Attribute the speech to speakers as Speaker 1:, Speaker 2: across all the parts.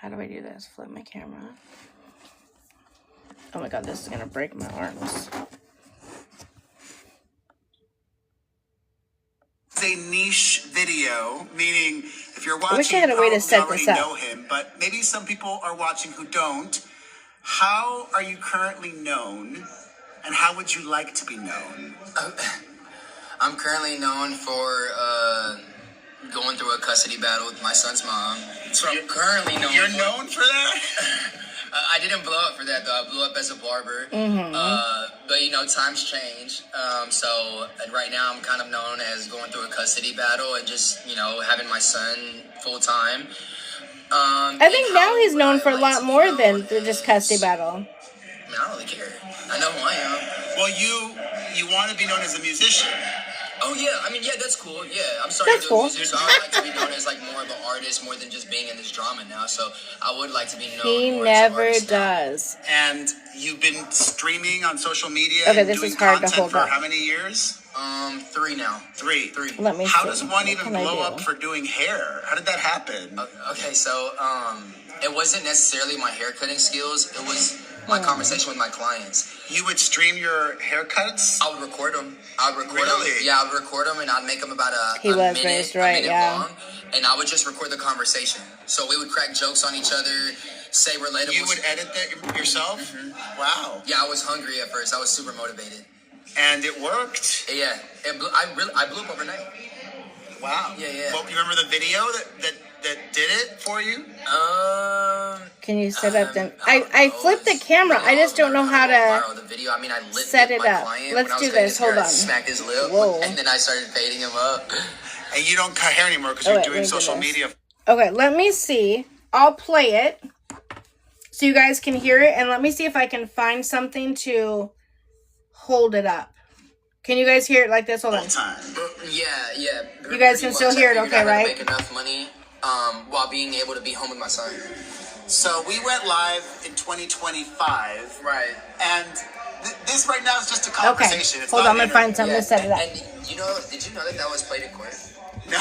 Speaker 1: How do I do this? Flip my camera. Oh my god, this is gonna break my arms.
Speaker 2: It's a niche video, meaning if you're watching,
Speaker 1: I wish I had a way to set
Speaker 2: already
Speaker 1: this up.
Speaker 2: know him, but maybe some people are watching who don't. How are you currently known, and how would you like to be known?
Speaker 3: I'm currently known for going through a custody battle with my son's mom. That's what I'm currently known
Speaker 2: You're
Speaker 3: for.
Speaker 2: known for that?
Speaker 3: I didn't blow up for that, though. I blew up as a barber. But, you know, times change. So right now I'm kind of known as going through a custody battle and just, you know, having my son full time.
Speaker 1: I think now he's known for a lot more than just custody battle.
Speaker 3: I mean, I don't really care. I know who I am.
Speaker 2: Well, you want to be known as a musician.
Speaker 3: Oh, yeah. I mean, yeah, that's cool. Yeah, I'm starting
Speaker 1: That's
Speaker 3: to do
Speaker 1: cool.
Speaker 3: music, so I would like to be known as, like, more of an artist more than just being in this drama now. So I would like to be known
Speaker 1: He
Speaker 3: more
Speaker 1: never
Speaker 3: as an artist
Speaker 1: does.
Speaker 2: And you've been streaming on social media
Speaker 1: Okay,
Speaker 2: and
Speaker 1: this
Speaker 2: doing
Speaker 1: is hard to
Speaker 2: content
Speaker 1: hold
Speaker 2: for
Speaker 1: up.
Speaker 2: how many years?
Speaker 3: 3 now.
Speaker 2: Three.
Speaker 1: Let me
Speaker 2: How
Speaker 1: see.
Speaker 2: does one
Speaker 1: What
Speaker 2: even
Speaker 1: can I
Speaker 2: blow
Speaker 1: do?
Speaker 2: up for doing hair? How did that happen?
Speaker 3: Okay, so it wasn't necessarily my hair cutting skills. It was my conversation with my clients.
Speaker 2: You would stream your haircuts?
Speaker 3: I would record them. I would record
Speaker 2: Really?
Speaker 3: them. Yeah, I would record them, and I'd make them about
Speaker 1: He
Speaker 3: a
Speaker 1: was
Speaker 3: minute,
Speaker 1: raised right,
Speaker 3: a minute
Speaker 1: yeah.
Speaker 3: long, and I would just record the conversation. So we would crack jokes on each other, say relatable.
Speaker 2: You would edit that yourself? Wow.
Speaker 3: Yeah, I was hungry at first. I was super motivated.
Speaker 2: And it worked?
Speaker 3: Yeah, I blew up overnight.
Speaker 2: Wow.
Speaker 3: Yeah, yeah.
Speaker 2: Well, you remember the video that did it for you?
Speaker 1: Can you set up them? I flipped the camera. I just don't know how to
Speaker 3: Viral, the video. I mean, I lit
Speaker 1: set it
Speaker 3: my
Speaker 1: up.
Speaker 3: client
Speaker 1: Let's
Speaker 3: when I was
Speaker 1: do
Speaker 3: cutting
Speaker 1: this.
Speaker 3: his hair.
Speaker 1: Hold
Speaker 3: I
Speaker 1: on.
Speaker 3: smacked his lip,
Speaker 1: Whoa.
Speaker 3: and then I started fading him up.
Speaker 2: And you don't cut hair anymore because
Speaker 1: Oh,
Speaker 2: you're
Speaker 1: wait,
Speaker 2: doing
Speaker 1: wait,
Speaker 2: social
Speaker 1: goodness.
Speaker 2: media.
Speaker 1: Okay, let me see. I'll play it so you guys can hear it, and let me see if I can find something to hold it up. Can you guys hear it like this? Hold on.
Speaker 2: Full time.
Speaker 3: Yeah.
Speaker 1: You guys can
Speaker 3: Pretty
Speaker 1: still
Speaker 3: much,
Speaker 1: hear it,
Speaker 3: I figured
Speaker 1: okay,
Speaker 3: out how to
Speaker 1: right?
Speaker 3: Make enough money while being able to be home with my son.
Speaker 2: So we went live in 2025.
Speaker 3: Right.
Speaker 2: And this right now is just a
Speaker 1: Okay,
Speaker 2: conversation. It's
Speaker 1: hold
Speaker 2: not
Speaker 1: on. I'm
Speaker 2: an
Speaker 1: gonna find something
Speaker 3: Yeah,
Speaker 1: to set it up.
Speaker 3: And you know, did you know that was played in court?
Speaker 2: No.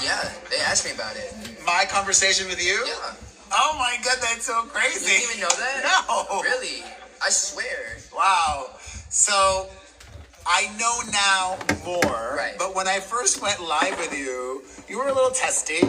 Speaker 3: Yeah, they asked me about it.
Speaker 2: My conversation with you?
Speaker 3: Yeah.
Speaker 2: Oh my god, that's so crazy.
Speaker 3: You didn't even know that?
Speaker 2: No.
Speaker 3: Really? I swear.
Speaker 2: Wow. So I know now more.
Speaker 3: Right.
Speaker 2: But when I first went live with you, you were a little testy.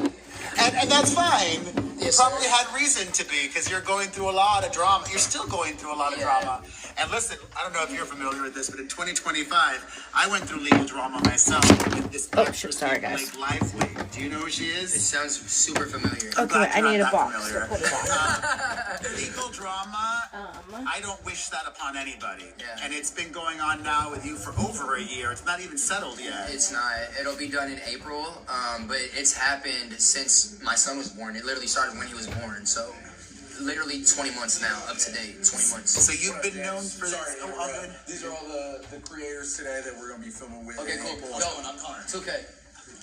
Speaker 2: And that's fine.
Speaker 3: Yes,
Speaker 2: You probably
Speaker 3: sir.
Speaker 2: had reason to be because you're going through a lot of drama. You're still going through a lot of
Speaker 3: Yeah.
Speaker 2: drama. And listen, I don't know if you're familiar with this, but in 2025, I went through legal drama myself with this
Speaker 1: Oh,
Speaker 2: actress
Speaker 1: shit, sorry,
Speaker 2: named
Speaker 1: guys.
Speaker 2: Blake Lively. Do you know who she
Speaker 3: It
Speaker 2: is?
Speaker 3: sounds super familiar.
Speaker 1: Okay,
Speaker 2: glad
Speaker 1: I
Speaker 2: you're
Speaker 1: need a
Speaker 2: not
Speaker 1: box.
Speaker 2: familiar.
Speaker 1: To put it on.
Speaker 2: Legal drama, I don't wish that upon anybody.
Speaker 3: Yeah.
Speaker 2: And it's been going on now with you for over a year. It's not even settled yet.
Speaker 3: It's not. It'll be done in April, but it's happened since my son was born. It literally started when he was born. So literally 20 months now, up to date, 20 months.
Speaker 2: So you've been known for this.
Speaker 4: Sorry,
Speaker 2: Oh, all good.
Speaker 4: these are all the creators today that we're going to be filming with.
Speaker 3: Okay, cool.
Speaker 4: April.
Speaker 3: Go.
Speaker 4: I'm Connor.
Speaker 3: It's okay.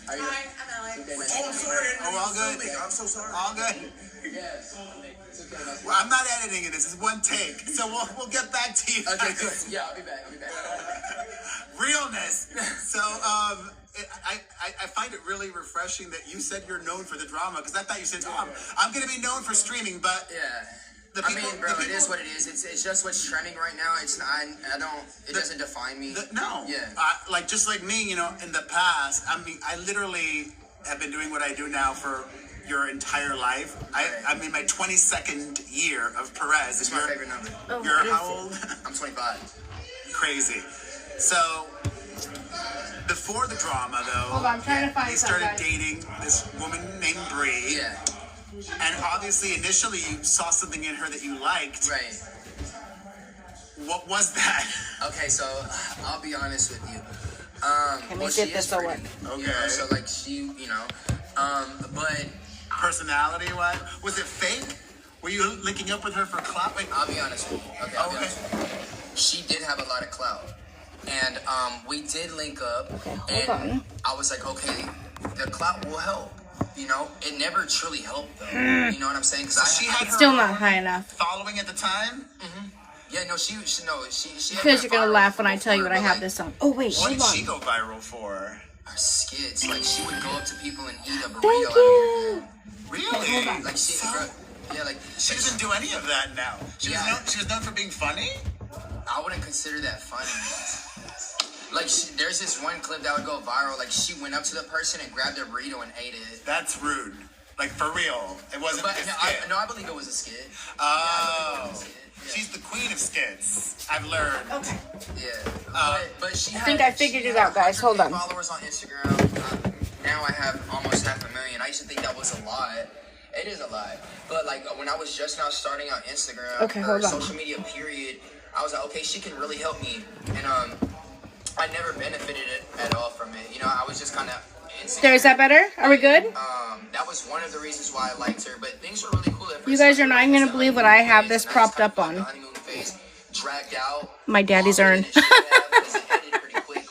Speaker 3: How you
Speaker 5: Hi,
Speaker 3: doing?
Speaker 5: I'm Alex.
Speaker 3: Okay, nice
Speaker 4: Oh,
Speaker 3: to
Speaker 4: I'm
Speaker 3: meet
Speaker 4: sorry.
Speaker 2: Oh, all good.
Speaker 4: I'm so sorry.
Speaker 2: All good.
Speaker 3: you. Yes. It's okay. Nice to
Speaker 2: Well, I'm not editing it. This is one take. So we'll get back to you.
Speaker 3: Okay,
Speaker 2: guys.
Speaker 3: good. Yeah, I'll be back.
Speaker 2: Realness. So I find it really refreshing that you said you're known for the drama because I thought you said, oh, I'm going to be known for streaming, but
Speaker 3: Yeah.
Speaker 2: the
Speaker 3: I
Speaker 2: people,
Speaker 3: mean, bro,
Speaker 2: the
Speaker 3: it is
Speaker 2: people-
Speaker 3: what it is. It's just what's trending right now. It's not. I don't. It doesn't define me.
Speaker 2: No.
Speaker 3: Yeah.
Speaker 2: Like, just like me, you know, in the past, I mean, I literally have been doing what I do now for your entire life. I'm in my 22nd year of Perez.
Speaker 3: It's my favorite number.
Speaker 1: Oh,
Speaker 2: You're
Speaker 1: what is
Speaker 2: how
Speaker 1: it?
Speaker 2: old?
Speaker 3: I'm 25.
Speaker 2: Crazy. So, before the drama, though,
Speaker 1: Hold on, I'm trying to find
Speaker 2: you
Speaker 1: something,
Speaker 2: started
Speaker 1: guys.
Speaker 2: dating this woman named Bree.
Speaker 3: Yeah.
Speaker 2: And obviously, initially, you saw something in her that you liked.
Speaker 3: Right.
Speaker 2: What was that?
Speaker 3: Okay, so I'll be honest with you.
Speaker 1: Can we
Speaker 3: well,
Speaker 1: get
Speaker 3: she
Speaker 1: this
Speaker 3: is
Speaker 1: away?
Speaker 3: pretty. You know,
Speaker 2: Okay.
Speaker 3: so like she, you know, but
Speaker 2: Personality-wise, was it fake? Were you linking up with her for clout? Like,
Speaker 3: I'll be honest with you. Okay, I'll be honest with you. She did have a lot of clout, and we did link up, and
Speaker 1: on.
Speaker 3: I was like, okay, the clout will help. You know, it never truly helped though. You know what I'm saying? Because
Speaker 2: she had her
Speaker 1: Still not high enough.
Speaker 2: following at the time?
Speaker 3: yeah, no, she had
Speaker 1: Because
Speaker 3: went
Speaker 1: you're gonna
Speaker 3: viral
Speaker 1: laugh when I tell you
Speaker 3: before,
Speaker 1: what I
Speaker 3: but,
Speaker 1: have
Speaker 3: like,
Speaker 1: this on. Oh wait,
Speaker 2: What
Speaker 1: hold
Speaker 2: did she
Speaker 1: on.
Speaker 2: go viral for?
Speaker 3: her skits, like she would go up to people and eat a burrito
Speaker 1: Thank
Speaker 3: out of their
Speaker 1: you.
Speaker 3: hand.
Speaker 2: Really?
Speaker 3: Like she, bro, Yeah, like
Speaker 2: She doesn't do any of that now. She was known for being funny.
Speaker 3: I wouldn't consider that funny. Like, there's this one clip that would go viral. Like, she went up to the person and grabbed their burrito and ate it.
Speaker 2: That's rude. Like, for real. It wasn't
Speaker 3: But
Speaker 2: a skit.
Speaker 3: I believe it was a skit.
Speaker 2: Oh.
Speaker 3: Yeah, yeah.
Speaker 2: She's the queen of skits. I've learned.
Speaker 1: Okay.
Speaker 3: Yeah. But she
Speaker 1: I think I figured it out, guys. Hold on.
Speaker 3: Followers on Instagram. Now I have almost 500,000. I used to think that was a lot. It is a lot. But, like, when I was just now starting on Instagram or social media, period, I was like, okay, she can really help me. And I never benefited at all from it. You know, I was just kind of insecure.
Speaker 1: There, is that better? Are we good?
Speaker 3: That was one of the reasons why I liked her. But things were really cool at first.
Speaker 1: You guys are not even going to believe what I have this propped up on.
Speaker 3: Dragged out.
Speaker 1: My daddy's urn.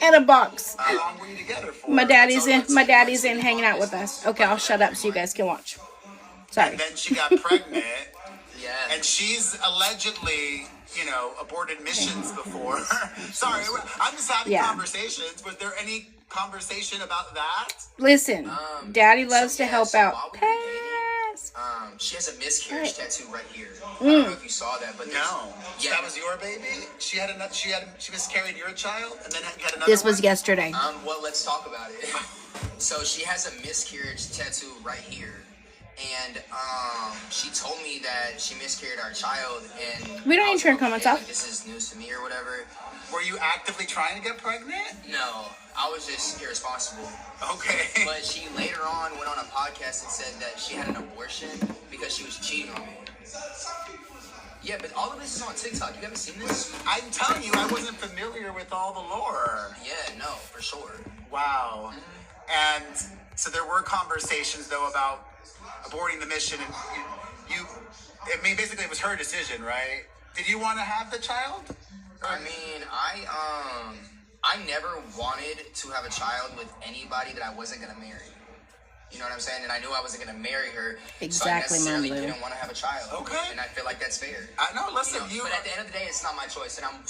Speaker 1: And a box.
Speaker 2: How long were you together for?
Speaker 1: My daddy's in hanging out with us. Okay, I'll shut up so you guys can watch. Sorry.
Speaker 2: And then she got pregnant.
Speaker 3: Yeah.
Speaker 2: And she's allegedly, you know, aborted missions before. Sorry, I'm just having conversations. Was there any conversation about that?
Speaker 1: Listen, Daddy loves to help out.
Speaker 3: Pass. She has a miscarriage tattoo right here. I don't know if you saw that, but
Speaker 2: no.
Speaker 3: Yeah.
Speaker 2: That was your baby? She miscarried your child and then had another
Speaker 1: This was
Speaker 2: one?
Speaker 1: yesterday.
Speaker 3: Well, let's talk about it. So she has a miscarriage tattoo right here. And she told me that she miscarried our child, and
Speaker 1: We don't need to turn comments off.
Speaker 3: This is news to me or whatever.
Speaker 2: Were you actively trying to get pregnant?
Speaker 3: No, I was just irresponsible.
Speaker 2: Okay.
Speaker 3: But she later on went on a podcast and said that she had an abortion because she was cheating on me. Yeah, but all of this is on TikTok. You haven't seen this?
Speaker 2: I'm telling you, I wasn't familiar with all the lore.
Speaker 3: Yeah, no, for sure.
Speaker 2: Wow. And so there were conversations, though, about aborting the mission, and I mean, basically it was her decision, right? Did you want to have the child?
Speaker 3: I mean, I never wanted to have a child with anybody that I wasn't going to marry. You know what I'm saying? And I knew I wasn't going to marry her.
Speaker 1: Exactly,
Speaker 3: so I necessarily
Speaker 1: Mom Lou.
Speaker 3: didn't want to have a child.
Speaker 2: Okay.
Speaker 3: And I feel like that's fair.
Speaker 2: I know, listen,
Speaker 3: But at the end of the day, it's not my choice. And I'm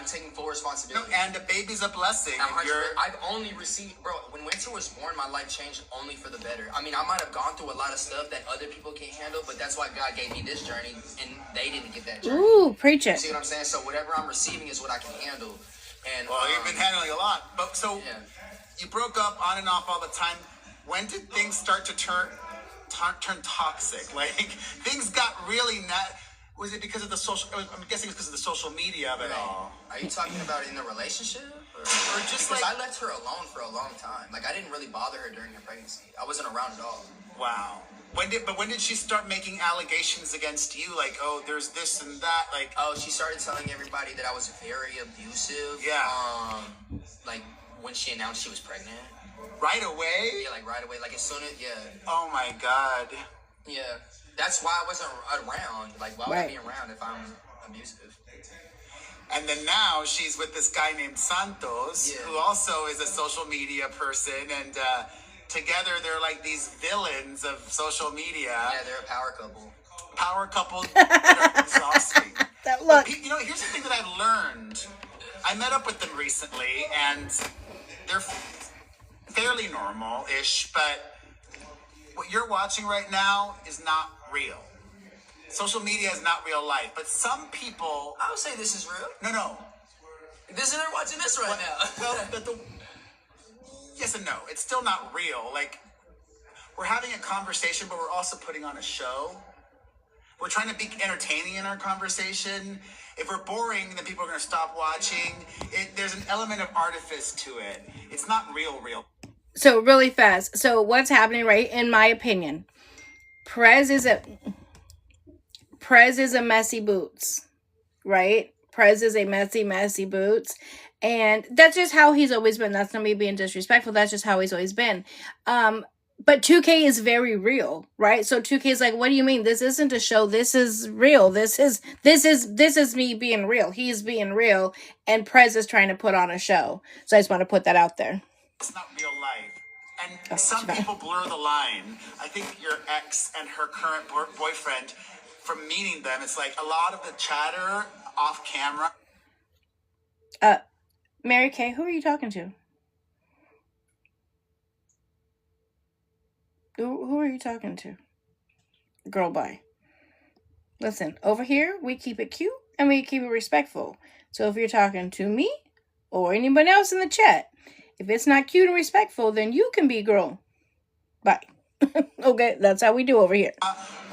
Speaker 3: taking full responsibility.
Speaker 2: and the baby's a blessing.
Speaker 3: I've only received, bro, when Winter was born, my life changed only for the better. I mean, I might have gone through a lot of stuff that other people can't handle, but that's why God gave me this journey, and they didn't get that journey.
Speaker 1: Ooh, preach
Speaker 3: You
Speaker 1: it.
Speaker 3: see what I'm saying? So whatever I'm receiving is what I can handle. And
Speaker 2: Well, you've been handling a lot. But so you broke up on and off all the time. When did things start to turn toxic? Like, things got really was it because of the social? I'm guessing it's because of the social media of it all.
Speaker 3: Are you talking about in the relationship? Or
Speaker 2: just
Speaker 3: because
Speaker 2: like-
Speaker 3: I left her alone for a long time. Like, I didn't really bother her during her pregnancy. I wasn't around at all.
Speaker 2: Wow. When did she start making allegations against you? Like, oh, there's this and that. Like,
Speaker 3: Oh, she started telling everybody that I was very abusive.
Speaker 2: Yeah.
Speaker 3: Like, when she announced she was pregnant.
Speaker 2: right away.
Speaker 3: Yeah, like right away. Like, as soon as,
Speaker 2: Oh my God.
Speaker 3: Yeah. That's why I wasn't around. Like, why would I be around if I'm abusive?
Speaker 2: And then now she's with this guy named Santos,
Speaker 3: Yeah.
Speaker 2: who also is a social media person, and together they're like these villains of social media.
Speaker 3: Yeah, they're a power couple.
Speaker 2: Power couple that are exhausting.
Speaker 1: That look.
Speaker 2: But, you know, here's the thing that I've learned. I met up with them recently, and they're fairly normal-ish, but what you're watching right now is not real. Social media is not real life, but some people...
Speaker 3: I would say this is real.
Speaker 2: No.
Speaker 3: They're watching this right now.
Speaker 2: Well, yes and no. It's still not real. Like, we're having a conversation, but we're also putting on a show. We're trying to be entertaining in our conversation. If we're boring, then people are going to stop watching. There's an element of artifice to it. It's not real.
Speaker 1: So really fast. So what's happening, right? In my opinion, Perez is a messy boots, right? Perez is a messy boots. And that's just how he's always been. That's not me being disrespectful. That's just how he's always been. But 2K is very real, right? So 2K is like, what do you mean? This isn't a show. This is real. This is me being real. He's being real. And Perez is trying to put on a show. So I just want to put that out there.
Speaker 2: It's not real life. And some people blur the line. I think your ex and her current boyfriend, from meeting them, it's like a lot of the chatter off camera.
Speaker 1: Mary Kay, who are you talking to? Who are you talking to? Girl, bye. Listen, over here, we keep it cute and we keep it respectful. So if you're talking to me or anybody else in the chat, if it's not cute and respectful, then you can be girl. Bye. Okay, that's how we do over here.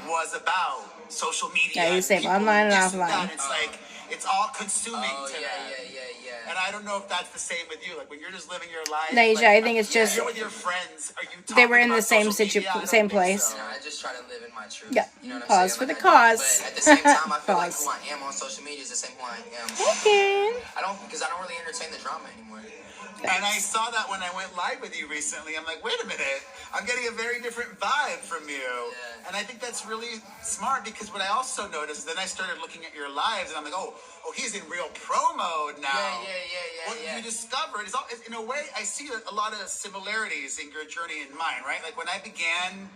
Speaker 2: Was about social media.
Speaker 1: Yeah, you say online and offline.
Speaker 2: It's like it's all consuming to
Speaker 3: yeah.
Speaker 2: And I don't know if that's the same with you. Like when you're just living your life.
Speaker 1: Nasia, I think it's just
Speaker 2: you're with your friends. Are you
Speaker 1: they were in
Speaker 2: talking
Speaker 1: the same
Speaker 2: about social media? I don't
Speaker 1: same
Speaker 2: think
Speaker 1: place.
Speaker 2: so.
Speaker 3: You know, I just try to live in my truth.
Speaker 1: Yeah.
Speaker 3: You know what I'm
Speaker 1: Pause
Speaker 3: saying?
Speaker 1: for the
Speaker 3: Like,
Speaker 1: cause.
Speaker 3: But at the same time, I feel like
Speaker 1: Pause.
Speaker 3: who I am on social media is the same who I am.
Speaker 1: Okay.
Speaker 3: Because I don't really entertain the drama anymore.
Speaker 2: And I saw that when I went live with you recently. I'm like, wait a minute. I'm getting a very different vibe from you.
Speaker 3: Yeah.
Speaker 2: And I think that's really smart because what I also noticed, then I started looking at your lives and I'm like, oh, he's in real pro mode now. What you discovered is, in a way, I see a lot of similarities in your journey and mine, right? Like when I began,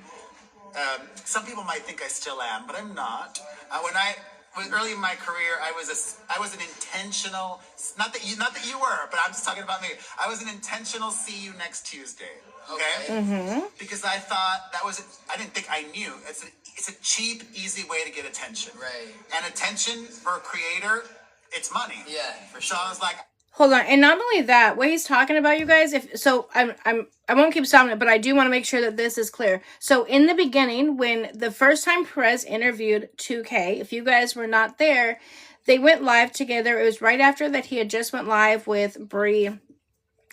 Speaker 2: some people might think I still am, but I'm not. When I was early in my career, I was an intentional, not that you were, but I'm just talking about me. I was an intentional see you next Tuesday. Okay? Because I thought I didn't think I knew. It's a cheap, easy way to get attention.
Speaker 3: Right.
Speaker 2: And attention for a creator, it's money.
Speaker 3: Yeah, for sure.
Speaker 2: So I was like,
Speaker 1: Hold on, and not only that, what he's talking about, you guys. I won't keep stopping it, but I do want to make sure that this is clear. So in the beginning, when the first time Perez interviewed 2K, if you guys were not there, they went live together. It was right after that he had just went live with Bree.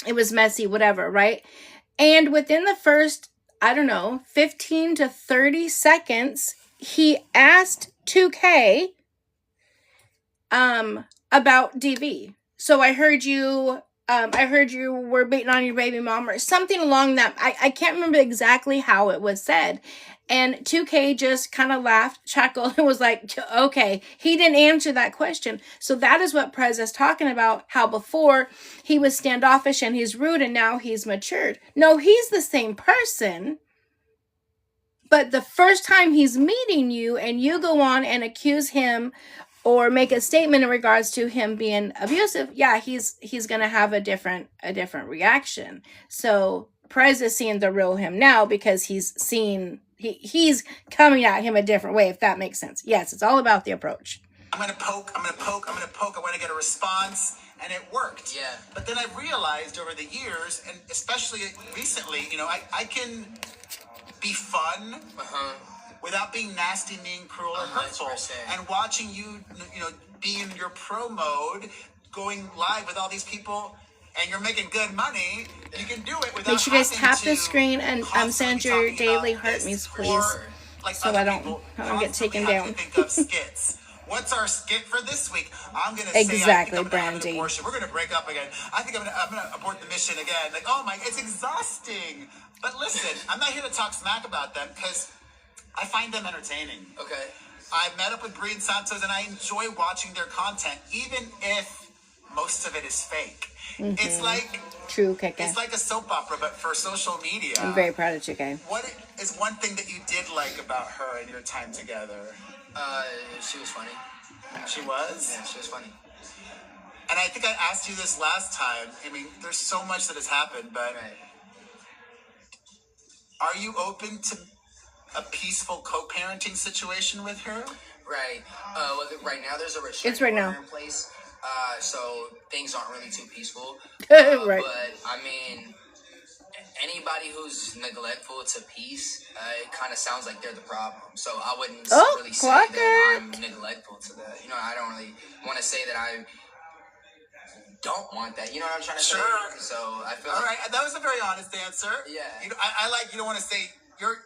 Speaker 1: It was messy, whatever, right? And within the first, 15 to 30 seconds, he asked 2K about DV. So I heard you were beating on your baby mom or something along that. I can't remember exactly how it was said. And 2K just kind of laughed, chuckled, and was like, okay, he didn't answer that question. So that is what Perez is talking about, how before he was standoffish and he's rude and now he's matured. No, he's the same person. But the first time he's meeting you and you go on and accuse him or make a statement in regards to him being abusive, yeah, he's gonna have a different reaction. So Perez is seeing the real him now because he's coming at him a different way, if that makes sense. Yes, it's all about the approach.
Speaker 2: I'm gonna poke. I want to get a response, and it worked.
Speaker 3: Yeah.
Speaker 2: But then I realized over the years, and especially recently, I can be fun. Without being nasty, mean, cruel, or hurtful.
Speaker 3: 100%.
Speaker 2: And watching you, be in your pro mode, going live with all these people, and you're making good money, you can do it without
Speaker 1: make sure you guys tap the
Speaker 2: to
Speaker 1: screen and send your
Speaker 2: constantly
Speaker 1: daily
Speaker 2: talking
Speaker 1: heart
Speaker 2: about
Speaker 1: me,
Speaker 2: this,
Speaker 1: please,
Speaker 2: or, like,
Speaker 1: so
Speaker 2: other
Speaker 1: I don't
Speaker 2: people
Speaker 1: get
Speaker 2: constantly
Speaker 1: taken
Speaker 2: have
Speaker 1: down.
Speaker 2: to think of skits. What's our skit for this week? I'm gonna say
Speaker 1: Exactly,
Speaker 2: I think I'm gonna have an
Speaker 1: Brandy.
Speaker 2: abortion. We're gonna break up again. I think I'm gonna abort the mission again. Like, oh my, it's exhausting. But listen, I'm not here to talk smack about them because I find them entertaining.
Speaker 3: Okay.
Speaker 2: I met up with Bree and Santos and I enjoy watching their content, even if most of it is fake. It's like
Speaker 1: True, Keke.
Speaker 2: it's like a soap opera, but for social media.
Speaker 1: I'm very proud of you, Keke.
Speaker 2: What is one thing that you did like about her and your time together?
Speaker 3: She was funny.
Speaker 2: She was?
Speaker 3: Yeah, she was funny.
Speaker 2: And I think I asked you this last time. I mean, there's so much that has happened, but
Speaker 3: Right.
Speaker 2: are you open to a peaceful co-parenting situation with her?
Speaker 3: Right. Well, right now there's a restraining
Speaker 1: It's right now.
Speaker 3: order in place, so things aren't really too peaceful.
Speaker 1: Right.
Speaker 3: But I mean, anybody who's neglectful to peace, it kind of sounds like they're the problem. So I wouldn't really say
Speaker 1: clock
Speaker 3: that
Speaker 1: it.
Speaker 3: I'm neglectful to that. I don't really want to say that I don't want that. You know what I'm trying to say?
Speaker 2: Sure.
Speaker 3: So I feel
Speaker 2: All
Speaker 3: like,
Speaker 2: right, that was a very honest answer.
Speaker 3: Yeah.
Speaker 2: I like you don't want to say you're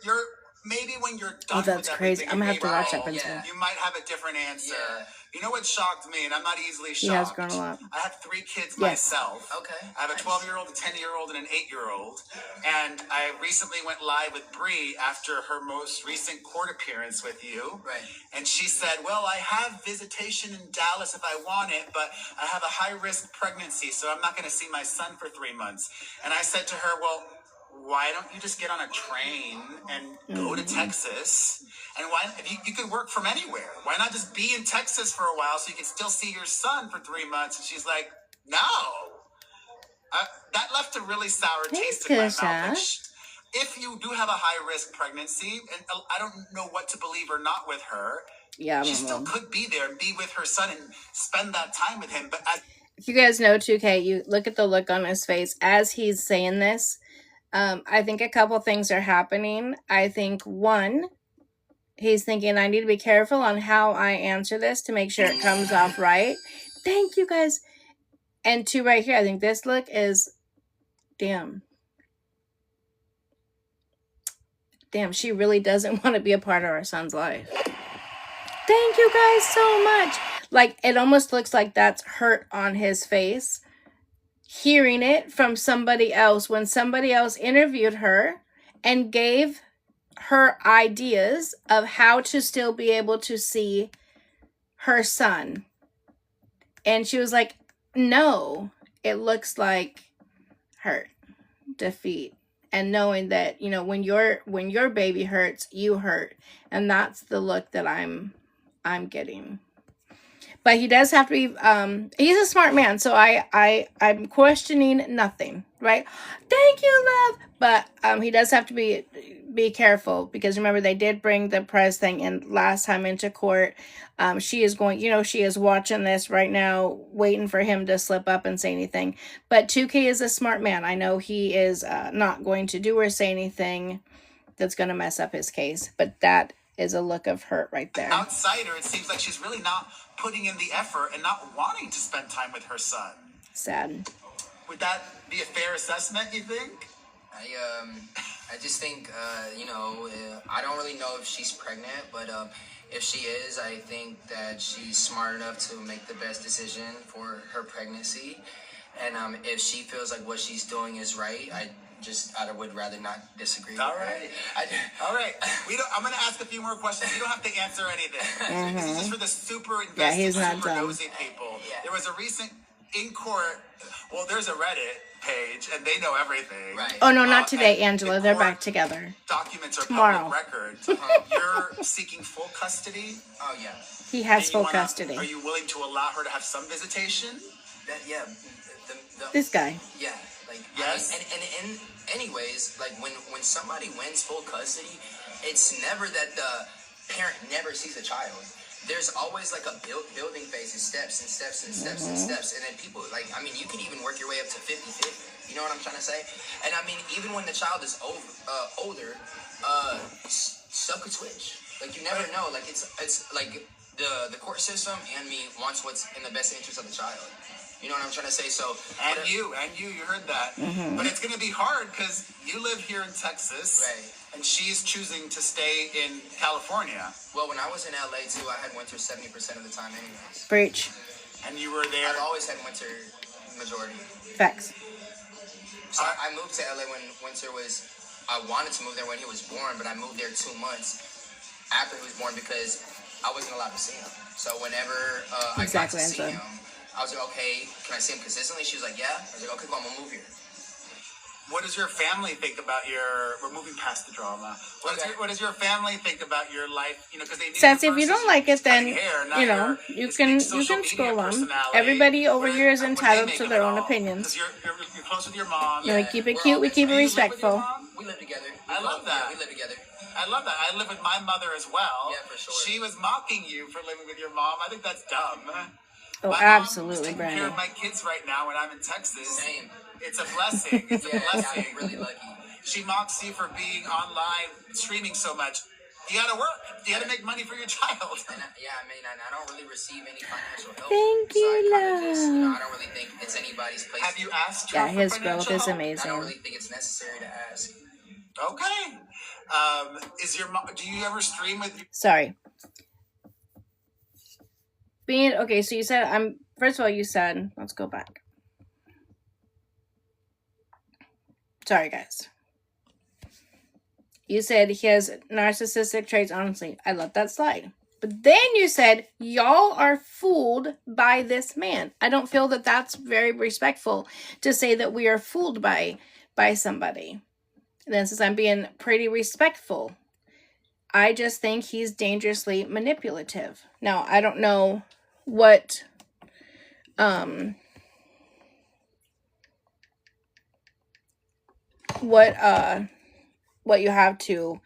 Speaker 2: maybe when you're done.
Speaker 1: Oh, that's
Speaker 2: with
Speaker 1: crazy.
Speaker 2: everything
Speaker 1: I'm gonna
Speaker 2: and
Speaker 1: have to
Speaker 2: maybe
Speaker 1: watch that, Prince.
Speaker 3: yeah.
Speaker 2: You might have a different answer.
Speaker 3: Yeah.
Speaker 2: You know what shocked me, and I'm not easily shocked.
Speaker 1: He has grown a lot.
Speaker 2: I have 3 kids
Speaker 1: Yes.
Speaker 2: myself.
Speaker 3: Okay.
Speaker 2: I have a
Speaker 3: Nice.
Speaker 2: 12-year-old, a 10-year-old, and an 8-year-old. And I recently went live with Bree after her most recent court appearance with you.
Speaker 3: Right.
Speaker 2: And she said, well, I have visitation in Dallas if I want it, but I have a high-risk pregnancy, so I'm not going to see my son for 3 months. And I said to her, well, why don't you just get on a train and go to Texas? And why, if you could work from anywhere, why not just be in Texas for a while so you can still see your son for 3 months? And she's like, no. That left a really sour taste in my mouth. if you do have a high risk pregnancy, and I don't know what to believe or not with her,
Speaker 1: Yeah,
Speaker 2: she still could be there and be with her son and spend that time with him. But
Speaker 1: if you guys know 2K, you look at the look on his face as he's saying this. I think a couple things are happening. I think one, he's thinking I need to be careful on how I answer this to make sure it comes off right. Thank you guys. And two, right here, I think this look is, damn, she really doesn't want to be a part of our son's life. Thank you guys so much. Like, it almost looks like that's hurt on his face. Hearing it from somebody else when somebody else interviewed her and gave her ideas of how to still be able to see her son. And she was like, no, it looks like hurt, defeat. And knowing that, you know, when your baby hurts, you hurt. And that's the look that I'm getting. But he does have to be he's a smart man, so I'm questioning nothing, right? Thank you, love. But he does have to be careful, because remember, they did bring the Perez thing in last time into court. She is going, you know, she is watching this right now, waiting for him to slip up and say anything. But 2K is a smart man. I know he is not going to do or say anything that's going to mess up his case. But that is a look of hurt right there.
Speaker 2: Outsider, it seems like she's really not putting in the effort and not wanting to spend time with her son.
Speaker 1: Sad.
Speaker 2: Would that be a fair assessment, you think?
Speaker 3: I just think, I don't really know if she's pregnant, but if she is, I think that she's smart enough to make the best decision for her pregnancy. And if she feels like what she's doing is right, I would rather not disagree.
Speaker 2: All right. All right. I'm going to ask a few more questions. You don't have to answer anything. This is just for the super invested, super nosy people.
Speaker 3: Yeah.
Speaker 2: There was a recent in court. Well, there's a Reddit page, and they know everything.
Speaker 3: Right.
Speaker 1: Oh, no, not today, Angela. They're back together.
Speaker 2: Documents are
Speaker 1: tomorrow.
Speaker 2: Public records. You're seeking full custody.
Speaker 3: Oh, yeah.
Speaker 1: He has full custody.
Speaker 2: Are you willing to allow her to have some visitation?
Speaker 3: Yeah.
Speaker 1: This guy.
Speaker 3: Yeah. Like,
Speaker 2: yes.
Speaker 3: I mean, and anyways, like when somebody wins full custody, it's never that the parent never sees a child. There's always like a building phase, and steps and steps and steps and steps. And then people, like, I mean, you can even work your way up to 50-50. You know what I'm trying to say? And I mean, even when the child is older, stuff could switch. Like, you never know. Like, it's like the court system and me wants what's in the best interest of the child. You know what I'm trying to say? So, you heard that. But it's going to be hard because you live here in Texas, right?
Speaker 2: And she's choosing to stay in California.
Speaker 3: Well, when I was in LA too, I had winter 70% of the time anyways.
Speaker 1: Preach.
Speaker 2: And you were there?
Speaker 3: I've always had winter majority.
Speaker 1: Facts.
Speaker 3: So I moved to LA when winter was, I wanted to move there when he was born, but I moved there 2 months after he was born because I wasn't allowed to see him. So whenever I got to see him, I was like, okay, can I see him consistently? She was like, yeah. I was like, okay, cool, I'm going to move here.
Speaker 2: What does your family think about we're moving past the drama. What does your family think about your life? You know, because they knew
Speaker 1: Sassy, if you don't like it, then, you know, you can scroll on. Everybody over here is entitled to their own opinions.
Speaker 2: You're close with your mom.
Speaker 1: No, we keep it cute, we keep it respectful.
Speaker 3: We live together.
Speaker 2: I love that.
Speaker 3: We live together.
Speaker 2: I love that. I live with my mother as well.
Speaker 3: Yeah, for sure.
Speaker 2: She was mocking you for living with your mom. I think that's dumb.
Speaker 1: Oh,
Speaker 2: my
Speaker 1: absolutely,
Speaker 2: mom is taking care of my kids right now when I'm in Texas.
Speaker 3: Same.
Speaker 2: It's a blessing. It's a blessing.
Speaker 3: I'm really lucky.
Speaker 2: She mocks you for being online, streaming so much. You gotta work. You gotta make money for your child.
Speaker 3: And I don't really receive any financial help.
Speaker 1: Thank you,
Speaker 3: love. I don't really think it's anybody's place.
Speaker 2: Have you asked her?
Speaker 1: Yeah,
Speaker 2: for
Speaker 1: his growth is
Speaker 2: help?
Speaker 1: amazing.
Speaker 3: I don't really think it's necessary to ask.
Speaker 2: Okay. Is your mom? Do you ever stream with?
Speaker 1: Sorry. Okay, so you said first of all, you said, let's go back. Sorry, guys. You said he has narcissistic traits. Honestly, I let that slide. But then you said, y'all are fooled by this man. I don't feel that that's very respectful to say that we are fooled by somebody. And then since I'm being pretty respectful, I just think he's dangerously manipulative. Now, I don't know what what you have to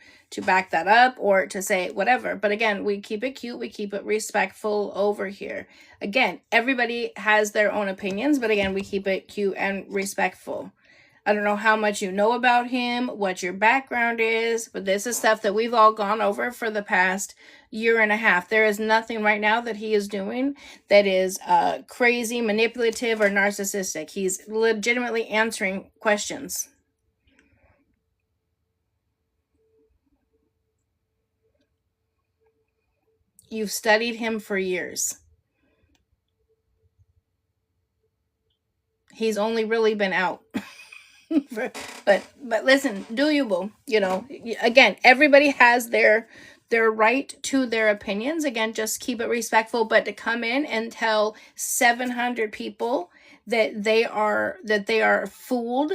Speaker 1: back that up or to say whatever. But again, we keep it cute, we keep it respectful over here. Again, everybody has their own opinions, but again, we keep it cute and respectful. I don't know how much you know about him, what your background is, but this is stuff that we've all gone over for the past year and a half. There is nothing right now that he is doing that is crazy, manipulative, or narcissistic. He's legitimately answering questions. You've studied him for years. He's only really been out. but listen, do you, boo? You know, again, everybody has their right to their opinions. Again, just keep it respectful. But to come in and tell 700 people that they are fooled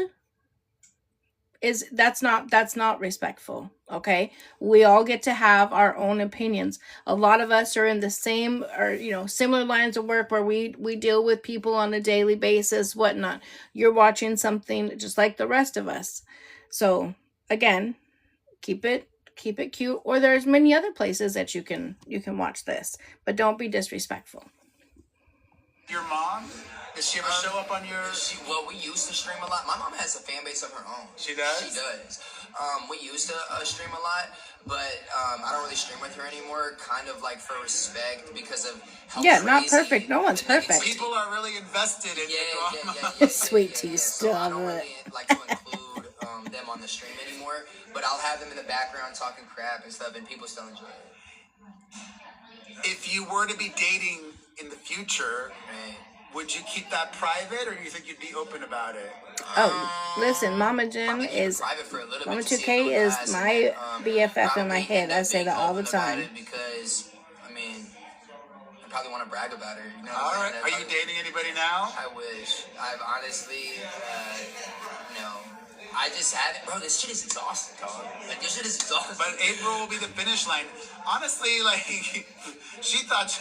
Speaker 1: is that's not respectful. Okay, we all get to have our own opinions. A lot of us are in the same or similar lines of work where we deal with people on a daily basis, whatnot. You're watching something just like the rest of us. So again, keep it cute, or there's many other places that you can watch this, but don't be disrespectful.
Speaker 2: Your mom? Does she ever show up on your...
Speaker 3: Well, we used to stream a lot. My mom has a fan base of her own.
Speaker 2: She does?
Speaker 3: She does. We used to stream a lot, but I don't really stream with her anymore, kind of like for respect because of how crazy...
Speaker 1: not perfect. No one's perfect.
Speaker 2: People are really invested in the drama.
Speaker 1: Sweet tea,
Speaker 3: so I don't really like to include them on the stream anymore, but I'll have them in the background talking crap and stuff, and people still enjoy it.
Speaker 2: If you were to be dating in the future...
Speaker 3: Right.
Speaker 2: Would you keep that private, or do you think you'd be open about it?
Speaker 1: Oh, listen, Mama Jen is... Mama 2K is my BFF in my head. I say that all the time.
Speaker 3: Because, I mean, I probably want to brag about her. You know
Speaker 2: all right. Are you dating anybody now?
Speaker 3: I wish. I've honestly, no. I just haven't. Bro, this shit is exhausting, dog. Like, this shit is exhausting.
Speaker 2: But April will be the finish line. Honestly, like, she thought...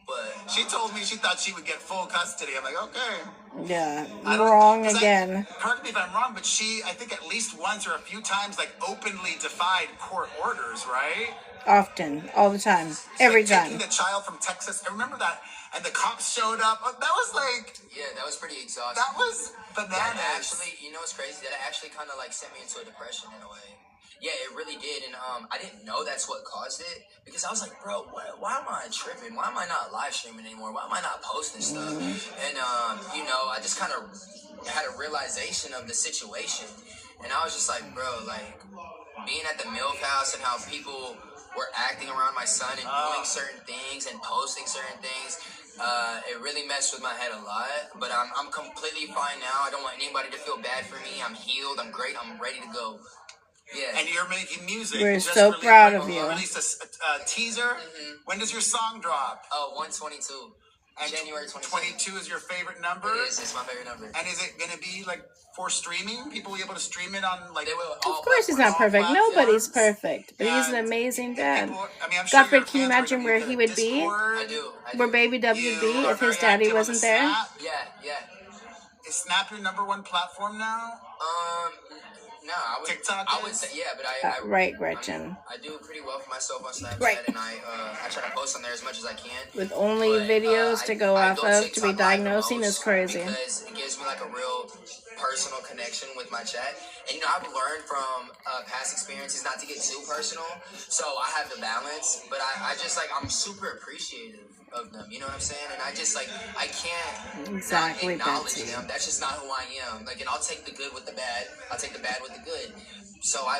Speaker 2: But she told me she thought she would get full custody. I'm like, okay.
Speaker 1: Yeah, wrong again.
Speaker 2: Correct me if I'm wrong, but she, I think at least once or a few times, like, openly defied court orders, right?
Speaker 1: Often, all the time, every time.
Speaker 2: Taking the child from Texas, I remember that, and the cops showed up. That was like...
Speaker 3: Yeah, that was pretty exhausting.
Speaker 2: That was bananas.
Speaker 3: That actually, you know what's crazy? That actually kind of, like, sent me into a depression in a way. Yeah, it really did, and I didn't know that's what caused it, because I was like, bro, why am I tripping? Why am I not live streaming anymore? Why am I not posting stuff? And, I just kind of had a realization of the situation, and I was just like, bro, like, being at the MILF house and how people were acting around my son and doing certain things and posting certain things, it really messed with my head a lot, but I'm completely fine now. I don't want anybody to feel bad for me. I'm healed. I'm great. I'm ready to go. Yeah.
Speaker 2: And you're making music.
Speaker 1: We're so proud of you.
Speaker 2: You released a teaser. Mm-hmm. When does your song drop?
Speaker 3: 1/22. January
Speaker 2: 22 is your favorite number?
Speaker 3: It is. It's my favorite number.
Speaker 2: And is it going to be, like, for streaming? People will be able to stream it on, like...
Speaker 3: They will.
Speaker 1: Of course he's not perfect. Nobody's perfect. But he's an amazing dad. I'm sure Godfrey, can you imagine where he would be?
Speaker 3: I do.
Speaker 1: Where baby W would be if his daddy wasn't there?
Speaker 3: Yeah.
Speaker 2: Is Snap your number one platform now?
Speaker 3: No, I would.
Speaker 2: TikTok.
Speaker 3: I would say but I
Speaker 1: right, Gretchen.
Speaker 3: I do pretty well for myself on Snapchat,
Speaker 1: right.
Speaker 3: And I try to post on there as much as I can.
Speaker 1: With only videos to go off of to be diagnosing is crazy.
Speaker 3: Because it gives me like a real personal connection with my chat, and I've learned from past experiences not to get too personal, so I have the balance. But I just I'm super appreciative of them, you know what I'm saying? And I just I can't
Speaker 1: exactly
Speaker 3: not acknowledge them. That's just not who I am. And I'll take the good with the bad. I'll take the bad with the good. So I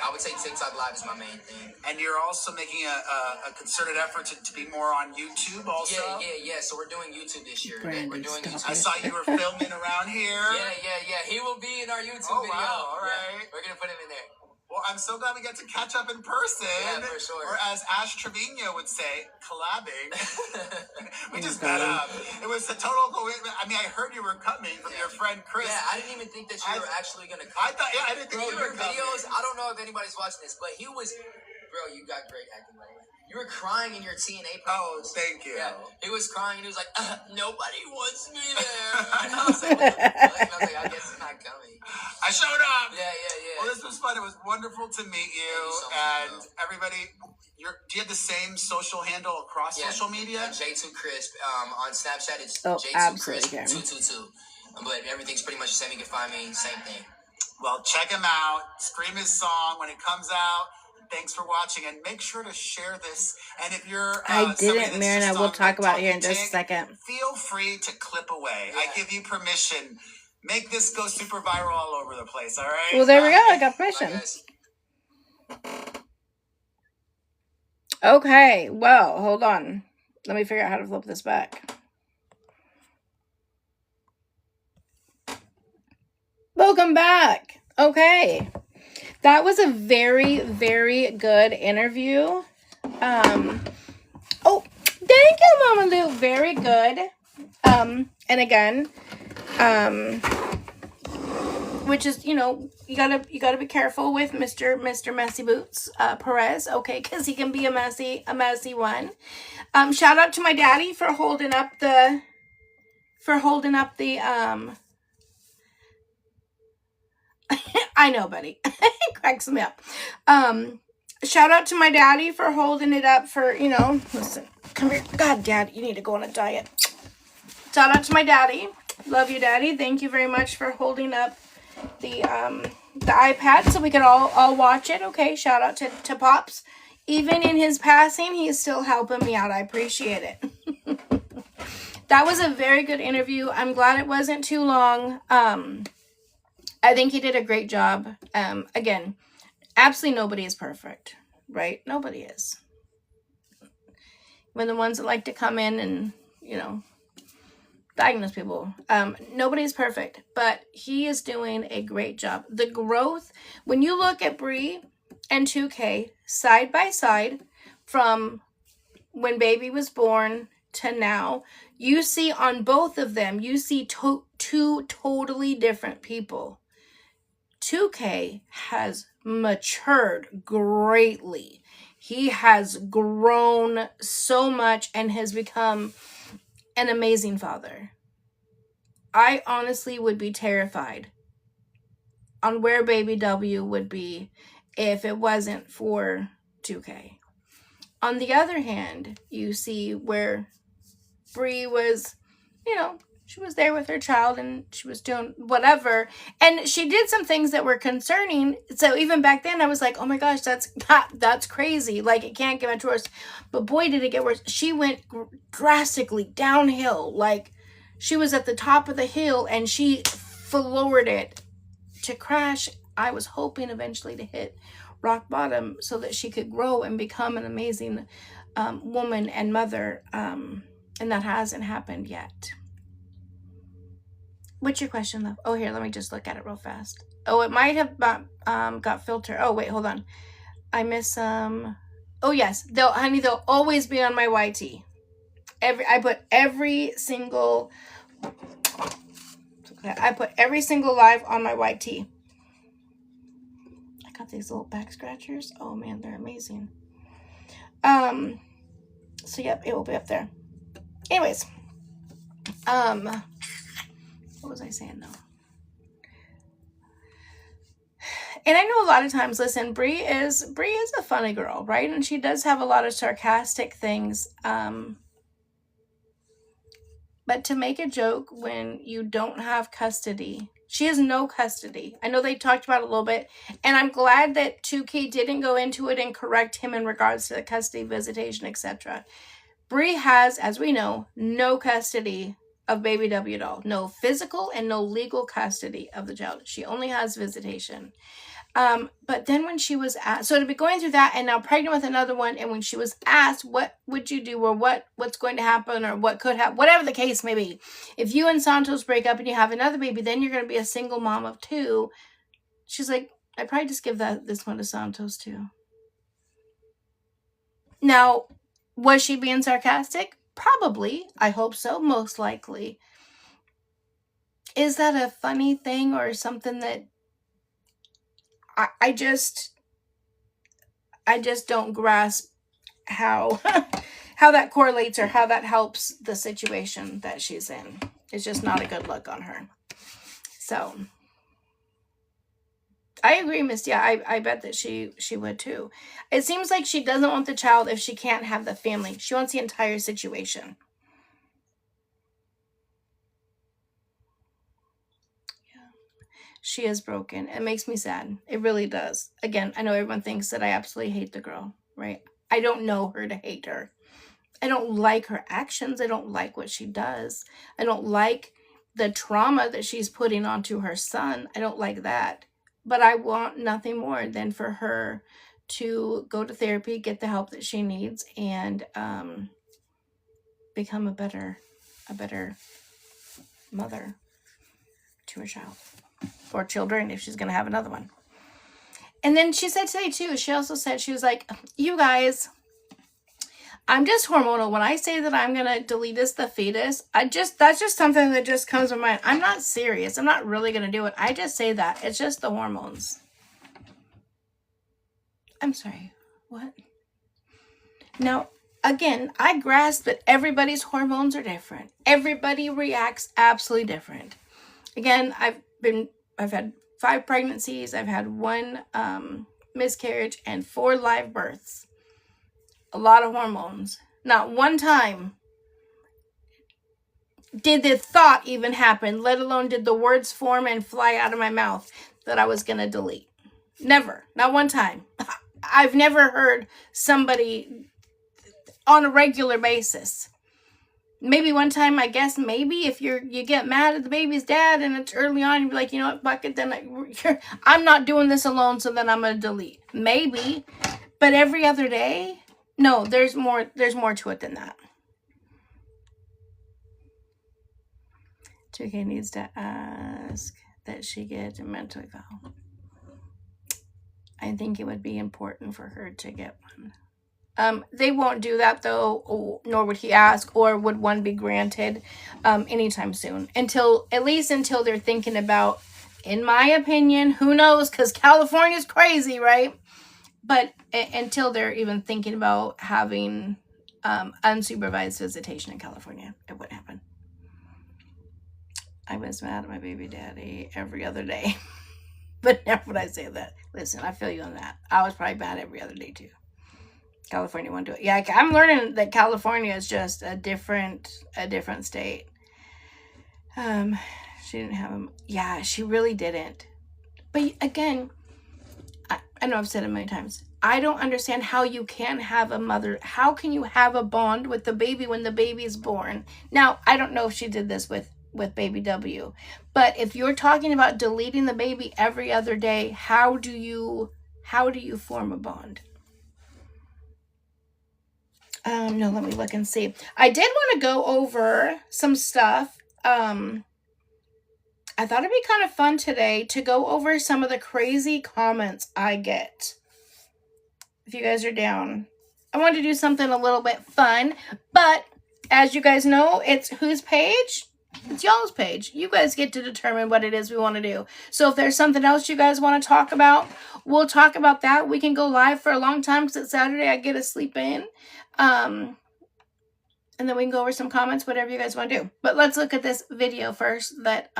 Speaker 3: would say TikTok Live is my main thing.
Speaker 2: And you're also making a concerted effort to be more on YouTube also?
Speaker 3: Yeah. So we're doing YouTube this year.
Speaker 1: We're
Speaker 3: doing YouTube.
Speaker 2: I saw you were filming around here.
Speaker 3: Yeah. He will be in our YouTube video.
Speaker 2: Wow, all right.
Speaker 3: Yeah, we're going to put him in there.
Speaker 2: Well, I'm so glad we get to catch up in person.
Speaker 3: Yeah, for sure.
Speaker 2: Or as Ash Trevino would say, collabing. We just met up. It was a total coincidence. I mean, I heard you were coming from your friend Chris.
Speaker 3: Yeah, I didn't even think that you were actually going to come.
Speaker 2: I didn't think you were coming.
Speaker 3: Videos, I don't know if anybody's watching this, but he was... Bro, you got great acting, by the way. You were crying in your TNA
Speaker 2: Oh,
Speaker 3: promos.
Speaker 2: thank you.
Speaker 3: Yeah, he was crying and he was like, nobody wants me there. And I was like, what the fuck? And I was like, I guess he's not coming.
Speaker 2: I showed up.
Speaker 3: Yeah, yeah, yeah.
Speaker 2: Well, this was fun. It was wonderful to meet you.
Speaker 3: So much,
Speaker 2: and everybody, do you have the same social handle across social media?
Speaker 3: J2 Crisp. On Snapchat, it's
Speaker 1: J2
Speaker 3: Crisp 222. But everything's pretty much the same. You can find me, same thing.
Speaker 2: Well, check him out. Stream his song when it comes out. Thanks for watching, and make sure to share this. And if you're
Speaker 1: I didn't, Marina. We'll talk about it here in just a second.
Speaker 2: Feel free to clip away.
Speaker 3: Yeah.
Speaker 2: I give you permission. Make this go super viral all over the place, all right?
Speaker 1: Well, there we go. I got permission. Okay, well, hold on. Let me figure out how to flip this back. Welcome back. Okay. That was a very, very good interview. Oh, thank you, Mama Lou. Very good. And again, which is, you gotta be careful with Mr. Messy Boots, Perez, okay, because he can be a messy one. Shout out to my daddy for holding up the I know, buddy. It cracks me up. Shout out to my daddy for holding it up for, listen, come here. God, Dad, you need to go on a diet. Shout out to my daddy. Love you, Daddy. Thank you very much for holding up the iPad so we could all watch it. Okay, shout out to Pops. Even in his passing, he's still helping me out. I appreciate it. That was a very good interview. I'm glad it wasn't too long. I think he did a great job. Again, absolutely nobody is perfect, right? Nobody is. When the ones that like to come in and, diagnose people. Nobody's perfect, but he is doing a great job. The growth, when you look at Brie and 2K side by side from when baby was born to now, you see on both of them, you see two totally different people. 2K has matured greatly. He has grown so much and has become an amazing father. I honestly would be terrified on where baby W would be if it wasn't for 2K. On the other hand, you see where Brie was, she was there with her child and she was doing whatever. And she did some things that were concerning. So even back then I was like, oh my gosh, that's crazy. Like, it can't get much worse. But boy, did it get worse. She went drastically downhill. Like, she was at the top of the hill and she floored it to crash. I was hoping eventually to hit rock bottom so that she could grow and become an amazing woman and mother. And that hasn't happened yet. What's your question, love? Oh, here, let me just look at it real fast. Oh, it might have got filter. Oh, wait, hold on. I miss oh, yes. They'll always be on my YT. I put every single live on my YT. I got these little back scratchers. Oh man, they're amazing. So yep, it will be up there. Anyways, what was I saying though? And I know a lot of times, listen, Brie is a funny girl, right? And she does have a lot of sarcastic things. But to make a joke when you don't have custody, she has no custody. I know they talked about it a little bit, and I'm glad that 2K didn't go into it and correct him in regards to the custody, visitation, etc. Brie has, as we know, no custody of baby W at all. No physical and no legal custody of the child. She only has visitation. But then when she was asked, so to be going through that and now pregnant with another one, and when she was asked, what would you do, or what's going to happen, or what could happen, whatever the case may be, if you and Santos break up and you have another baby, then you're going to be a single mom of two. She's like, I'd probably just give this one to Santos too. Now, was she being sarcastic? Probably. I hope so. Most likely. Is that a funny thing or something that I just don't grasp how how that correlates or how that helps the situation that she's in. It's just not a good look on her. So I agree, Misty. I bet that she would too. It seems like she doesn't want the child if she can't have the family. She wants the entire situation. Yeah. She is broken. It makes me sad. It really does. Again, I know everyone thinks that I absolutely hate the girl, right? I don't know her to hate her. I don't like her actions. I don't like what she does. I don't like the trauma that she's putting onto her son. I don't like that. But I want nothing more than for her to go to therapy, get the help that she needs, and become a better mother to her child or children if she's going to have another one. And then she said today too, she also said, she was like, you guys, I'm just hormonal. When I say that I'm going to delete the fetus, that's just something that just comes to mind. I'm not serious. I'm not really going to do it. I just say that. It's just the hormones. I'm sorry. What? Now, again, I grasp that everybody's hormones are different. Everybody reacts absolutely different. Again, I've had 5 pregnancies. I've had 1 miscarriage and 4 live births. A lot of hormones. Not one time did the thought even happen, let alone did the words form and fly out of my mouth that I was going to delete. Never. Not one time. I've never heard somebody on a regular basis. Maybe one time, I guess, maybe if you get mad at the baby's dad and it's early on, you'd be like, you know what, fuck it, then I'm not doing this alone, so then I'm going to delete. Maybe. But every other day? No, there's more to it than that. 2K needs to ask that she get mentally well. I think it would be important for her to get one. They won't do that though, nor would he ask, or would one be granted anytime soon. At least until they're thinking about, in my opinion, who knows, because California's crazy, right? But until they're even thinking about having unsupervised visitation in California, it wouldn't happen. I was mad at my baby daddy every other day. But never would I say that. Listen, I feel you on that. I was probably mad every other day too. California won't do it. Yeah, I'm learning that California is just a different state. She didn't have him. Yeah, she really didn't. But again, I know I've said it many times. I don't understand how you can have a mother. How can you have a bond with the baby when the baby is born? Now, I don't know if she did this with baby W, but if you're talking about deleting the baby every other day, how do you form a bond? No, let me look and see. I did want to go over some stuff. I thought it'd be kind of fun today to go over some of the crazy comments I get. If you guys are down. I wanted to do something a little bit fun, but as you guys know, it's whose page? It's y'all's page. You guys get to determine what it is we want to do. So if there's something else you guys want to talk about, we'll talk about that. We can go live for a long time because it's Saturday. I get to sleep in. And then we can go over some comments, whatever you guys want to do. But let's look at this video first that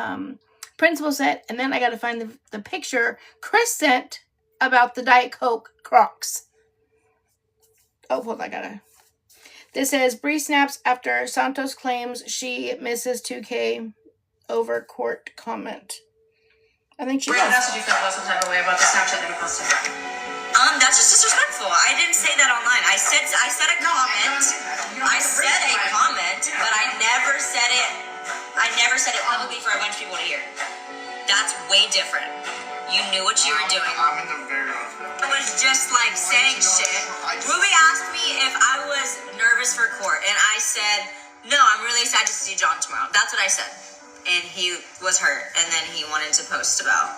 Speaker 1: Principal sent, and then I got to find the picture Chris sent about the Diet Coke Crocs. Oh, hold on, This says, Bree snaps after Santos claims she misses 2K over court comment. I think she does.
Speaker 5: Bree, how did you feel about some type of way about the Snapchat that we posted? That's just disrespectful. I didn't say that online. I said a comment. I said a comment, but I never said it. I never said it publicly for a bunch of people to hear. That's way different. You knew what you were doing.
Speaker 4: I'm in the very
Speaker 5: I was just like saying shit. Ruby asked me if I was nervous for court, and I said, no, I'm really excited to see John tomorrow. That's what I said. And he was hurt, and then he wanted to post about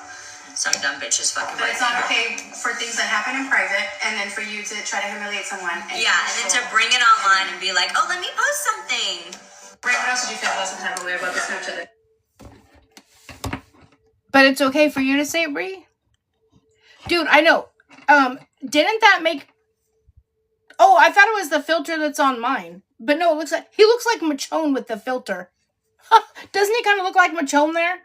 Speaker 5: some dumb bitches fucking.
Speaker 6: But it's not okay for things that happen in private, and then for you to try to humiliate someone. And
Speaker 5: then to bring it online and be like, oh, let me post something.
Speaker 6: Bree, what else did you feel about some type of way about the Snapchat?
Speaker 1: But it's okay for you to say it, Bree? Dude, I know. Didn't that make Oh, I thought it was the filter that's on mine. But no, he looks like Michonne with the filter. Doesn't he kind of look like Michonne there?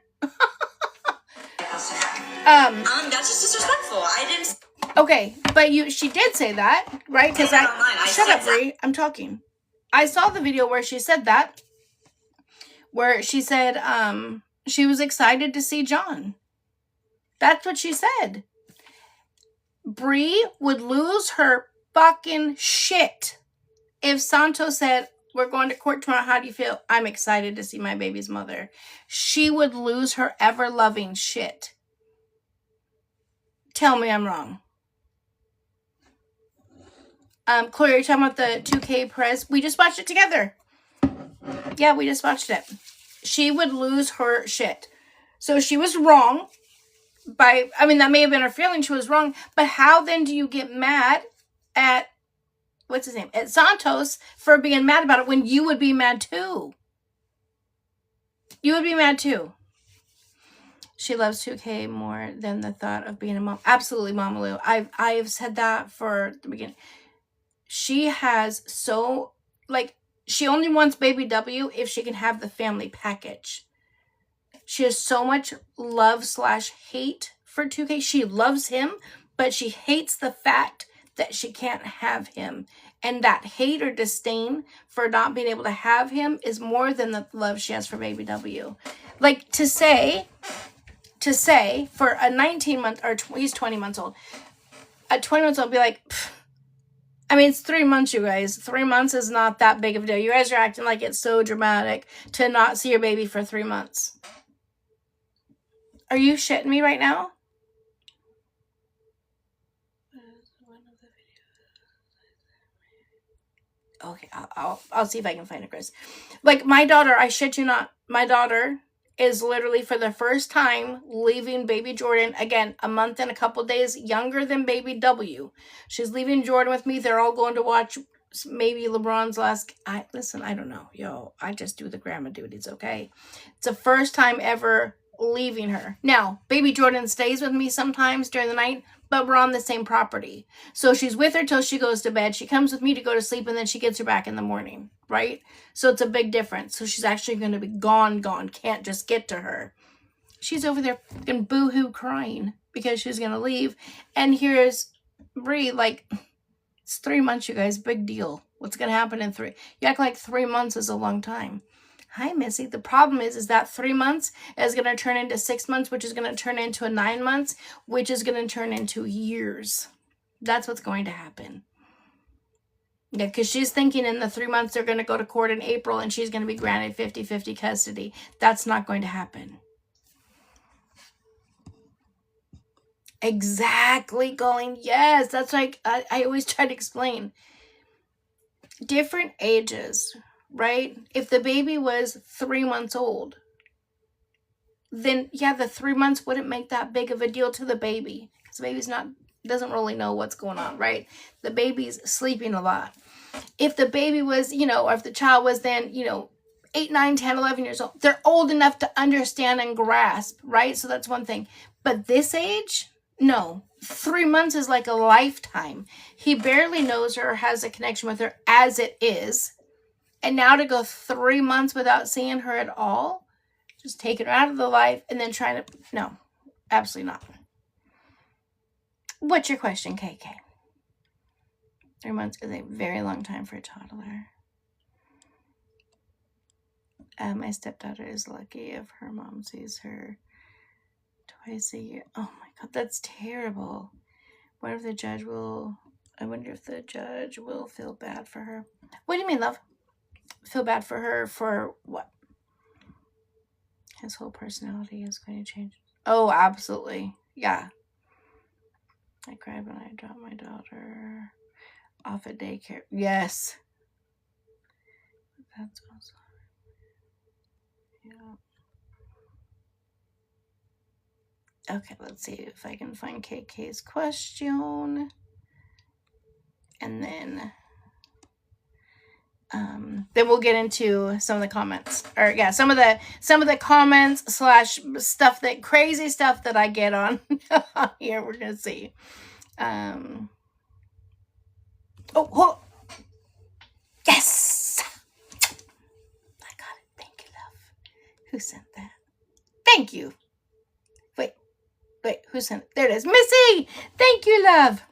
Speaker 5: That's just disrespectful. I didn't.
Speaker 1: Okay, but she did say that, right? Because shut up, Brie. I'm talking. I saw the video where she said that, where she said she was excited to see John. That's what she said. Brie would lose her fucking shit if Santos said, "We're going to court tomorrow. How do you feel?" "I'm excited to see my baby's mother." She would lose her ever-loving shit. Tell me I'm wrong. Chloe, are you talking about the 2K Perez? We just watched it together. Yeah, we just watched it. She would lose her shit. So she was wrong. That may have been her feeling. She was wrong. But how then do you get mad at, what's his name? At Santos for being mad about it when you would be mad too? You would be mad too. She loves 2K more than the thought of being a mom. Absolutely, Mama Lou. I've said that for the beginning. She has she only wants baby W if she can have the family package. She has so much love/hate for 2K. She loves him, but she hates the fact that she can't have him. And that hate or disdain for not being able to have him is more than the love she has for baby W. Like, to say for a 19-month, or he's 20 months old, a 20 months old be like, it's 3 months, you guys. 3 months is not that big of a deal. You guys are acting like it's so dramatic to not see your baby for 3 months. Are you shitting me right now? Okay, I'll see if I can find it, Chris. Like, my daughter, I shit you not, my daughter is literally for the first time leaving baby Jordan, again, a month and a couple days younger than baby W. She's leaving Jordan with me. They're all going to watch maybe LeBron's last, I don't know. Yo, I just do the grandma duties, okay? It's the first time ever leaving her. Now, baby Jordan stays with me sometimes during the night, but we're on the same property. So she's with her till she goes to bed. She comes with me to go to sleep, and then she gets her back in the morning, right? So it's a big difference. So she's actually going to be gone. Can't just get to her. She's over there fucking boo-hoo crying because she's going to leave. And here's Brie, it's 3 months, you guys. Big deal. What's going to happen in 3? You act like 3 months is a long time. Hi, Missy. The problem is that 3 months is going to turn into 6 months, which is going to turn into 9 months, which is going to turn into years. That's what's going to happen. Yeah, because she's thinking in the 3 months they're going to go to court in April and she's going to be granted 50-50 custody. That's not going to happen. Exactly, going, yes. That's like, I always try to explain. Different ages, right? If the baby was 3 months old, then yeah, the 3 months wouldn't make that big of a deal to the baby. Because the baby's doesn't really know what's going on, right? The baby's sleeping a lot. If the baby was, or if the child was then, 8, 9, 10, 11 years old, they're old enough to understand and grasp, right? So that's one thing. But this age, no. 3 months is like a lifetime. He barely knows her or has a connection with her as it is. And now to go 3 months without seeing her at all, just taking her out of the life and then trying to, no, absolutely not. What's your question, KK? 3 months is a very long time for a toddler. My stepdaughter is lucky if her mom sees her twice a year. Oh my God, that's terrible. I wonder if the judge will feel bad for her. What do you mean, love? Feel bad for her for what? His whole personality is going to change. Oh, absolutely. Yeah. I cried when I dropped my daughter off at daycare. Yes. That's awesome. Yeah. Okay, let's see if I can find KK's question. And then we'll get into some of the comments, or yeah, some of the comments / stuff, that crazy stuff that I get on here. We're gonna see. Oh, yes! I got it. Thank you, love. Who sent that? Thank you. Wait, who sent it? There it is. Missy! Thank you, love.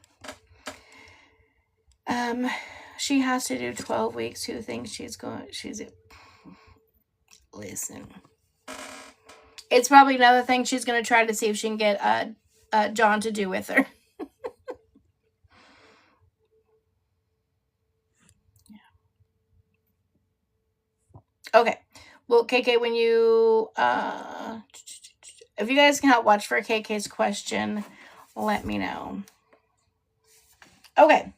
Speaker 1: She has to do 12 weeks. Who thinks she's listen. It's probably another thing she's going to try to see if she can get John to do with her. Okay. Well, KK, when you if you guys can help watch for KK's question, let me know. Okay.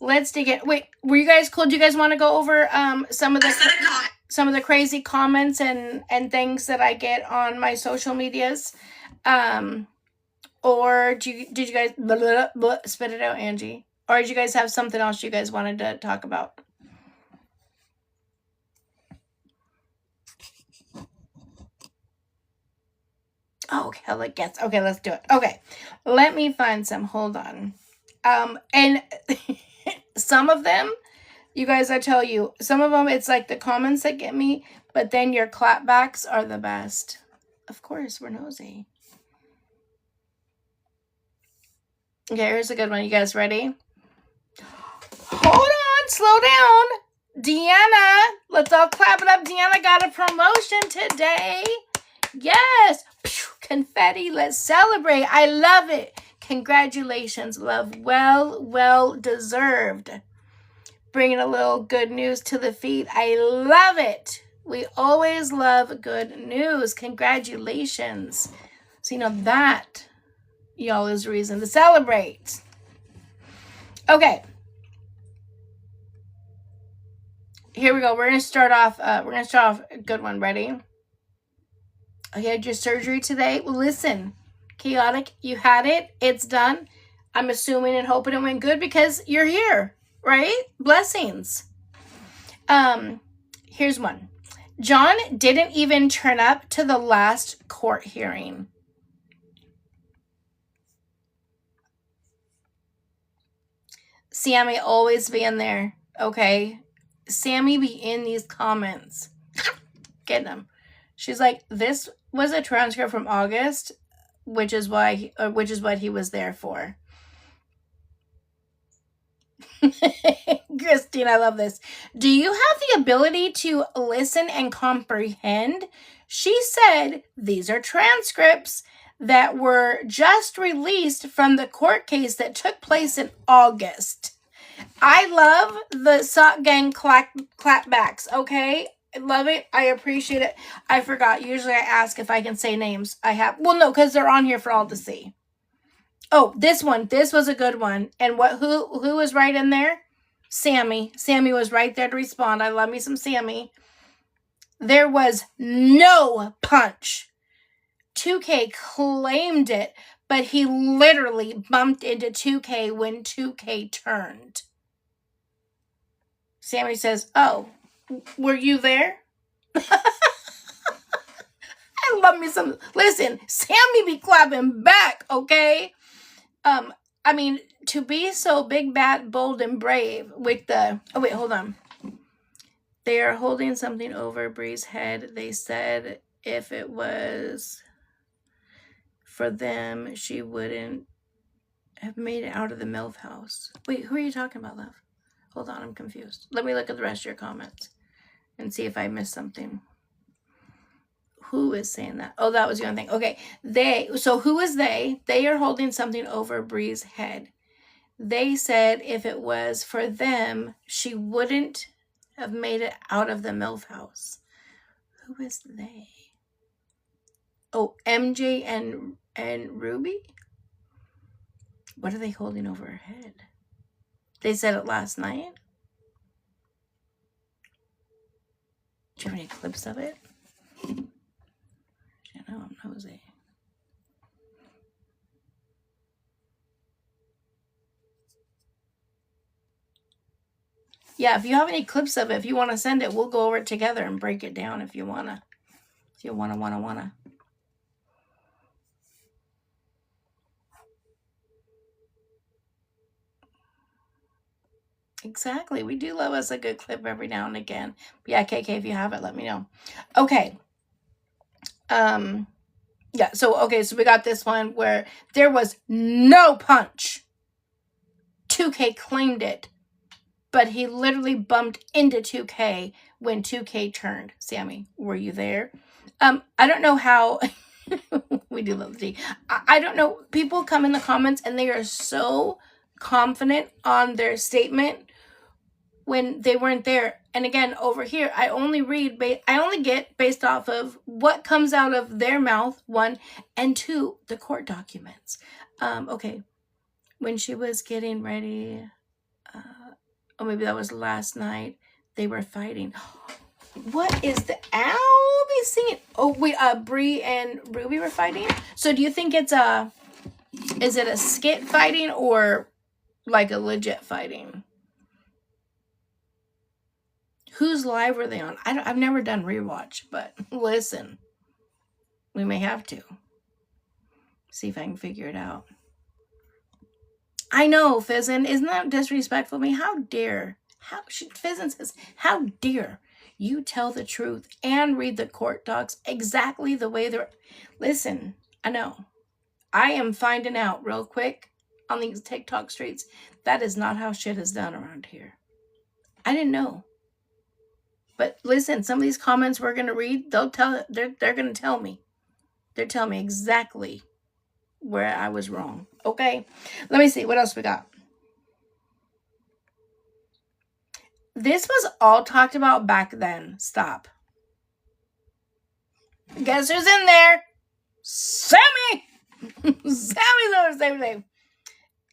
Speaker 1: Let's dig in. Wait, were you guys cool? Do you guys want to go over some of the crazy comments and things that I get on my social medias? Or did you guys spit it out, Angie? Or did you guys have something else you guys wanted to talk about? Oh, okay, okay, let's do it. Okay, let me find some. Hold on. And some of them, you guys, I tell you, some of them, it's like the comments that get me, but then your clapbacks are the best. Of course, we're nosy. Okay, here's a good one. You guys ready? Hold on, slow down. Deanna, let's all clap it up. Deanna got a promotion today. Yes. Confetti, let's celebrate. I love it. Congratulations, love. Well deserved. Bringing a little good news to the feed. I love it. We always love good news. Congratulations. So, that, y'all, is reason to celebrate. Okay. Here we go. We're going to start off a good one. Ready? You had your surgery today. Well, listen, chaotic, you had it. It's done. I'm assuming and hoping it went good because you're here, right? Blessings. Here's one. John didn't even turn up to the last court hearing. Sammy always being there, okay? Sammy be in these comments. Get them. She's like, this was a transcript from August, which is what he was there for. Christine, I love this. Do you have the ability to listen and comprehend? She said these are transcripts that were just released from the court case that took place in August. I love the sock gang clapbacks, okay? I love it. I appreciate it. I forgot. Usually I ask if I can say names. I have. Well, no, because they're on here for all to see. Oh, this one. This was a good one. And who was right in there? Sammy. Sammy was right there to respond. I love me some Sammy. There was no punch. 2K claimed it, but he literally bumped into 2K when 2K turned. Sammy says, "Oh, were you there?" I love me some. Listen, Sammy be clapping back, okay? I mean, to be so big, bad, bold, and brave with the. Oh wait, hold on. They are holding something over Bree's head. They said if it was for them, she wouldn't have made it out of the MILF house. Wait, who are you talking about, love? Hold on, I'm confused. Let me look at the rest of your comments and see if I missed something. Who is saying that? Oh, that was the only thing. Okay, so who is they? They are holding something over Bree's head. They said if it was for them, she wouldn't have made it out of the MILF house. Who is they? Oh, MJ and Ruby? What are they holding over her head? They said it last night. Do you have any clips of it? I know, I'm nosy. Yeah, if you have any clips of it, if you want to send it, we'll go over it together and break it down if you wanna. If you wanna. Exactly. We do love us a good clip every now and again. But yeah, KK, if you have it, let me know. Okay. Yeah, so we got this one where there was no punch. 2K claimed it, but he literally bumped into 2K when 2K turned. Sammy, were you there? I don't know how. We do love the tea. I don't know. People come in the comments and they are so confident on their statement when they weren't there. And again, over here, I only get based off of what comes out of their mouth, one, and two, the court documents. Okay, when she was getting ready, or maybe that was last night, they were fighting. What is the I'll be singing? Oh wait, Bree and Ruby were fighting. So do you think is it a skit fighting or like a legit fighting? Whose live were they on? I've never done rewatch, but listen, we may have to. See if I can figure it out. I know, Fizzin. Isn't that disrespectful to me? How dare? Fizzin says, how dare you tell the truth and read the court docs exactly the way they're... Listen, I know. I am finding out real quick on these TikTok streets. That is not how shit is done around here. I didn't know. But listen, some of these comments we're going to read, they're going to tell me. They're telling me exactly where I was wrong. Okay? Let me see. What else we got? This was all talked about back then. Stop. Guess who's in there? Sammy! Sammy knows everything.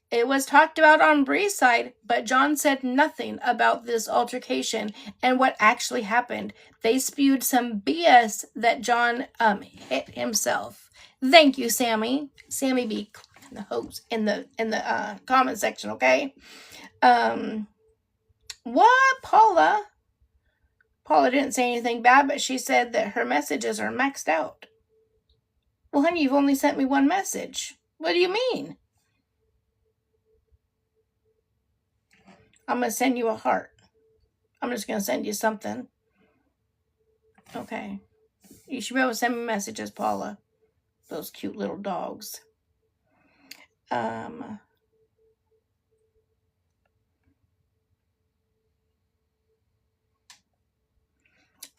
Speaker 1: It was talked about on Bree's side, but John said nothing about this altercation and what actually happened. They spewed some BS that John hit himself. Thank you, Sammy. Sammy B, the host in the comment section, okay? What? Paula didn't say anything bad, but she said that her messages are maxed out. Well, honey, you've only sent me one message. What do you mean? I'm going to send you a heart. I'm just going to send you something. Okay. You should be able to send me messages, Paula. Those cute little dogs.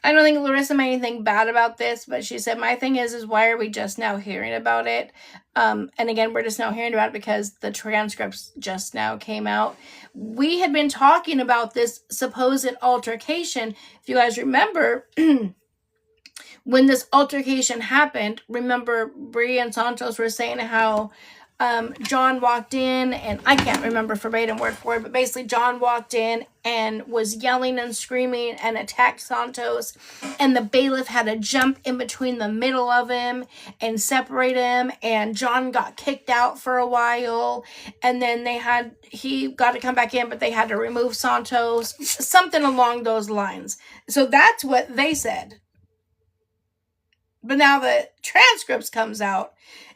Speaker 1: I don't think Larissa made anything bad about this, but she said, my thing is why are we just now hearing about it? And again, we're just now hearing about it because the transcripts just now came out. We had been talking about this supposed altercation. If you guys remember, when this altercation happened, remember Bree and Santos were saying how John walked in, and I can't remember verbatim word for it, but basically John walked in and was yelling and screaming and attacked Santos, and the bailiff had to jump in between the middle of him and separate him, and John got kicked out for a while, and then he got to come back in, but they had to remove Santos, something along those lines. So that's what they said. But now the transcripts comes out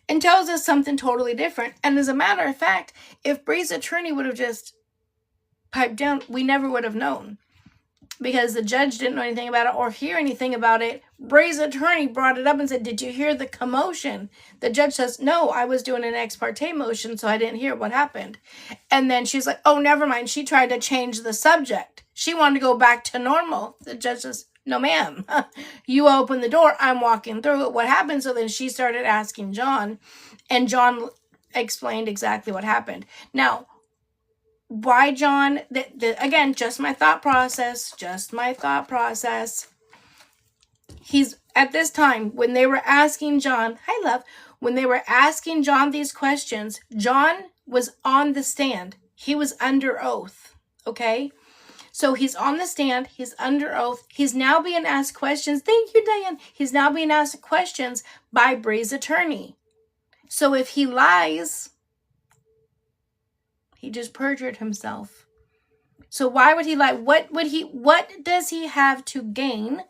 Speaker 1: and tells us something totally different. And as a matter of fact, if Bree's attorney would have just piped down, we never would have known. Because the judge didn't know anything about it or hear anything about it. Bree's attorney brought it up and said, did you hear the commotion? The judge says, no, I was doing an ex parte motion, so I didn't hear what happened. And then she's like, oh, never mind. She tried to change the subject. She wanted to go back to normal. The judge says, no, ma'am. You open the door. I'm walking through it. What happened? So then she started asking John, and John explained exactly what happened. Now, why John? Again, just my thought process. He's at this time when they were asking John, hi, love. When they were asking John these questions, John was on the stand. He was under oath. Okay. So he's on the stand, he's under oath, he's now being asked questions. Thank you, Diane. He's now being asked questions by Bree's attorney. So if he lies, he just perjured himself. So why would he lie? What does he have to gain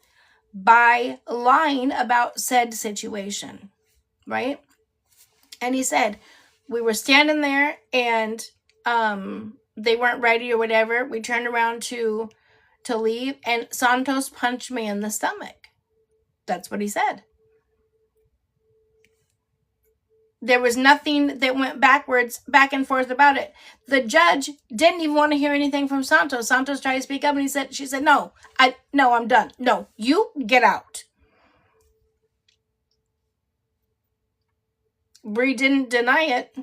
Speaker 1: by lying about said situation? Right? And he said, we were standing there and they weren't ready or whatever. We turned around to leave, and Santos punched me in the stomach. That's what he said. There was nothing that went back and forth about it. The judge didn't even want to hear anything from Santos. Santos tried to speak up, and she said, no, I'm done. No, you get out. Bree didn't deny it.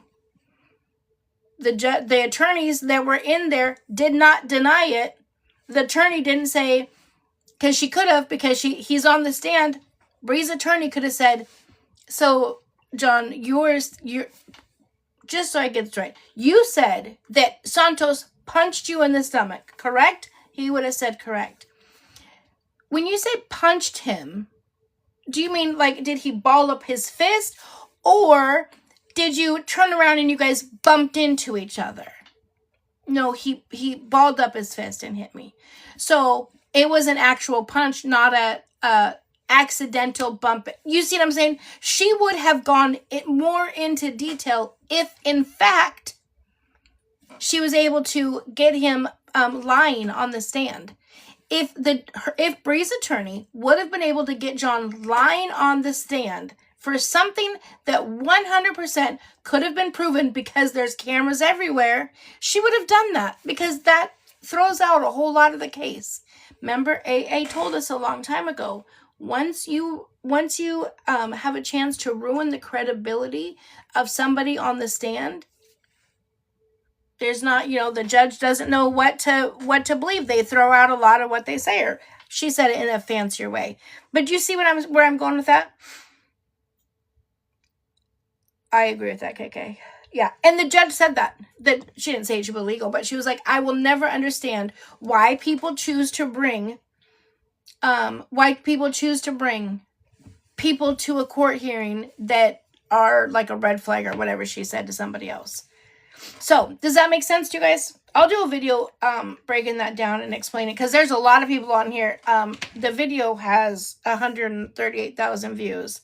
Speaker 1: The attorneys that were in there did not deny it. The attorney didn't say, because she could have, because he's on the stand. Bree's attorney could have said, so John, you're just so I get this right, you said that Santos punched you in the stomach, correct? He would have said correct. When you say punched him, do you mean like, did he ball up his fist, or did you turn around and you guys bumped into each other? No, he balled up his fist and hit me. So it was an actual punch, not a accidental bump. You see what I'm saying? She would have gone more into detail if, in fact, she was able to get him lying on the stand. If Bree's attorney would have been able to get John lying on the stand for something that 100% could have been proven because there's cameras everywhere, she would have done that, because that throws out a whole lot of the case. Remember, AA told us a long time ago, once you have a chance to ruin the credibility of somebody on the stand, there's not, the judge doesn't know what to believe. They throw out a lot of what they say, or she said it in a fancier way. But do you see where I'm going with that? I agree with that, KK. Yeah, and the judge said that she didn't say it should be legal, but she was like, I will never understand why people choose to bring people to a court hearing that are like a red flag or whatever she said to somebody else. So, does that make sense to you guys? I'll do a video breaking that down and explaining, because there's a lot of people on here. The video has 138,000 views,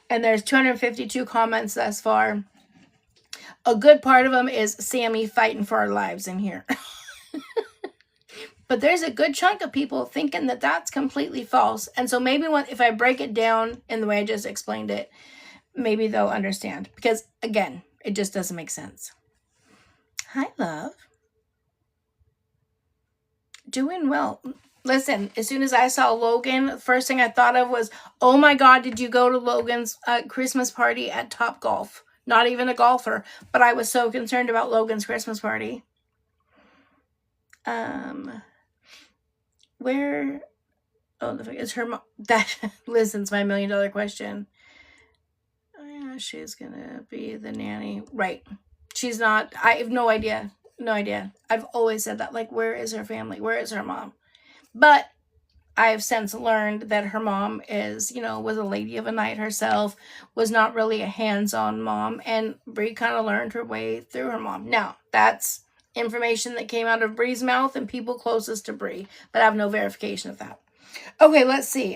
Speaker 1: and there's 252 comments thus far. A good part of them is Sammy fighting for our lives in here. But there's a good chunk of people thinking that that's completely false. And so maybe if I break it down in the way I just explained it, maybe they'll understand. Because, again, it just doesn't make sense. Hi, love. Doing well. Listen, as soon as I saw Logan, the first thing I thought of was, oh my God, did you go to Logan's Christmas party at Top Golf? Not even a golfer, but I was so concerned about Logan's Christmas party. Where? Oh, is her mom? That listens, my $1 million question. Oh, yeah, she's gonna be the nanny, right? She's not. I have no idea. No idea. I've always said that. Like, where is her family? Where is her mom? But I have since learned that her mom is, was a lady of a night herself, was not really a hands-on mom, and Bree kind of learned her way through her mom. Now, that's information that came out of Bree's mouth and people closest to Bree, but I have no verification of that. Okay, let's see.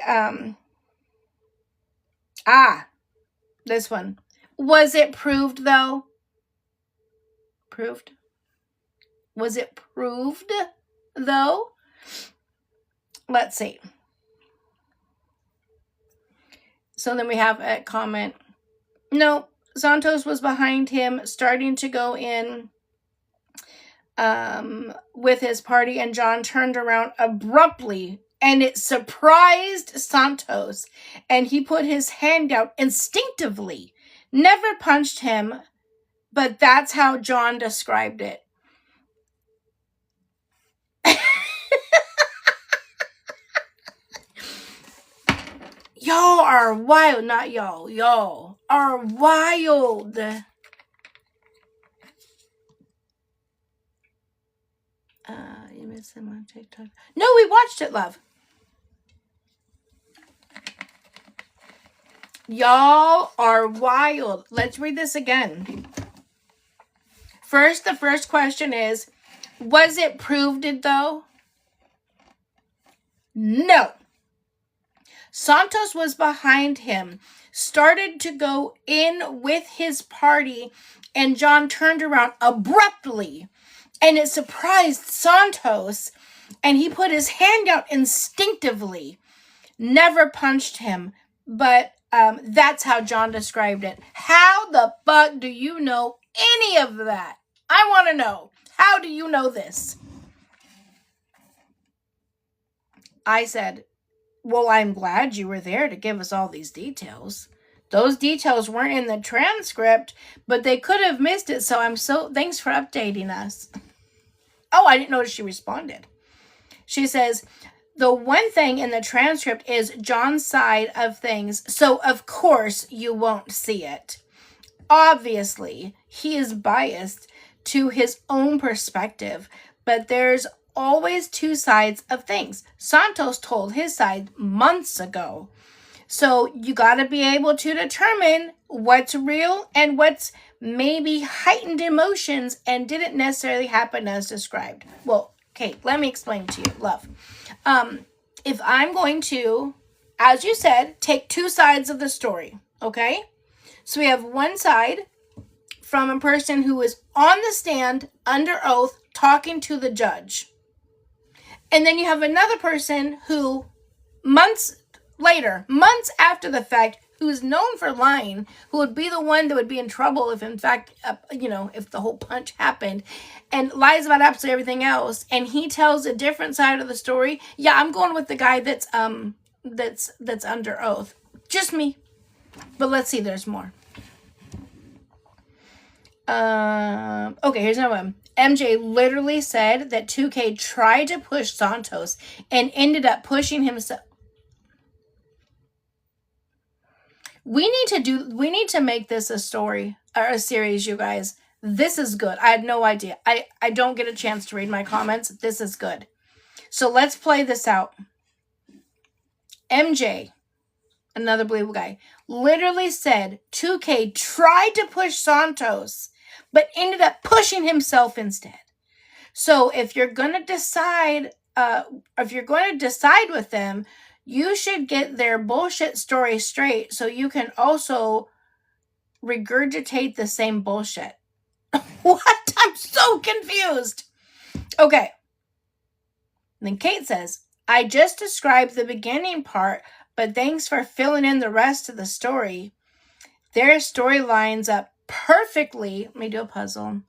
Speaker 1: This one. Was it proved, though? Proved? Was it proved, though? Let's see. So then we have a comment. No, Santos was behind him, starting to go in with his party, and John turned around abruptly, and it surprised Santos, and he put his hand out instinctively. Never punched him, but that's how John described it. Y'all are wild. Not y'all. Y'all are wild. You missed them on TikTok. No, we watched it, love. Y'all are wild. Let's read this again. First, the first question is, was it proved, though? No. Santos was behind him, started to go in with his party, and John turned around abruptly And it surprised Santos, and he put his hand out instinctively. Never punched him, but that's how John described it. How the fuck do you know any of that? I want to know. How do you know this? I said, well, I'm glad you were there to give us all these details. Those details weren't in the transcript, but they could have missed it, so thanks for updating us. Oh, I didn't notice she responded. She says, the one thing in the transcript is John's side of things, so of course you won't see it. Obviously, he is biased to his own perspective, but there's always two sides of things. Santos told his side months ago. So you got to be able to determine what's real and what's maybe heightened emotions and didn't necessarily happen as described. Well, okay, let me explain to you, love. If I'm going to, as you said, take two sides of the story, okay? So we have one side from a person who is on the stand under oath talking to the judge. And then you have another person who months after the fact, who's known for lying, who would be the one that would be in trouble if in fact, if the whole punch happened, and lies about absolutely everything else, and he tells a different side of the story. Yeah, I'm going with the guy that's under oath. Just me. But let's see, there's more. Okay, here's another one. MJ literally said that 2K tried to push Santos and ended up pushing himself. We need to make this a story or a series, you guys. This is good. I had no idea. I don't get a chance to read my comments. This is good. So let's play this out. MJ, another believable guy, literally said 2K tried to push Santos, but ended up pushing himself instead. So if you're going to decide with them, you should get their bullshit story straight so you can also regurgitate the same bullshit. What? I'm so confused. Okay. Then Kate says, I just described the beginning part, but thanks for filling in the rest of the story. Their story lines up perfectly. Let me do a puzzle.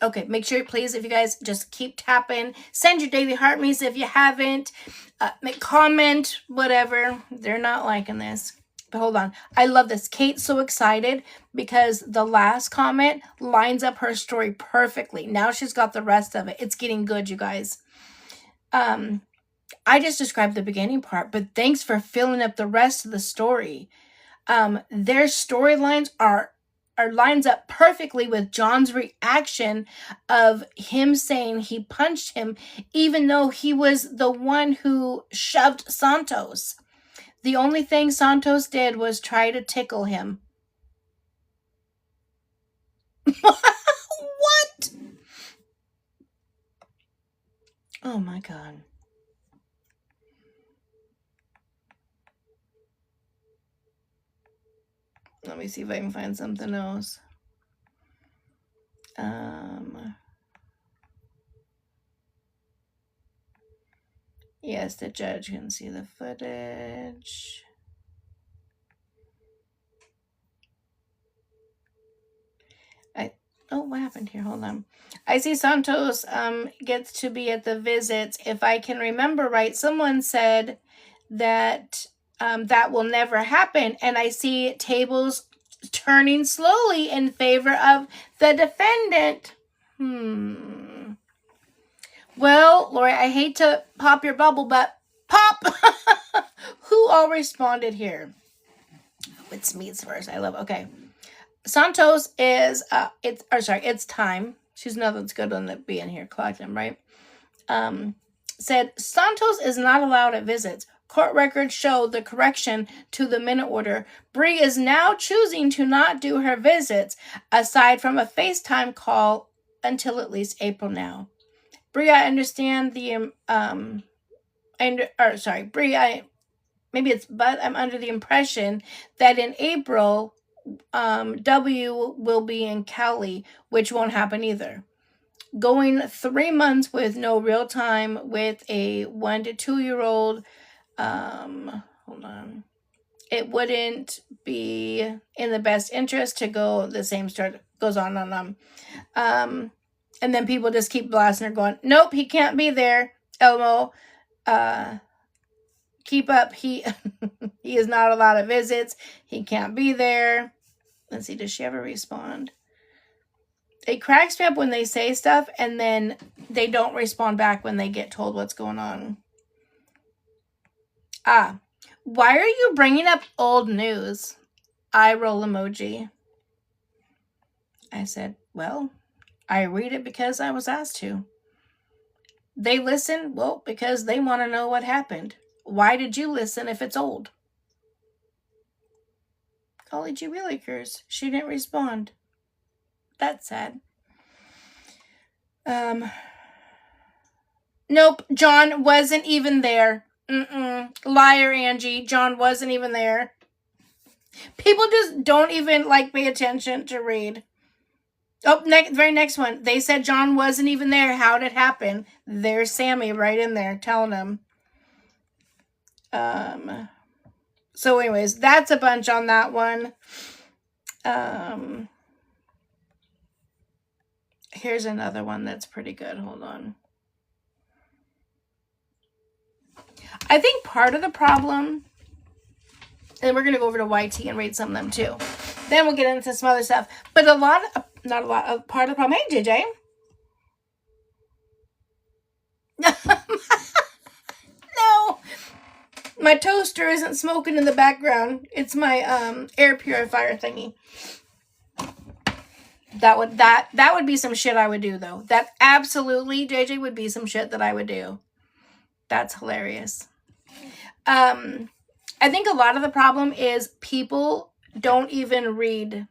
Speaker 1: Okay, make sure, please, if you guys just keep tapping. Send your daily heart me's if you haven't. Make comment, whatever. They're not liking this. But hold on. I love this. Kate's so excited because the last comment lines up her story perfectly. Now she's got the rest of it. It's getting good, you guys. I just described the beginning part, but thanks for filling up the rest of the story. Their storylines are lines up perfectly with John's reaction of him saying he punched him, even though he was the one who shoved Santos. The only thing Santos did was try to tickle him. What? Oh my God. Let me see if I can find something else. Yes, the judge can see the footage. What happened here? Hold on. I see Santos gets to be at the visits. If I can remember right, someone said that that will never happen. And I see tables turning slowly in favor of the defendant. Well, Lori, I hate to pop your bubble, but pop! Who all responded here? It's meats first. I love. Okay. Santos is it's time. She's nothing's good on it being here. Clock them, right? Said Santos is not allowed at visits. Court records show the correction to the minute order. Bree is now choosing to not do her visits aside from a FaceTime call until at least April now. Bree, I understand the Bree, I'm under the impression that in April W will be in Cali, which won't happen either. Going 3 months with no real time with a 1 to 2 year old, hold on. It wouldn't be in the best interest to go the same start goes on and on. And then people just keep blasting her going, nope, he can't be there. Elmo, keep up. He is not allowed to visits. He can't be there. Let's see, does she ever respond? It cracks me up when they say stuff and then they don't respond back when they get told what's going on. Why are you bringing up old news? Eye roll emoji. I said, well, I read it because I was asked to. They listen, well, because they want to know what happened. Why did you listen if it's old? Golly gee willikers, she didn't respond. That's sad. Nope, John wasn't even there. Liar, Angie. John wasn't even there. People just don't even pay attention to read. Oh, very next one. They said John wasn't even there. How'd it happen? There's Sammy right in there telling him. So anyways, that's a bunch on that one. Here's another one that's pretty good. Hold on. I think part of the problem, and we're going to go over to YT and read some of them too. Then we'll get into some other stuff. But part of the problem. Hey, JJ. No. My toaster isn't smoking in the background. It's my air purifier thingy. That would be some shit I would do, though. That absolutely, JJ, would be some shit that I would do. That's hilarious. I think a lot of the problem is people don't even read,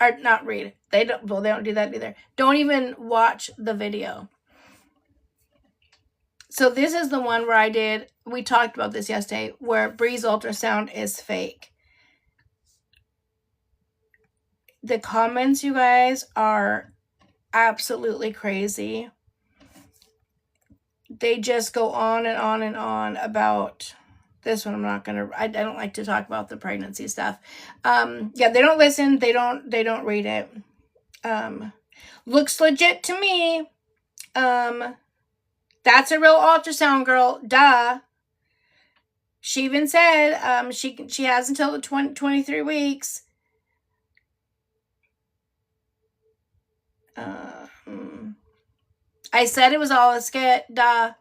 Speaker 1: or not read. They don't do that either. Don't even watch the video. So this is the one where we talked about this yesterday, where Bree's ultrasound is fake. The comments, you guys, are absolutely crazy. They just go on and on and on about this one. I don't like to talk about the pregnancy stuff. Yeah, they don't listen. They don't read it. Looks legit to me. That's a real ultrasound, girl. Duh. She even said she has until the 23 weeks. I said it was all a skit. Duh.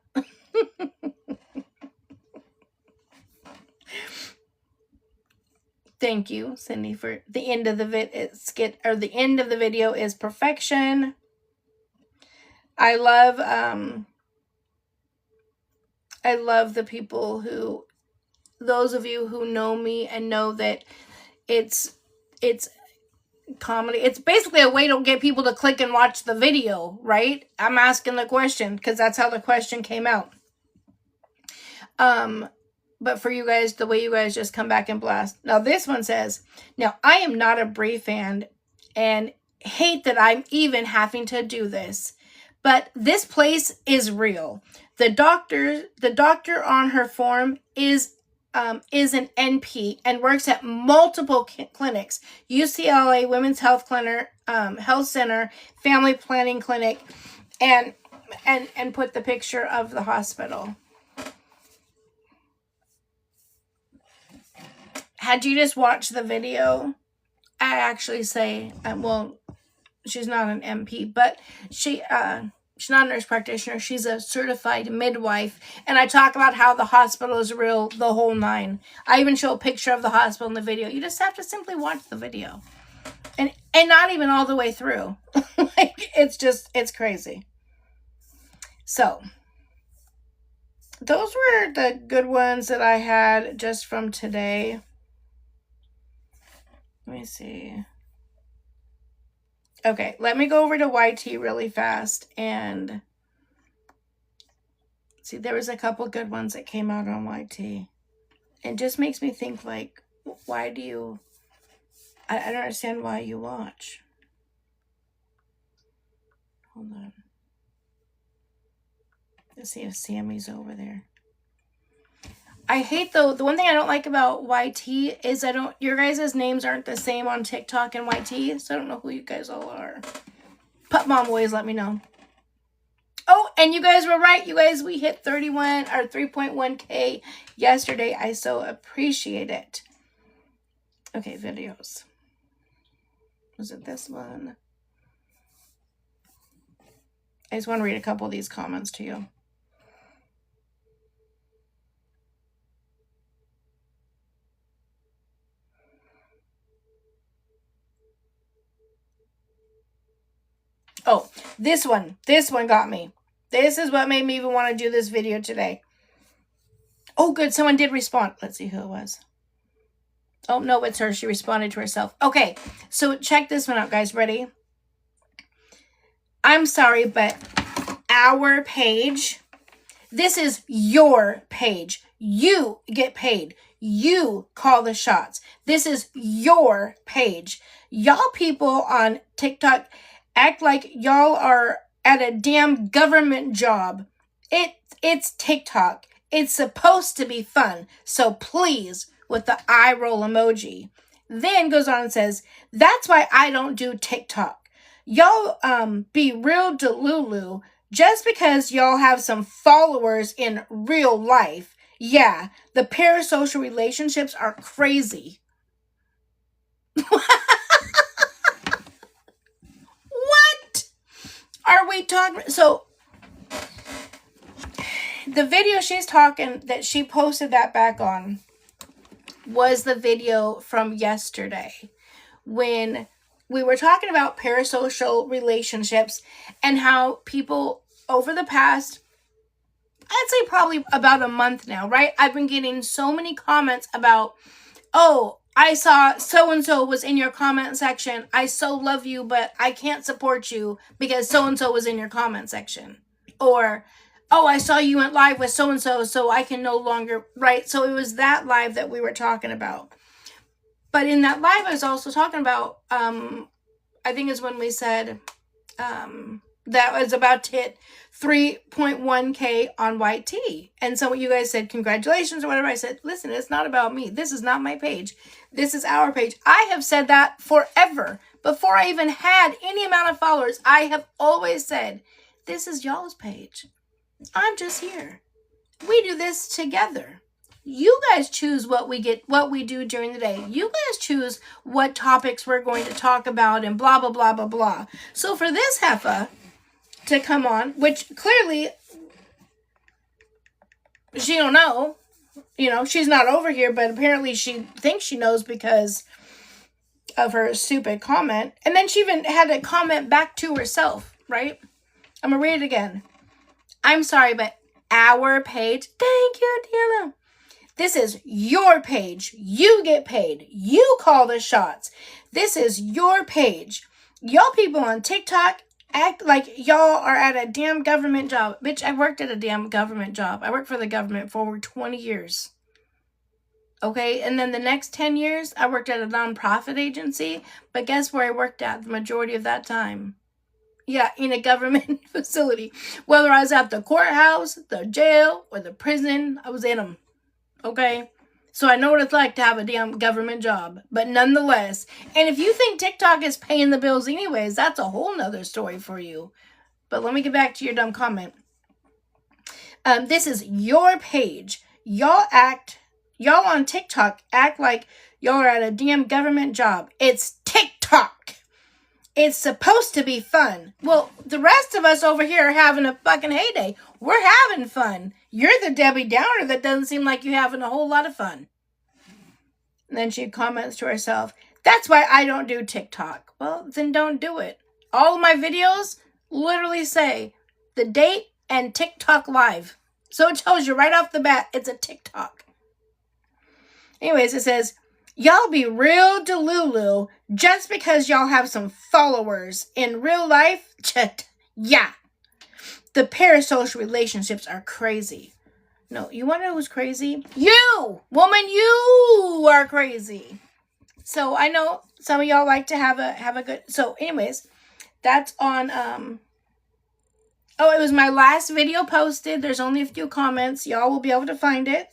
Speaker 1: Thank you, Cindy, for the end of the the end of the video is perfection. I love the people those of you who know me and know that it's comedy. It's basically a way to get people to click and watch the video, right? I'm asking the question because that's how the question came out. But for you guys, the way you guys just come back and blast. Now this one says, now I am not a Brie fan and hate that I'm even having to do this, but this place is real. The doctor on her form is an NP and works at multiple clinics: UCLA Women's Health Clinic, Health Center, Family Planning Clinic, and put the picture of the hospital. Had you just watched the video, I actually say, well, she's not an MP, but she's not a nurse practitioner. She's a certified midwife. And I talk about how the hospital is real, the whole nine. I even show a picture of the hospital in the video. You just have to simply watch the video. And not even all the way through. It's crazy. So, those were the good ones that I had just from today. Let me see. Okay, let me go over to YT really fast and see. There was a couple good ones that came out on YT. It just makes me think, why do you I don't understand why you watch. Hold on. Let's see if Sammy's over there. I hate the one thing I don't like about YT is your guys' names aren't the same on TikTok and YT, so I don't know who you guys all are. Pup Mom always let me know. Oh, and you guys were right. You guys, we hit 3.1K yesterday. I so appreciate it. Okay, videos. Was it this one? I just want to read a couple of these comments to you. Oh, this one got me. This is what made me even want to do this video today. Oh, good. Someone did respond. Let's see who it was. Oh, no, it's her. She responded to herself. Okay, so check this one out, guys. Ready? I'm sorry, but our page, this is your page. You get paid. You call the shots. This is your page. Y'all people on TikTok act like y'all are at a damn government job. It's TikTok. It's supposed to be fun. So please, with the eye roll emoji. Then goes on and says, that's why I don't do TikTok. Y'all be real delulu just because y'all have some followers in real life. Yeah, the parasocial relationships are crazy. What are we talking? So the video she's talking that she posted that back on was the video from yesterday when we were talking about parasocial relationships and how people over the past, I'd say probably about a month now, right? I've been getting so many comments about, oh, I saw so-and-so was in your comment section. I so love you, but I can't support you because so-and-so was in your comment section. Or, oh, I saw you went live with so-and-so, so I can no longer, right? So it was that live that we were talking about. But in that live, I was also talking about, I think it's when we said that was about to hit 3.1K on YT. And so you guys said, congratulations or whatever. I said, listen, it's not about me. This is not my page. This is our page. I have said that forever. Before I even had any amount of followers, I have always said, this is y'all's page. I'm just here. We do this together. You guys choose what we do during the day. You guys choose what topics we're going to talk about and blah, blah, blah, blah, blah. So for this heifer to come on, which clearly she don't know, she's not over here, but apparently she thinks she knows because of her stupid comment. And then she even had to comment back to herself, right? I'm going to read it again. I'm sorry, but our page, thank you, Deanna. This is your page. You get paid. You call the shots. This is your page. Y'all people on TikTok act like y'all are at a damn government job. Bitch, I worked at a damn government job. I worked for the government for over 20 years. Okay, and then the next 10 years, I worked at a nonprofit agency. But guess where I worked at the majority of that time? Yeah, in a government facility. Whether I was at the courthouse, the jail, or the prison, I was in them. Okay? So I know what it's like to have a damn government job. But nonetheless, and if you think TikTok is paying the bills anyways, that's a whole nother story for you. But let me get back to your dumb comment. This is your page. Y'all on TikTok act like y'all are at a damn government job. It's TikTok. It's supposed to be fun. Well, the rest of us over here are having a fucking heyday. We're having fun. You're the Debbie Downer that doesn't seem like you're having a whole lot of fun. And then she comments to herself, that's why I don't do TikTok. Well, then don't do it. All of my videos literally say the date and TikTok live. So it tells you right off the bat it's a TikTok. Anyways, it says, y'all be real delulu just because y'all have some followers. In real life, yeah. The parasocial relationships are crazy. No, you want to know who's crazy? You! Woman, you are crazy. So I know some of y'all like to have a good. So, anyways, that's on. Oh, it was my last video posted. There's only a few comments. Y'all will be able to find it.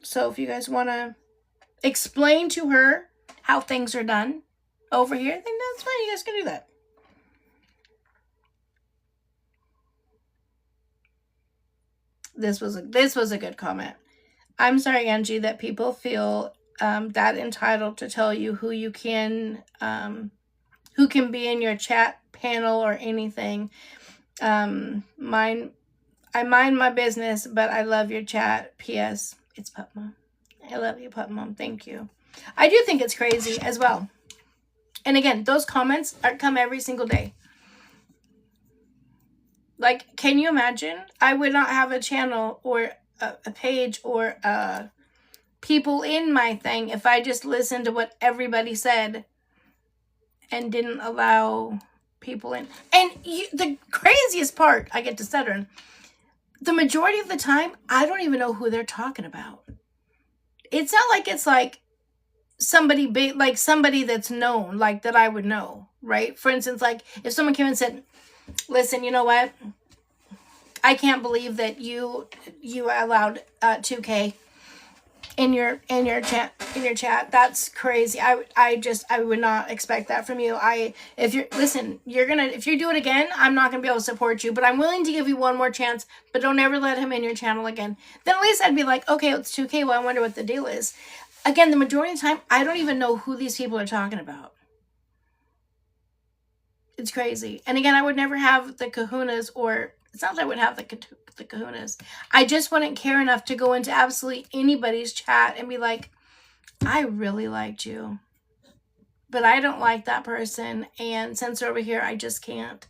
Speaker 1: So if you guys want to explain to her how things are done over here, then that's fine. You guys can do that. This was a good comment. I'm sorry, Angie, that people feel that entitled to tell you who can be in your chat panel or anything. I mind my business, but I love your chat. P.S. It's Pup Mom. I love you, Pup Mom. Thank you. I do think it's crazy as well. And again, those comments come every single day. Like, can you imagine? I would not have a channel or a page or people in my thing if I just listened to what everybody said and didn't allow people in. And the craziest part, I get to stuttering, the majority of the time, I don't even know who they're talking about. It's not like it's like somebody big, like somebody that's known, like that I would know, right? For instance, like if someone came and said, listen, you know what? I can't believe that you allowed 2K in your chat. That's crazy. I would not expect that from you. If you do it again, I'm not gonna be able to support you, but I'm willing to give you one more chance, but don't ever let him in your channel again. Then at least I'd be like, okay, it's 2K. Well, I wonder what the deal is. Again, the majority of the time, I don't even know who these people are talking about. It's crazy. And again, I would never have the kahunas, or it's not that I would have the kahunas. I just wouldn't care enough to go into absolutely anybody's chat and be like, I really liked you, but I don't like that person. And since they're over here, I just can't.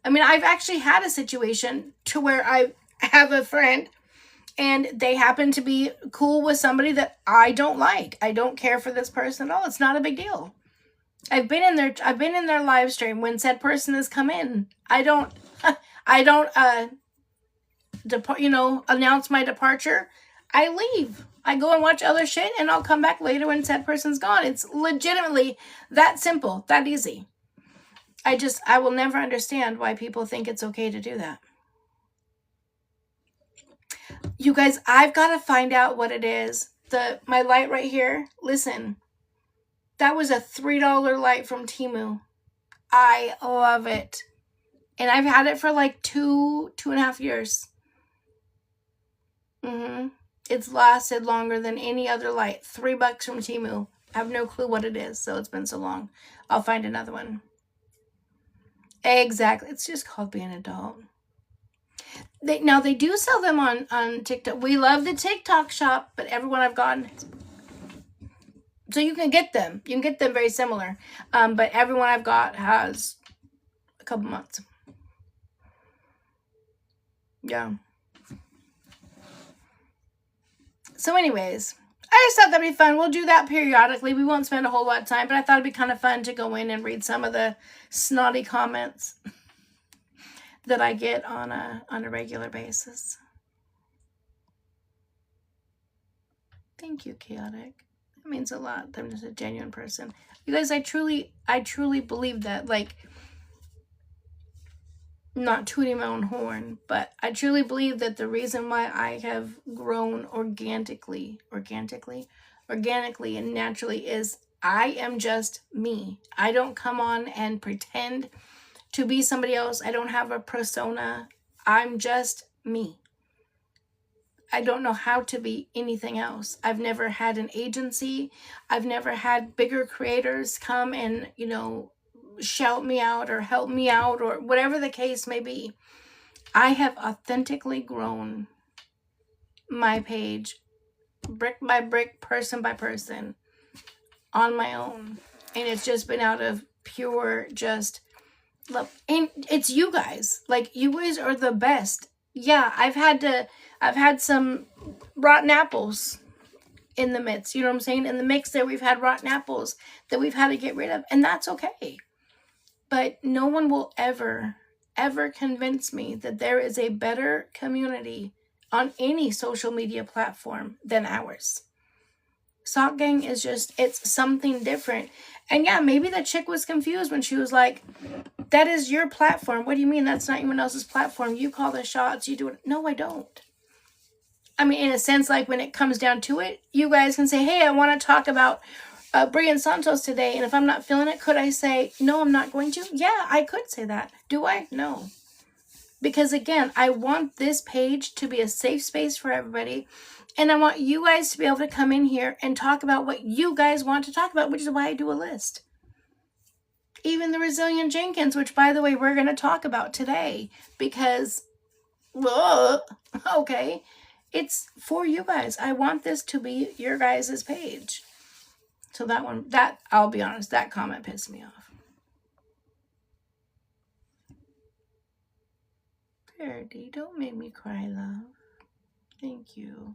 Speaker 1: I mean, I've actually had a situation to where I have a friend and they happen to be cool with somebody that I don't like. I don't care for this person at all. It's not a big deal. I've been in their live stream when said person has come in. I don't announce my departure. I leave. I go and watch other shit and I'll come back later when said person's gone. It's legitimately that simple, that easy. I will never understand why people think it's okay to do that. You guys, I've got to find out what it is. My light right here, listen. That was a $3 light from Temu. I love it. And I've had it for like 2.5 years. It's lasted longer than any other light. $3 from Temu. I have no clue what it is, so it's been so long. I'll find another one. Exactly. It's just called being an adult. Now, they do sell them on TikTok. We love the TikTok shop, but everyone I've gotten... So you can get them. You can get them very similar. But everyone I've got has a couple months. Yeah. So anyways, I just thought that'd be fun. We'll do that periodically. We won't spend a whole lot of time, but I thought it'd be kind of fun to go in and read some of the snotty comments that I get on a regular basis. Thank you, Chaotic. It means a lot. I'm just a genuine person. You guys, I truly believe that. Like, not tooting my own horn, but I truly believe that the reason why I have grown organically and naturally is I am just me. I don't come on and pretend to be somebody else. I don't have a persona. I'm just me. I don't know how to be anything else. I've never had an agency. I've never had bigger creators come and, shout me out or help me out or whatever the case may be. I have authentically grown my page brick by brick, person by person on my own. And it's just been out of pure just love. And it's you guys. Like, you guys are the best. Yeah, I've had some rotten apples in the midst, you know what I'm saying? In the mix there, we've had rotten apples that we've had to get rid of, and that's okay. But no one will ever convince me that there is a better community on any social media platform than ours. Sock Gang is just, it's something different. And yeah, maybe that chick was confused when she was like, that is your platform. What do you mean that's not anyone else's platform? You call the shots, you do it. No, I don't. I mean, in a sense, like when it comes down to it, you guys can say, hey, I want to talk about Brian Santos today. And if I'm not feeling it, could I say, no, I'm not going to? Yeah, I could say that. Do I? No. Because again, I want this page to be a safe space for everybody. And I want you guys to be able to come in here and talk about what you guys want to talk about, which is why I do a list. Even the Resilient Jenkins, which, by the way, we're going to talk about today. Because, okay, it's for you guys. I want this to be your guys' page. So that one, that, I'll be honest, that comment pissed me off. Verity, don't make me cry, love. Thank you.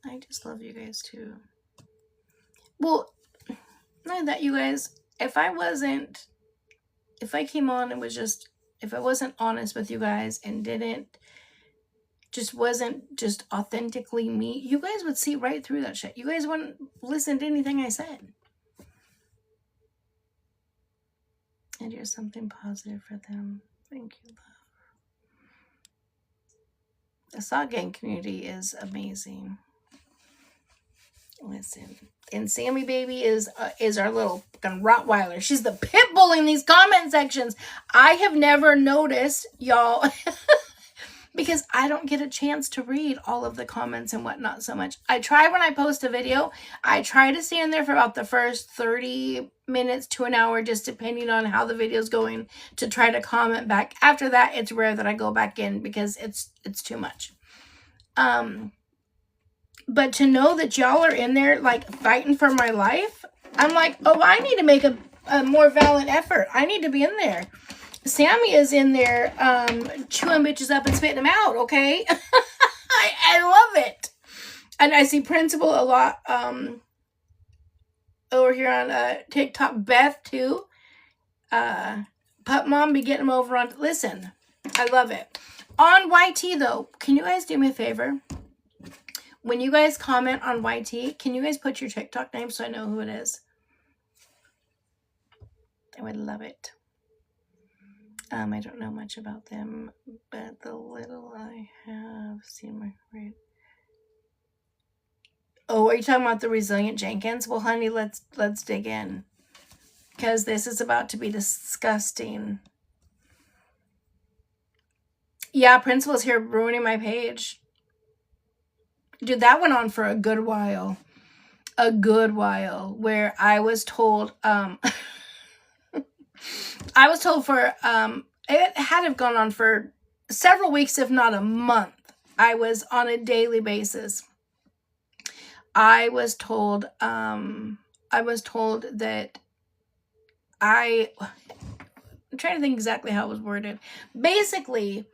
Speaker 1: I just love you guys too. Well, not that you guys, if I came on and was just, if I wasn't honest with you guys and wasn't just authentically me, you guys would see right through that shit. You guys wouldn't listen to anything I said. And you're something positive for them. Thank you, love. The Sock Gang community is amazing. Listen, and Sammy Baby is our little fucking Rottweiler. She's the pit bull in these comment sections. I have never noticed, y'all, because I don't get a chance to read all of the comments and whatnot so much. I try when I post a video, I try to stand there for about the first 30 minutes to an hour, just depending on how the video's going, to try to comment back. After that, it's rare that I go back in because it's too much. But to know that y'all are in there, like, fighting for my life, I'm like, oh, I need to make a more valiant effort. I need to be in there. Sammy is in there chewing bitches up and spitting them out, okay? I love it. And I see Principal a lot over here on TikTok. Beth, too. Pup Mom be getting them over on... Listen, I love it. On YT, though, can you guys do me a favor? When you guys comment on YT, can you guys put your TikTok name so I know who it is? I would love it. I don't know much about them, but the little I have seen my friend. Oh, are you talking about the Resilient Jenkins? Well, honey, let's dig in. Because this is about to be disgusting. Yeah, Principal's here ruining my page. Dude, that went on for a good while. A good while. Where I was told, it had to have gone on for several weeks, if not a month. I was on a daily basis. I was told that I'm trying to think exactly how it was worded. Basically,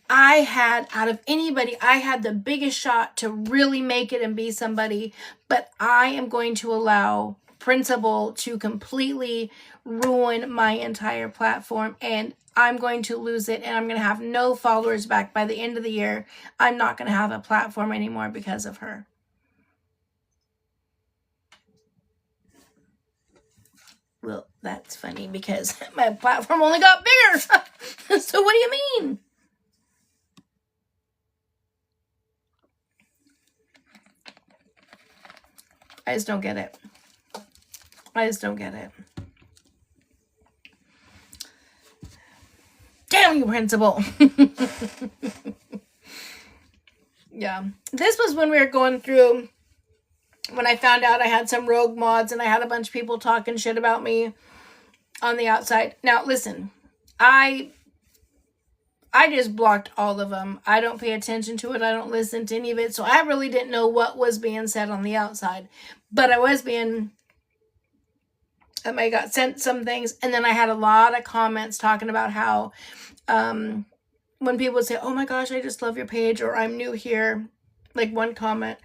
Speaker 1: I had, out of anybody, I had the biggest shot to really make it and be somebody, but I am going to allow Principal to completely ruin my entire platform, and I'm going to lose it, and I'm going to have no followers back by the end of the year. I'm not going to have a platform anymore because of her. Well, that's funny because my platform only got bigger. So what do you mean? I just don't get it. I just don't get it. Damn you, Principal. Yeah. This was when we were going through, when I found out I had some rogue mods and I had a bunch of people talking shit about me on the outside. Now, listen, I just blocked all of them. I don't pay attention to it. I don't listen to any of it. So I really didn't know what was being said on the outside. But I was being... I got sent some things. And then I had a lot of comments talking about how... when people would say, oh my gosh, I just love your page. Or I'm new here. Like one comment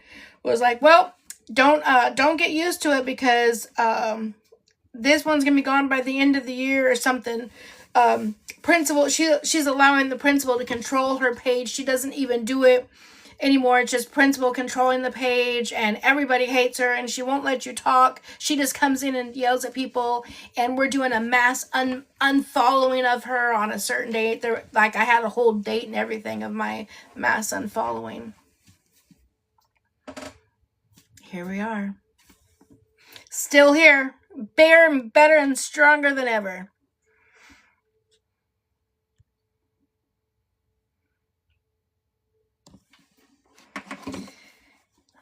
Speaker 1: was like, well, don't get used to it because this one's going to be gone by the end of the year or something. Principal, she's allowing the Principal to control her page. She doesn't even do it anymore. It's just principal controlling the page, and everybody hates her, and she won't let you talk. She just comes in and yells at people, and we're doing a mass unfollowing of her on a certain date. Like, I had a whole date and everything of my mass unfollowing. Here we are. Still here. Better and stronger than ever.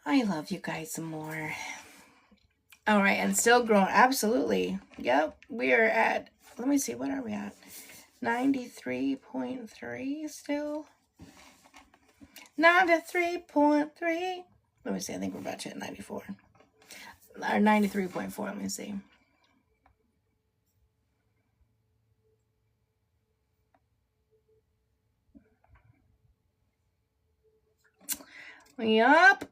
Speaker 1: I love you guys some more. All right, and still growing. Absolutely. Yep, we are at, let me see, what are we at? 93.3 still? 93.3. Let me see, I think we're about to hit 94. Or 93.4, let me see. Yup.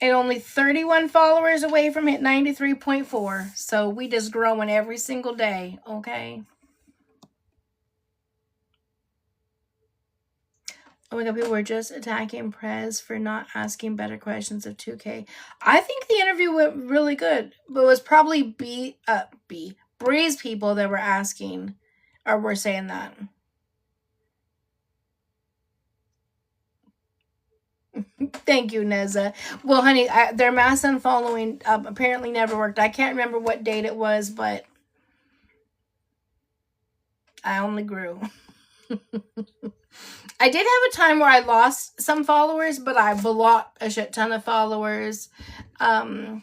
Speaker 1: And only 31 followers away from hit 93.4. So we just growing every single day, okay? Oh my God, people were just attacking Perez for not asking better questions of 2K. I think the interview went really good, but it was probably Bree's people that were asking, or were saying that. Thank you, Neza. Well, honey, their mass unfollowing apparently never worked. I can't remember what date it was, but I only grew. I did have a time where I lost some followers, but I blocked a shit ton of followers. But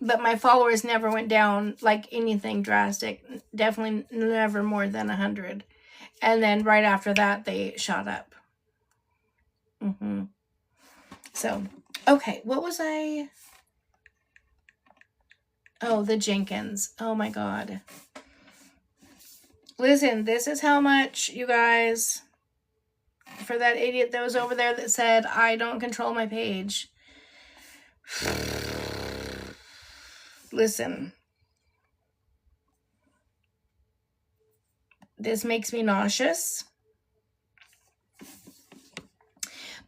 Speaker 1: my followers never went down like anything drastic. Definitely never more than 100. And then right after that, they shot up. So, okay, what was I? Oh, the Jenkins. Oh my God. Listen, this is how much, you guys, for that idiot that was over there that said, I don't control my page. Listen. This makes me nauseous.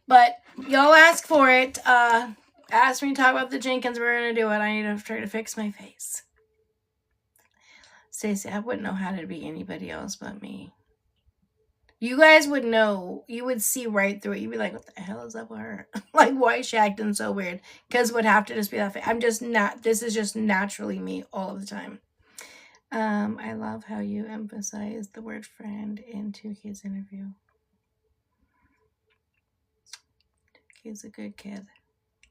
Speaker 1: But y'all ask for it. Ask me to talk about the Jenkins. We're going to do it. I need to try to fix my face. Stacey, I wouldn't know how to be anybody else but me. You guys would know. You would see right through it. You'd be like, what the hell is up with her? Like, why is she acting so weird? Because it would have to just be that face. I'm just not. This is just naturally me all of the time. I love how you emphasize the word friend in 2K's interview. He's a good kid.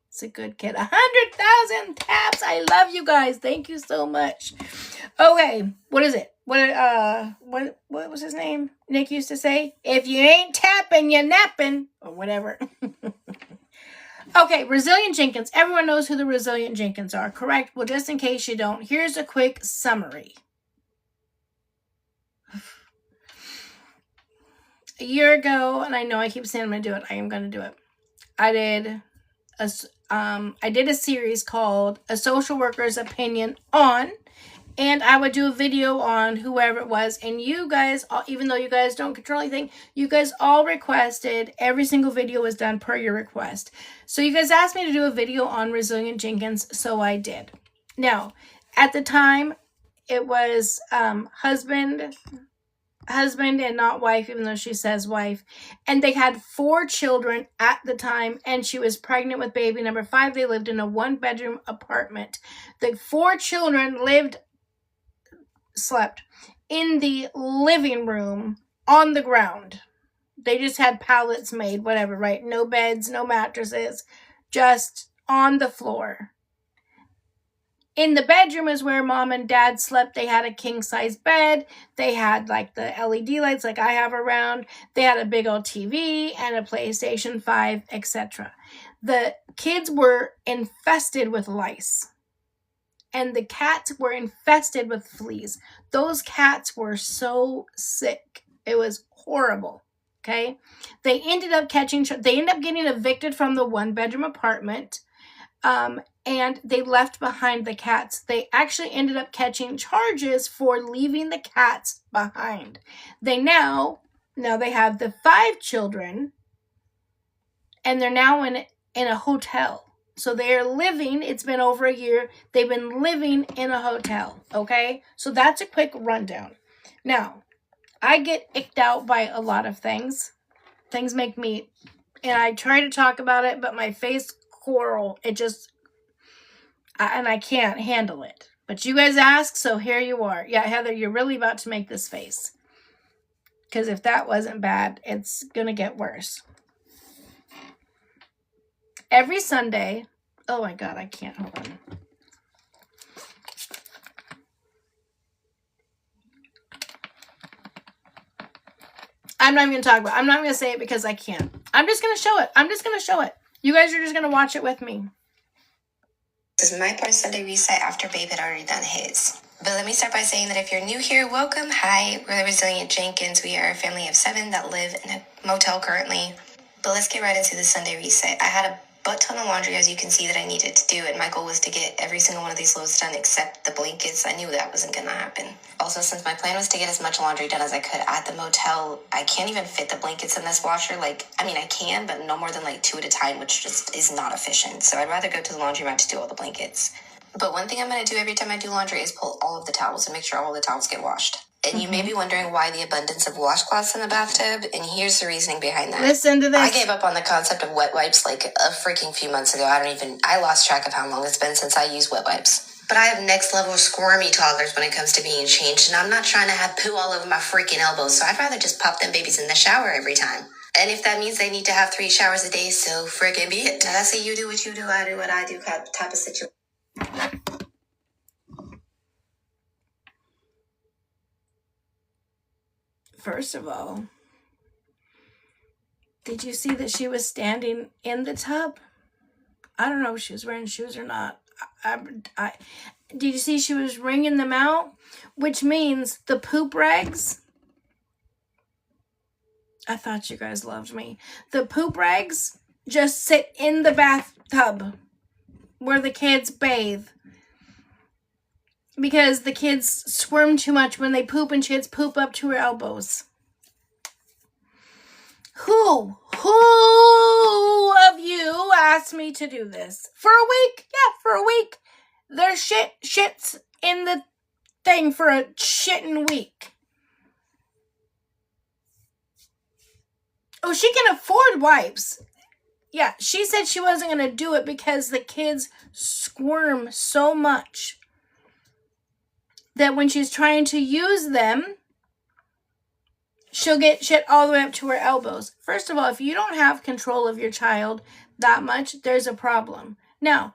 Speaker 1: It's a good kid. 100,000 taps. I love you guys. Thank you so much. Okay, what is it? What was his name? Nick used to say, if you ain't tapping, you're napping, or whatever. Okay, Resilient Jenkins. Everyone knows who the Resilient Jenkins are, correct? Well, just in case you don't, here's a quick summary. A year ago, and I know I keep saying I'm going to do it. I am going to do it. I did a series called A Social Worker's Opinion On, and I would do a video on whoever it was, and you guys, even though you guys don't control anything, you guys all requested, every single video was done per your request. So you guys asked me to do a video on Resilient Jenkins, so I did. Now, at the time, it was husband and not wife, even though she says wife, and they had 4 children at the time, and she was pregnant with baby number 5. They lived in a 1-bedroom apartment. The 4 children slept in the living room on the ground. They just had pallets made, whatever, right? No beds, no mattresses, just on the floor. In the bedroom is where mom and dad slept. They had a king-size bed. They had like the LED lights like I have around. They had a big old TV and a PlayStation 5, etc. The kids were infested with lice. And the cats were infested with fleas. Those cats were so sick. It was horrible. Okay? They ended up getting evicted from the 1-bedroom apartment. And they left behind the cats. They actually ended up catching charges for leaving the cats behind. They now they have the 5 children, and they're now in in a hotel. So they're living, it's been over a year, they've been living in a hotel, okay? So that's a quick rundown. Now, I get icked out by a lot of things. Things make me, and I try to talk about it, but my face coral, it just, and I can't handle it. But you guys asked, so here you are. Yeah, Heather, you're really about to make this face. Because if that wasn't bad, it's going to get worse. Every Sunday, oh my God, I can't, hold on. I'm not even going to talk about it. I'm not going to say it because I can't. I'm just going to show it. You guys are just going to watch it with me.
Speaker 7: This is my part of Sunday reset after Babe had already done his. But let me start by saying that if you're new here, welcome. Hi, we're the Resilient Jenkins. We are a family of 7 that live in a motel currently. But let's get right into the Sunday reset. I had a butt ton of laundry, as you can see, that I needed to do, and my goal was to get every single one of these loads done except the blankets. I knew that wasn't going to happen. Also, since my plan was to get as much laundry done as I could at the motel, I can't even fit the blankets in this washer. I can, but no more than 2 at a time, which just is not efficient. So I'd rather go to the laundromat to do all the blankets. But one thing I'm going to do every time I do laundry is pull all of the towels and make sure all the towels get washed. And you may be wondering why the abundance of washcloths in the bathtub, and here's the reasoning behind that.
Speaker 1: Listen to this.
Speaker 7: I gave up on the concept of wet wipes a freaking few months ago. I lost track of how long it's been since I used wet wipes. But I have next level squirmy toddlers when it comes to being changed, and I'm not trying to have poo all over my freaking elbows, so I'd rather just pop them babies in the shower every time. And if that means they need to have 3 showers a day, so freaking be it. I say you do what you do, I do what I do type of situation.
Speaker 1: First of all, did you see that she was standing in the tub? I don't know if she was wearing shoes or not. Did you see she was wringing them out? Which means the poop rags. I thought you guys loved me. The poop rags just sit in the bathtub where the kids bathe. Because the kids squirm too much when they poop, and kids poop up to her elbows. Who of you asked me to do this? For a week? Yeah, for a week. There's shits in the thing for a shitting week. Oh, she can afford wipes. Yeah, she said she wasn't going to do it because the kids squirm so much that when she's trying to use them, she'll get shit all the way up to her elbows. First of all, if you don't have control of your child that much, there's a problem. Now,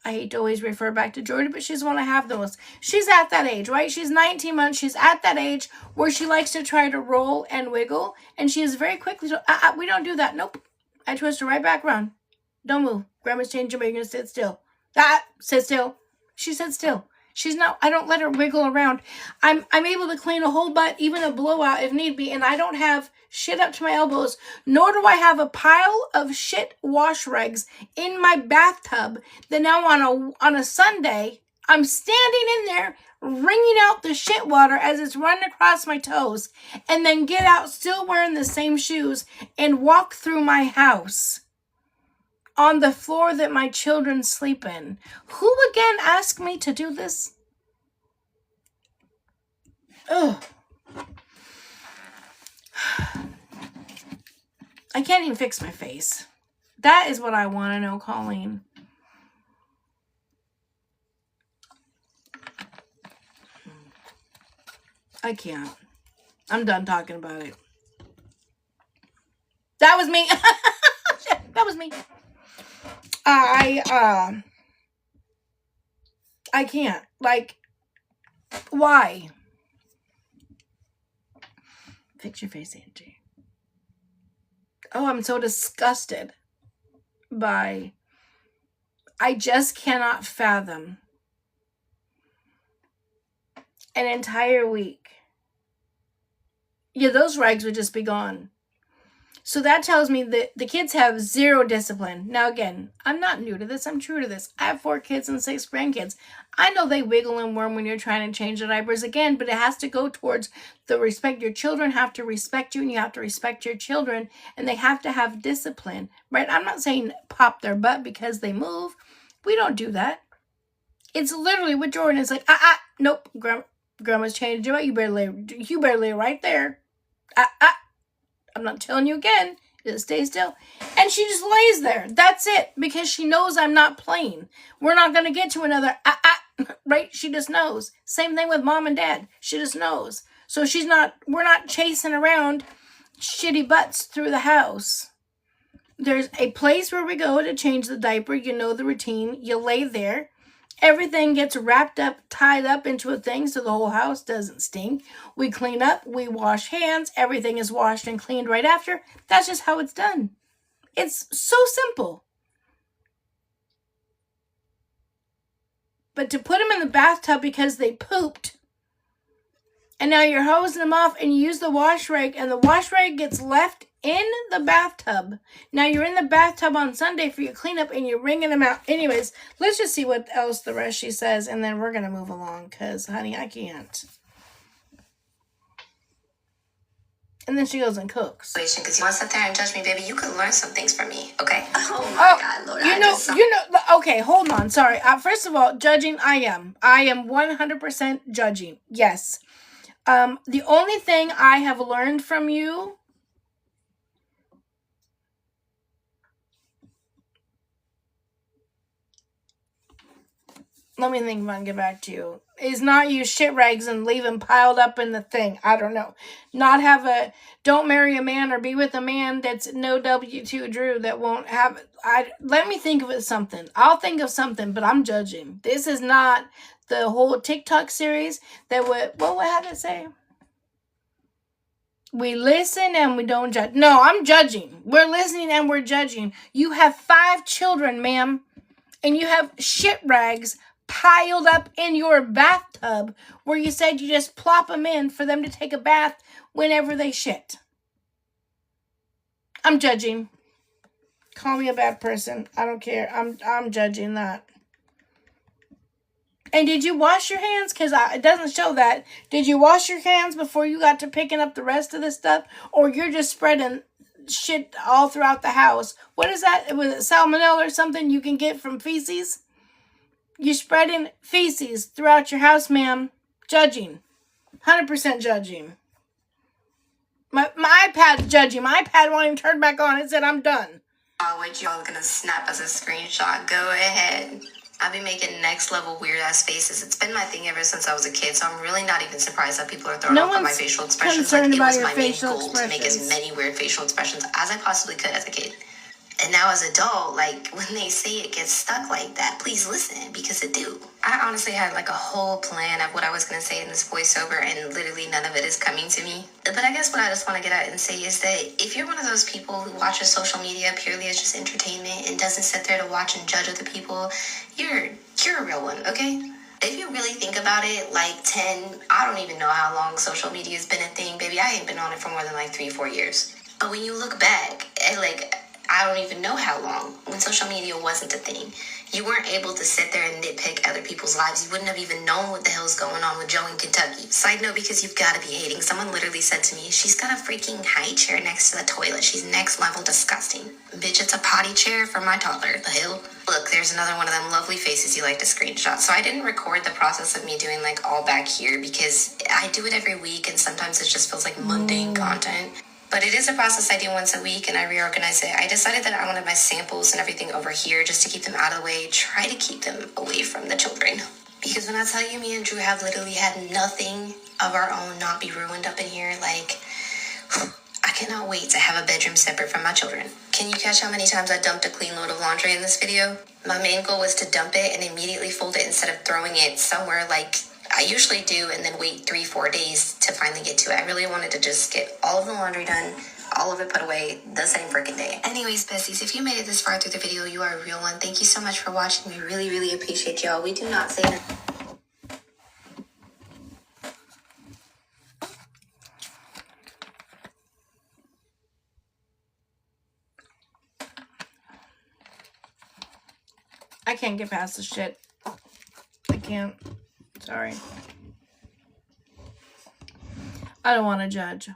Speaker 1: I hate to always refer back to Jordan, but she's want to have those. She's at that age, right? She's 19 months. She's at that age where she likes to try to roll and wiggle, and she is very quickly, we don't do that. Nope. I twist her right back around. Don't move. Grandma's changing, but you're going to sit still. Sit still. She sits still. I don't let her wiggle around. I'm able to clean a whole butt, even a blowout if need be, and I don't have shit up to my elbows, nor do I have a pile of shit wash rags in my bathtub that now on a Sunday, I'm standing in there wringing out the shit water as it's running across my toes, and then get out still wearing the same shoes and walk through my house on the floor that my children sleep in. Who again asked me to do this? Ugh. I can't even fix my face. That is what I want to know, Colleen. I can't. I'm done talking about it. That was me. That was me. I can't. Why? Fix your face, Angie. Oh, I'm so disgusted by... I just cannot fathom an entire week. Yeah, those rags would just be gone. So that tells me that the kids have zero discipline. Now, again, I'm not new to this. I'm true to this. I have 4 kids and 6 grandkids. I know they wiggle and worm when you're trying to change the diapers again, but it has to go towards the respect. Your children have to respect you, and you have to respect your children, and they have to have discipline, right? I'm not saying pop their butt because they move. We don't do that. It's literally with Jordan. It's like, nope, grandma's changed your butt. You better lay right there. I'm not telling you again. Just stay still. And she just lays there. That's it. Because she knows I'm not playing. We're not going to get to another right? She just knows. Same thing with mom and dad. She just knows. So we're not chasing around shitty butts through the house. There's a place where we go to change the diaper. You know the routine. You lay there. Everything gets wrapped up, tied up into a thing so the whole house doesn't stink. We clean up, we wash hands, everything is washed and cleaned right after. That's just how it's done. It's so simple. But to put them in the bathtub because they pooped, and now you're hosing them off and you use the wash rag, and the wash rag gets left in the bathtub. Now you're in the bathtub on Sunday for your cleanup and you're wringing them out. Anyways, let's just see what else the rest she says, and then we're going to move along because, honey, I can't. And then she goes and cooks.
Speaker 7: Because you want to sit there and judge me, baby, you could learn some things from me, okay? Oh my God, Lord.
Speaker 1: Okay, hold on. Sorry. First of all, judging, I am 100% judging. Yes. The only thing I have learned from you let me think if I can get back to you, is not use shit rags and leave them piled up in the thing. I don't know. Don't marry a man or be with a man that's no W2 Drew that won't have, let me think of something. I'll think of something, but I'm judging. This is not the whole TikTok series that what had it say? We listen and we don't judge. No, I'm judging. We're listening and we're judging. You have 5 children, ma'am, and you have shit rags piled up in your bathtub where you said you just plop them in for them to take a bath whenever they shit. I'm judging. Call me a bad person. I don't care. I'm judging that. And did you wash your hands? Because it doesn't show that. Did you wash your hands before you got to picking up the rest of the stuff? Or you're just spreading shit all throughout the house? What is that? Was it salmonella or something you can get from feces? You're spreading feces throughout your house, ma'am. Judging. 100% judging. My iPad's judging. My iPad won't even turn back on. It said I'm done.
Speaker 7: What y'all gonna snap as a screenshot? Go ahead. I've been making next level weird ass faces. It's been my thing ever since I was a kid, so I'm really not even surprised that people are thrown off by my facial expressions. Like, it was my main goal to make as many weird facial expressions as I possibly could as a kid. And now as an adult, like, when they say it gets stuck like that, please listen, because it do. I honestly had like a whole plan of what I was going to say in this voiceover, and literally none of it is coming to me. But I guess what I just want to get at and say is that if you're one of those people who watches social media purely as just entertainment and doesn't sit there to watch and judge other people, you're a real one, okay? If you really think about it, like I don't even know how long social media has been a thing, baby. I ain't been on it for more than like 3-4 years. But when you look back at I don't even know how long, when social media wasn't a thing, you weren't able to sit there and nitpick other people's lives. You wouldn't have even known what the hell's going on with Joe in Kentucky. Side note, because you've got to be hating. Someone literally said to me, she's got a freaking high chair next to the toilet. She's next level disgusting. Bitch, it's a potty chair for my toddler. The hell? Look, there's another one of them lovely faces you like to screenshot. So I didn't record the process of me doing all back here because I do it every week and sometimes it just feels like mundane content. But it is a process I do once a week, and I reorganize it. I decided that I wanted my samples and everything over here just to keep them out of the way, try to keep them away from the children. Because when I tell you, me and Drew have literally had nothing of our own not be ruined up in here, I cannot wait to have a bedroom separate from my children. Can you catch how many times I dumped a clean load of laundry in this video? My main goal was to dump it and immediately fold it instead of throwing it somewhere I usually do and then wait 3-4 days to finally get to it. I really wanted to just get all of the laundry done, all of it put away the same freaking day. Anyways, besties, if you made it this far through the video, you are a real one. Thank you so much for watching. We really, really appreciate y'all. We do not say that.
Speaker 1: I can't get past this shit. I can't. Sorry. I don't want to judge.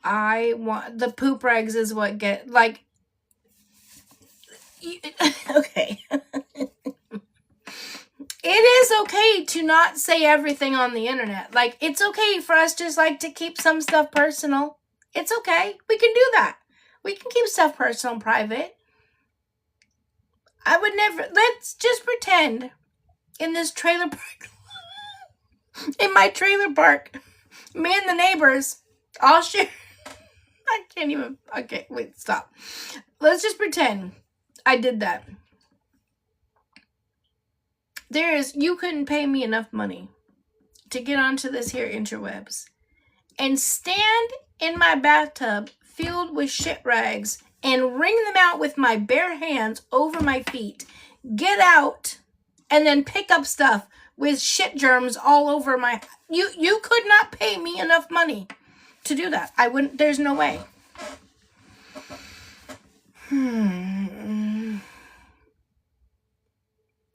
Speaker 1: I want the poop rags is what get like. Okay. It is okay to not say everything on the internet. Like, it's okay for us just like to keep some stuff personal. It's okay. We can do that. We can keep stuff personal and private. I would never. Let's just pretend in this trailer park. In my trailer park. Me and the neighbors all share. I can't even. Okay, wait, stop. Let's just pretend I did that. You couldn't pay me enough money to get onto this here interwebs and stand in my bathtub filled with shit rags and wring them out with my bare hands over my feet, get out, and then pick up stuff with shit germs all over my... You could not pay me enough money to do that. I wouldn't... There's no way.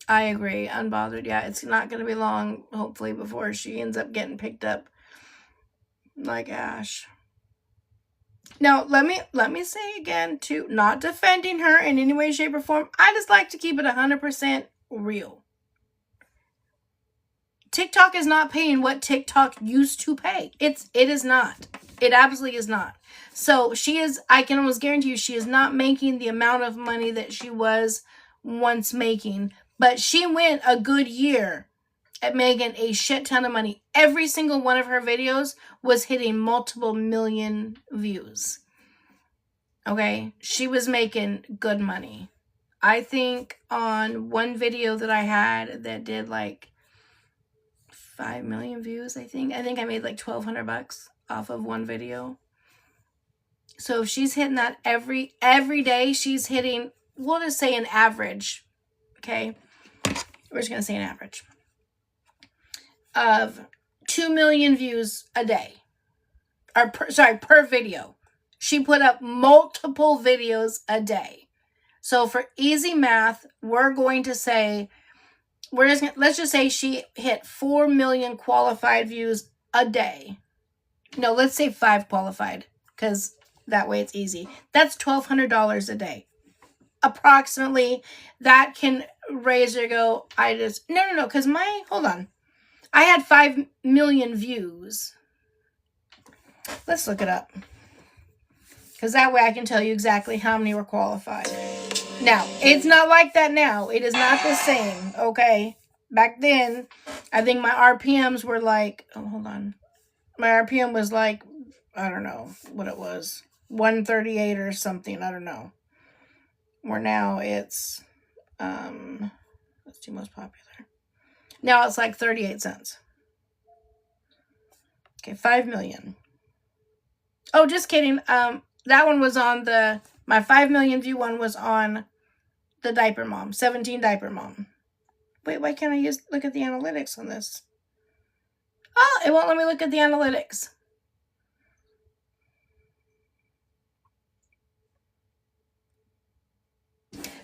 Speaker 1: I agree. Unbothered. Yeah, it's not going to be long, hopefully, before she ends up getting picked up like Ash. Now, let me say again, too, not defending her in any way, shape, or form. I just like to keep it 100% real. TikTok is not paying what TikTok used to pay. It is not. It absolutely is not. So she is, I can almost guarantee you, she is not making the amount of money that she was once making. But she went a good year at making a shit ton of money. Every single one of her videos was hitting multiple million views. Okay? She was making good money. I think on one video that I had that did like 5 million views, I think I made like $1,200 off of one video. So if she's hitting that every day, she's hitting, we'll just say an average, okay? We're just going to say an average of 2 million views a day. Or per video. She put up multiple videos a day. So for easy math, we're going to say, let's just say she hit 4 million qualified views a day. No, let's say 5 qualified, because that way it's easy. That's $1,200 a day. Approximately, that can raise or go. No, because hold on. I had 5 million views. Let's look it up. Because that way I can tell you exactly how many were qualified. Now, it's not like that now. It is not the same, okay? Back then, I think my RPMs were like, hold on. My RPM was like, I don't know what it was. 138 or something, I don't know. Where now it's, let's do most popular. Now it's like 38 cents. Okay, 5 million. Oh, just kidding. That one was on my 5 million view one was on the Diaper Mom, 17 Diaper Mom. Wait, why can't I look at the analytics on this? Oh, it won't let me look at the analytics.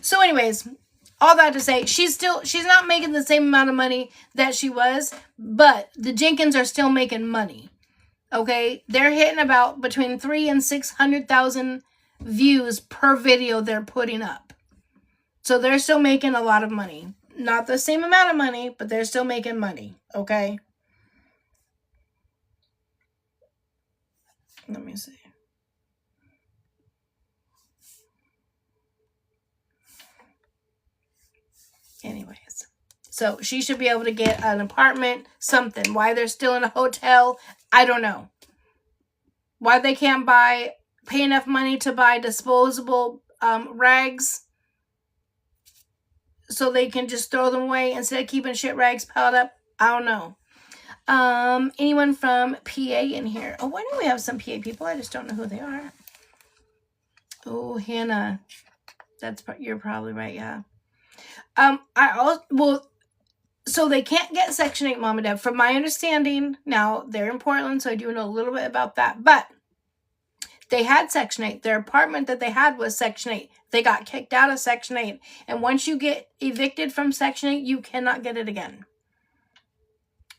Speaker 1: So anyways, all that to say, she's not making the same amount of money that she was, but the Jenkins are still making money. Okay? They're hitting about between 300,000 and 600,000 views per video they're putting up. So they're still making a lot of money. Not the same amount of money, but they're still making money. Okay? Let me see. Anyways, so she should be able to get an apartment, something. Why they're still in a hotel, I don't know. Why they can't pay enough money to buy disposable rags so they can just throw them away instead of keeping shit rags piled up, I don't know. Anyone from PA in here? Oh, why don't we have some PA people? I just don't know who they are. Oh, Hannah. You're probably right, yeah. So they can't get Section 8 mom and dad. From my understanding, now they're in Portland, so I do know a little bit about that. But They had Section 8. Their apartment that they had was Section 8. They got kicked out of Section 8. And once you get evicted from Section 8, you cannot get it again.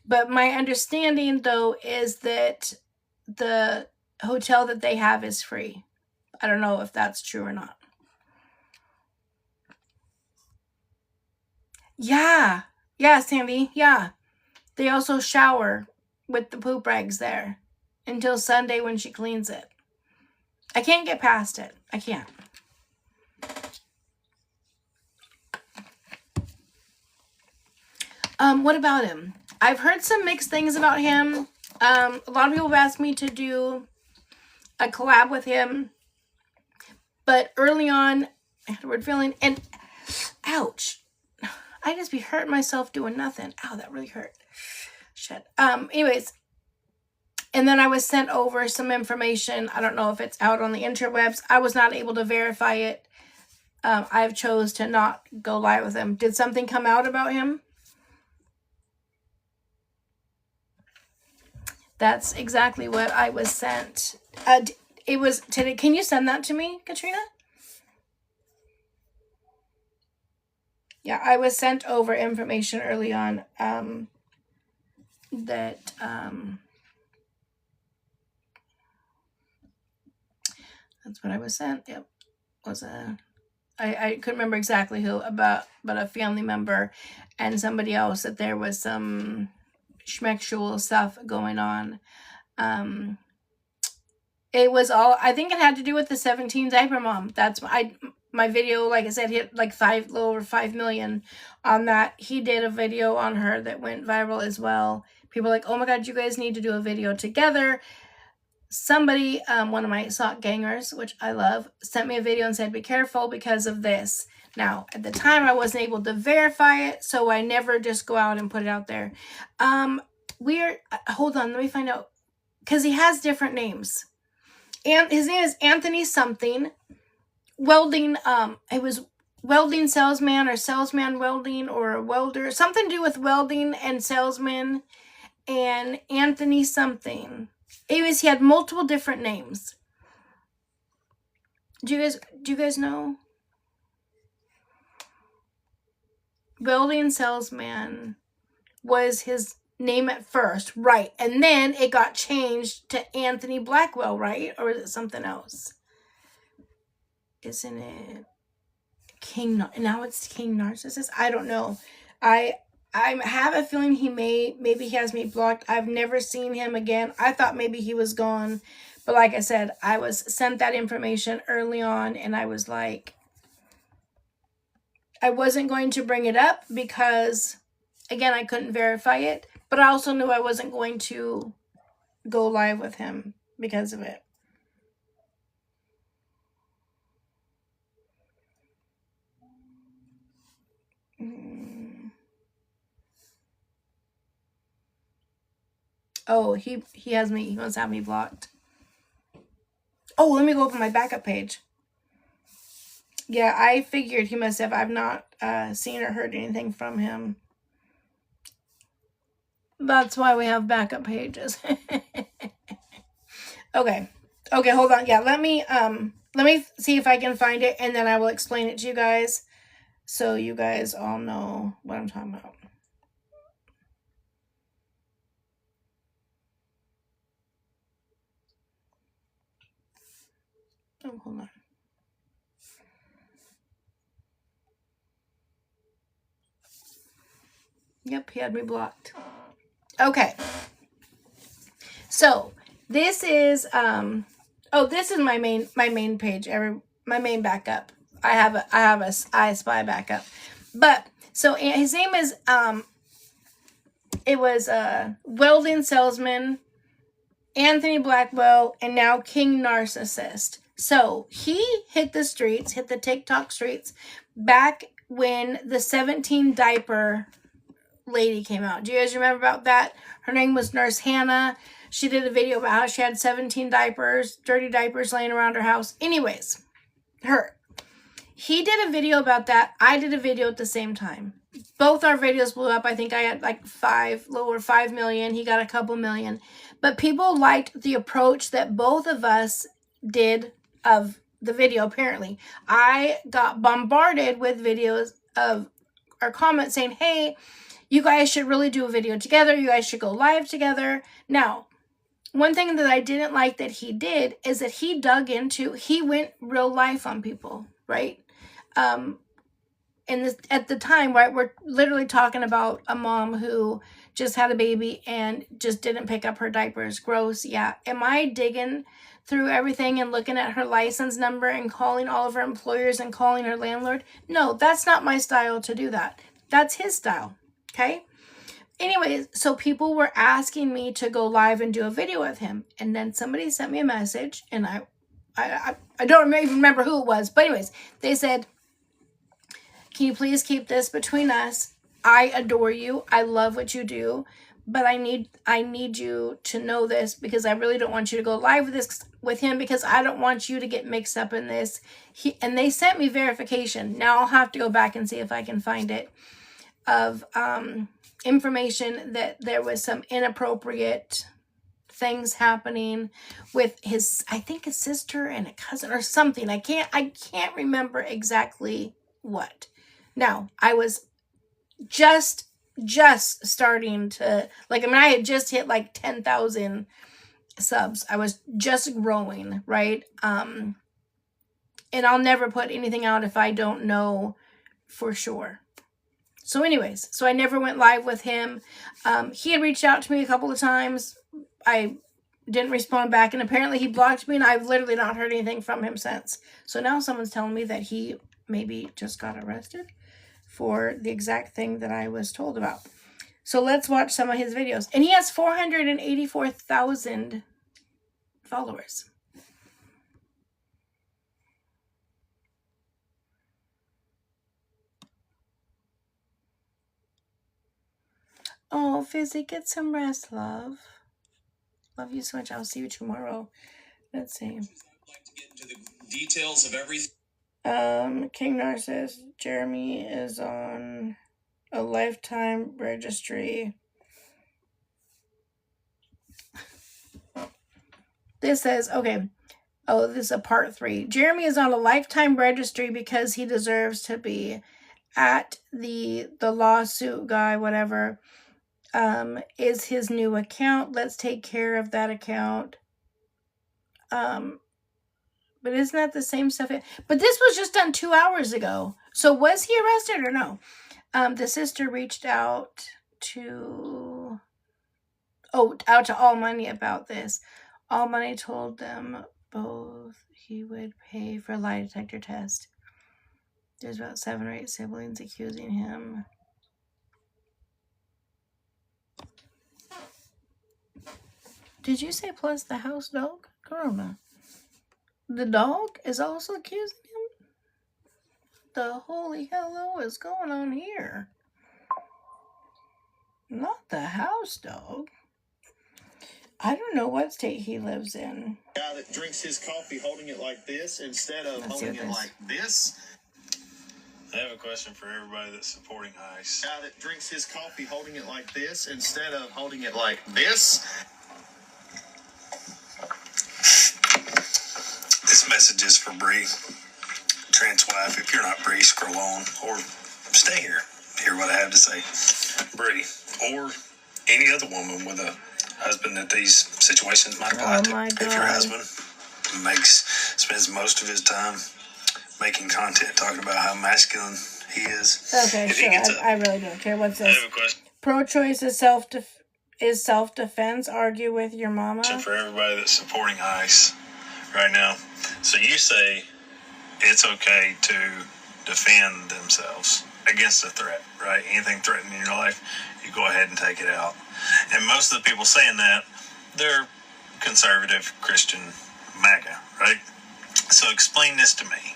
Speaker 1: But my understanding, though, is that the hotel that they have is free. I don't know if that's true or not. Yeah. Yeah, Sandy. Yeah. They also shower with the poop rags there until Sunday when she cleans it. I can't get past it. I can't. What about him? I've heard some mixed things about him. A lot of people have asked me to do a collab with him. But early on, I had a weird feeling. And, ouch. I just be hurting myself doing nothing. Ow, that really hurt. Shit. Anyways. And then I was sent over some information. I don't know if it's out on the interwebs. I was not able to verify it. I've chose to not go live with him. Did something come out about him? That's exactly what I was sent. It was today. Can you send that to me, Katrina? Yeah, I was sent over information early on that that's what I was sent. Yep, was I couldn't remember exactly who, but a family member and somebody else, that there was some schmexual stuff going on. It was all, I think it had to do with the 17 diaper mom. That's my video, like I said, hit like a little over 5 million on that. He did a video on her that went viral as well. People are like, oh my God, you guys need to do a video together. Somebody, one of my sock gangers, which I love, sent me a video and said, be careful because of this. Now, at the time, I wasn't able to verify it, so I never just go out and put it out there. Hold on, let me find out, because he has different names. And his name is Anthony something. Welding, it was welding salesman or salesman welding or a welder. Something to do with welding and salesman. And Anthony something. Anyways, he had multiple different names. Do you guys know? Welding salesman was his name at first, right? And then it got changed to Anthony Blackwell, right? Or is it something else? Isn't it King? Now it's King Narcissus. I don't know. I have a feeling maybe he has me blocked. I've never seen him again. I thought maybe he was gone, but like I said, I was sent that information early on, and I was like, I wasn't going to bring it up because, again, I couldn't verify it. But I also knew I wasn't going to go live with him because of it. Oh, he has me. He must have me blocked. Oh, let me go open my backup page. Yeah, I figured he must have. I've not seen or heard anything from him. That's why we have backup pages. Okay, hold on. Yeah, let me see if I can find it, and then I will explain it to you guys, so you guys all know what I'm talking about. Oh, hold on. Yep, he had me blocked. Okay. So this is this is my main page. My main backup. I have a I Spy backup. But so his name is it was welding salesman Anthony Blackwell, and now King Narcissist. So he hit the TikTok streets back when the 17 diaper lady came out. Do you guys remember about that? Her name was Nurse Hannah. She did a video about how she had 17 diapers, dirty diapers laying around her house. Anyways, he did a video about that. I did a video at the same time. Both our videos blew up. I think I had like 5 million. He got a couple million. But people liked the approach that both of us did of the video. Apparently, I got bombarded with videos of or comments saying, hey, you guys should really do a video together. You guys should go live together. Now, one thing that I didn't like that he did is that he went real life on people, right? At the time, right, we're literally talking about a mom who just had a baby and just didn't pick up her diapers. Gross. Yeah. Am I digging through everything and looking at her license number and calling all of her employers and calling her landlord? No, that's not my style to do that. That's his style. Okay. Anyways, so people were asking me to go live and do a video with him. And then somebody sent me a message, and I don't even remember who it was. But anyways, they said, can you please keep this between us? I adore you. I love what you do. But I need you to know this, because I really don't want you to go live with him, because I don't want you to get mixed up in this. And they sent me verification. Now I'll have to go back and see if I can find it, of information that there was some inappropriate things happening with I think his sister and a cousin or something. I can't remember exactly what. Now, I was just starting to, I had just hit like 10,000 subs. I was just growing, right? And I'll never put anything out if I don't know for sure. So anyways, so I never went live with him. He had reached out to me a couple of times. I didn't respond back, and apparently he blocked me, and I've literally not heard anything from him since. So now someone's telling me that he maybe just got arrested for the exact thing that I was told about. So let's watch some of his videos. And he has 484,000 followers. Oh, Fizzy, get some rest, love. Love you so much. I'll see you tomorrow. Let's see.
Speaker 8: I'd like to get into the details of everything.
Speaker 1: King Nar says Jeremy is on a lifetime registry. This says, okay. Oh, this is a part 3. Jeremy is on a lifetime registry because he deserves to be at the lawsuit guy, whatever. Is his new account. Let's take care of that account. But isn't that the same stuff? But this was just done 2 hours ago. So was he arrested or no? The sister reached out to All Money about this. All Money told them both he would pay for a lie detector test. There's about 7 or 8 siblings accusing him. Did you say plus the house dog? Corona. The dog is also accusing him? The holy hello is going on here? Not the house dog. I don't know what state he lives in.
Speaker 9: Guy that drinks his coffee holding it like this instead of holding it like this.
Speaker 10: I have a question for everybody that's supporting ICE.
Speaker 9: Guy that drinks his coffee holding it like this instead of holding it like this.
Speaker 10: This message is for Bree, trans wife. If you're not Bree, scroll on or stay here. Hear what I have to say. Bree, or any other woman with a husband that these situations might apply to.
Speaker 1: My God.
Speaker 10: If your husband spends most of his time making content talking about how masculine he is.
Speaker 1: Okay, sure. I really don't care. What's this?
Speaker 10: I have a question.
Speaker 1: Pro-choice is self-defense. Argue with your mama.
Speaker 10: For everybody that's supporting ICE right now. So you say it's okay to defend themselves against a threat, right? Anything threatening your life, you go ahead and take it out. And most of the people saying that, they're conservative Christian MAGA, right? So explain this to me.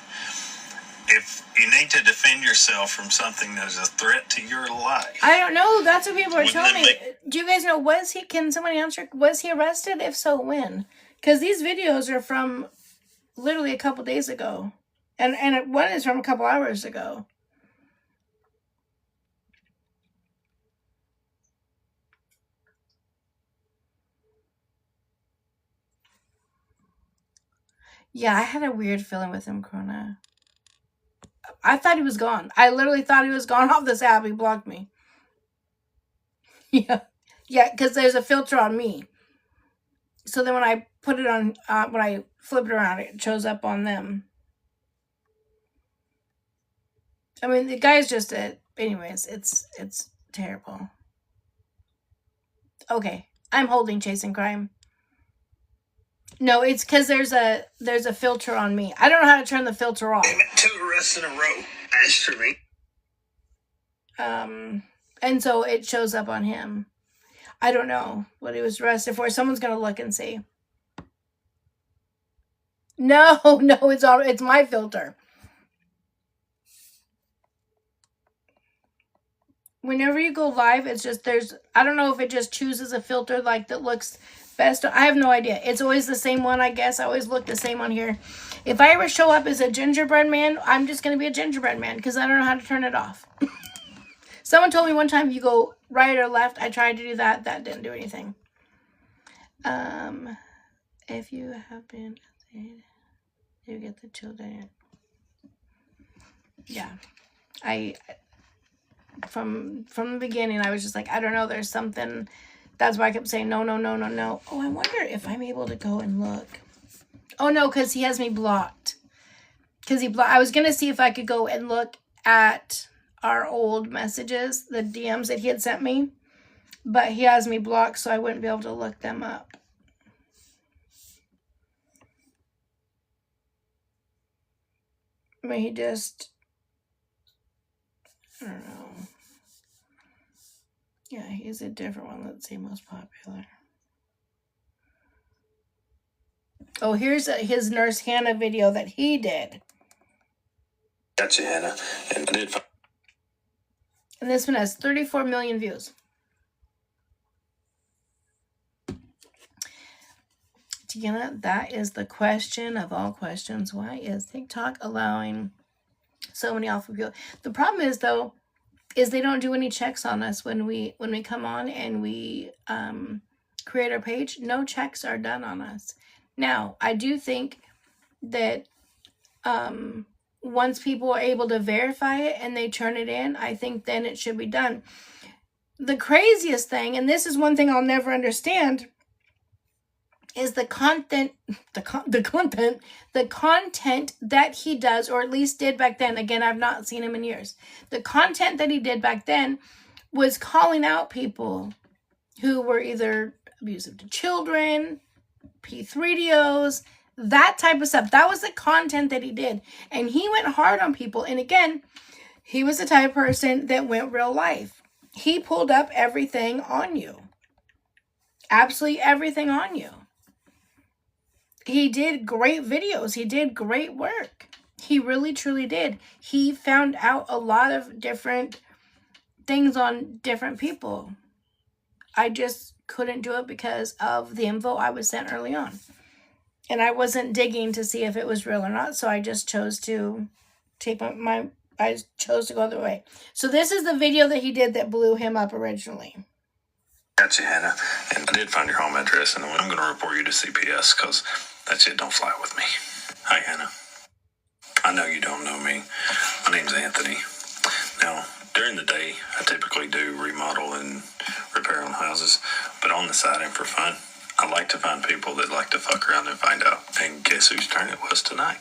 Speaker 10: If you need to defend yourself from something that is a threat to your life.
Speaker 1: I don't know. That's what people are telling me. Do you guys know, can somebody answer, was he arrested? If so, when? Because these videos are from literally a couple days ago. And one is from a couple hours ago. Yeah, I had a weird feeling with him, Corona. I thought he was gone. I literally thought he was gone off this app. He blocked me. Yeah. Yeah, because there's a filter on me. So then when I put it on, when I flip it around, it shows up on them. I mean, the guy's just anyways, it's terrible. Okay, I'm holding Chasing Crime. No, it's because there's a filter on me. I don't know how to turn the filter off.
Speaker 11: 2 arrests in a row. That's for me.
Speaker 1: And so it shows up on him. I don't know what he was arrested for. Someone's gonna look and see. No, it's my filter. Whenever you go live, it's just I don't know if it just chooses a filter like that looks best. I have no idea. It's always the same one, I guess. I always look the same on here. If I ever show up as a gingerbread man, I'm just going to be a gingerbread man because I don't know how to turn it off. Someone told me one time you go right or left. I tried to do that. That didn't do anything. If you have been, you get the children. Yeah. From the beginning, I was just like, I don't know, there's something. That's why I kept saying no. Oh, I wonder if I'm able to go and look. Oh, no, because he has me blocked. I was going to see if I could go and look at our old messages, the DMs that he had sent me. But he has me blocked, so I wouldn't be able to look them up. I mean, he just... I don't know. Yeah, he's a different one. Let's see, most popular. Oh, here's his Nurse Hannah video that he did.
Speaker 11: Gotcha, Hannah. And I did.
Speaker 1: And this one has 34 million views. Deanna, that is the question of all questions. Why is TikTok allowing so many awful people? The problem is, though, is they don't do any checks on us when we come on and we create our page. No checks are done on us. Now, I do think that once people are able to verify it and they turn it in, I think then it should be done. The craziest thing, and this is one thing I'll never understand, is the content that he does, or at least did back then. Again, I've not seen him in years. The content that he did back then was calling out people who were either abusive to children, P3DOs, that type of stuff. That was the content that he did. And he went hard on people. And again, he was the type of person that went real life. He pulled up everything on you. Absolutely everything on you. He did great videos. He did great work. He really, truly did. He found out a lot of different things on different people. I just couldn't do it because of the info I was sent early on. And I wasn't digging to see if it was real or not. So I just chose to take I chose to go the way. So this is the video that he did that blew him up originally.
Speaker 10: Gotcha, Hannah. And I did find your home address, and I'm going to report you to CPS because that shit don't fly with me. Hi, Hannah. I know you don't know me. My name's Anthony. Now, during the day, I typically do remodel and repair on houses, but on the side and for fun, I like to find people that like to fuck around and find out. And guess whose turn it was tonight?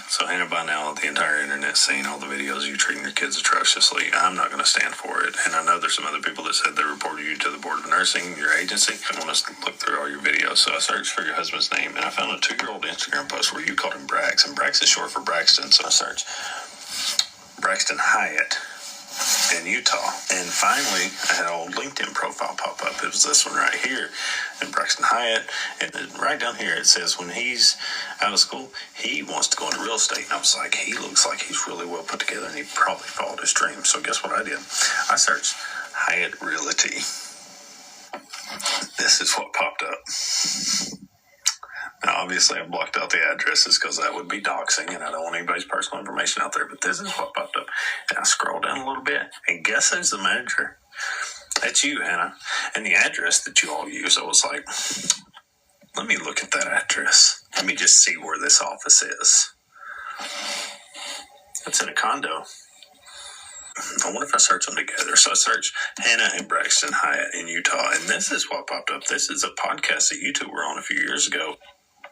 Speaker 10: So, Hannah, by now, the entire internet's seen all the videos you treating your kids atrociously. I'm not going to stand for it. And I know there's some other people that said they reported you to the Board of Nursing, your agency, and want us to look through all your videos. So I searched for your husband's name, and I found a 2-year-old Instagram post where you called him Brax, and Brax is short for Braxton. So I searched Braxton Hyatt in Utah. And finally, I had an old LinkedIn profile pop up. It was this one right here, and Braxton Hyatt. And right down here, it says when he's out of school, he wants to go into real estate. And I was like, he looks like he's really well put together, and he probably followed his dream. So guess what I did? I searched Hyatt Realty. This is what popped up. Now, obviously, I blocked out the addresses because that would be doxing, and I don't want anybody's personal information out there. But this is what popped up. And I scrolled down a little bit, and guess who's the manager? That's you, Hannah. And the address that you all use, I was like, Let me look at that address. Let me just see where this office is. It's in a condo. I wonder if I search them together. So I searched Hannah and Braxton Hyatt in Utah, and this is what popped up. This is a podcast that you two were on a few years ago.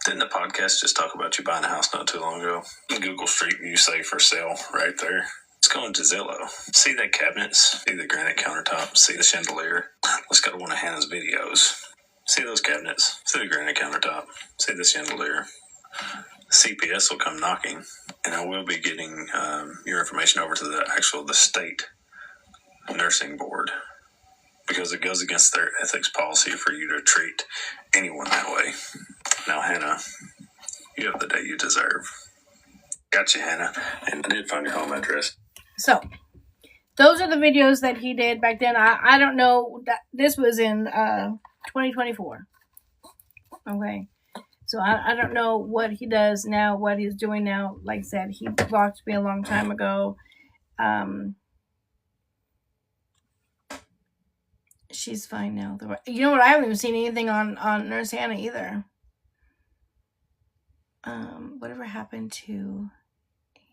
Speaker 10: Didn't the podcast just talk about you buying a house not too long ago? Google Street View say for sale right there. Let's go into Zillow. See that cabinets? See the granite countertop? See the chandelier? Let's go to one of Hannah's videos. See those cabinets? See the granite countertop? See the chandelier? CPS will come knocking, and I will be getting your information over to the state nursing board, because it goes against their ethics policy for you to treat anyone that way. Now, Hannah, you have the day you deserve. Got you, Hannah, and I did find your home address.
Speaker 1: So, those are the videos that he did back then. I don't know. This was in 2024. Okay. So, I don't know what he does now, what he's doing now. Like I said, he blocked me a long time ago. She's fine now. You know what? I haven't even seen anything on Nurse Hannah either. Whatever happened to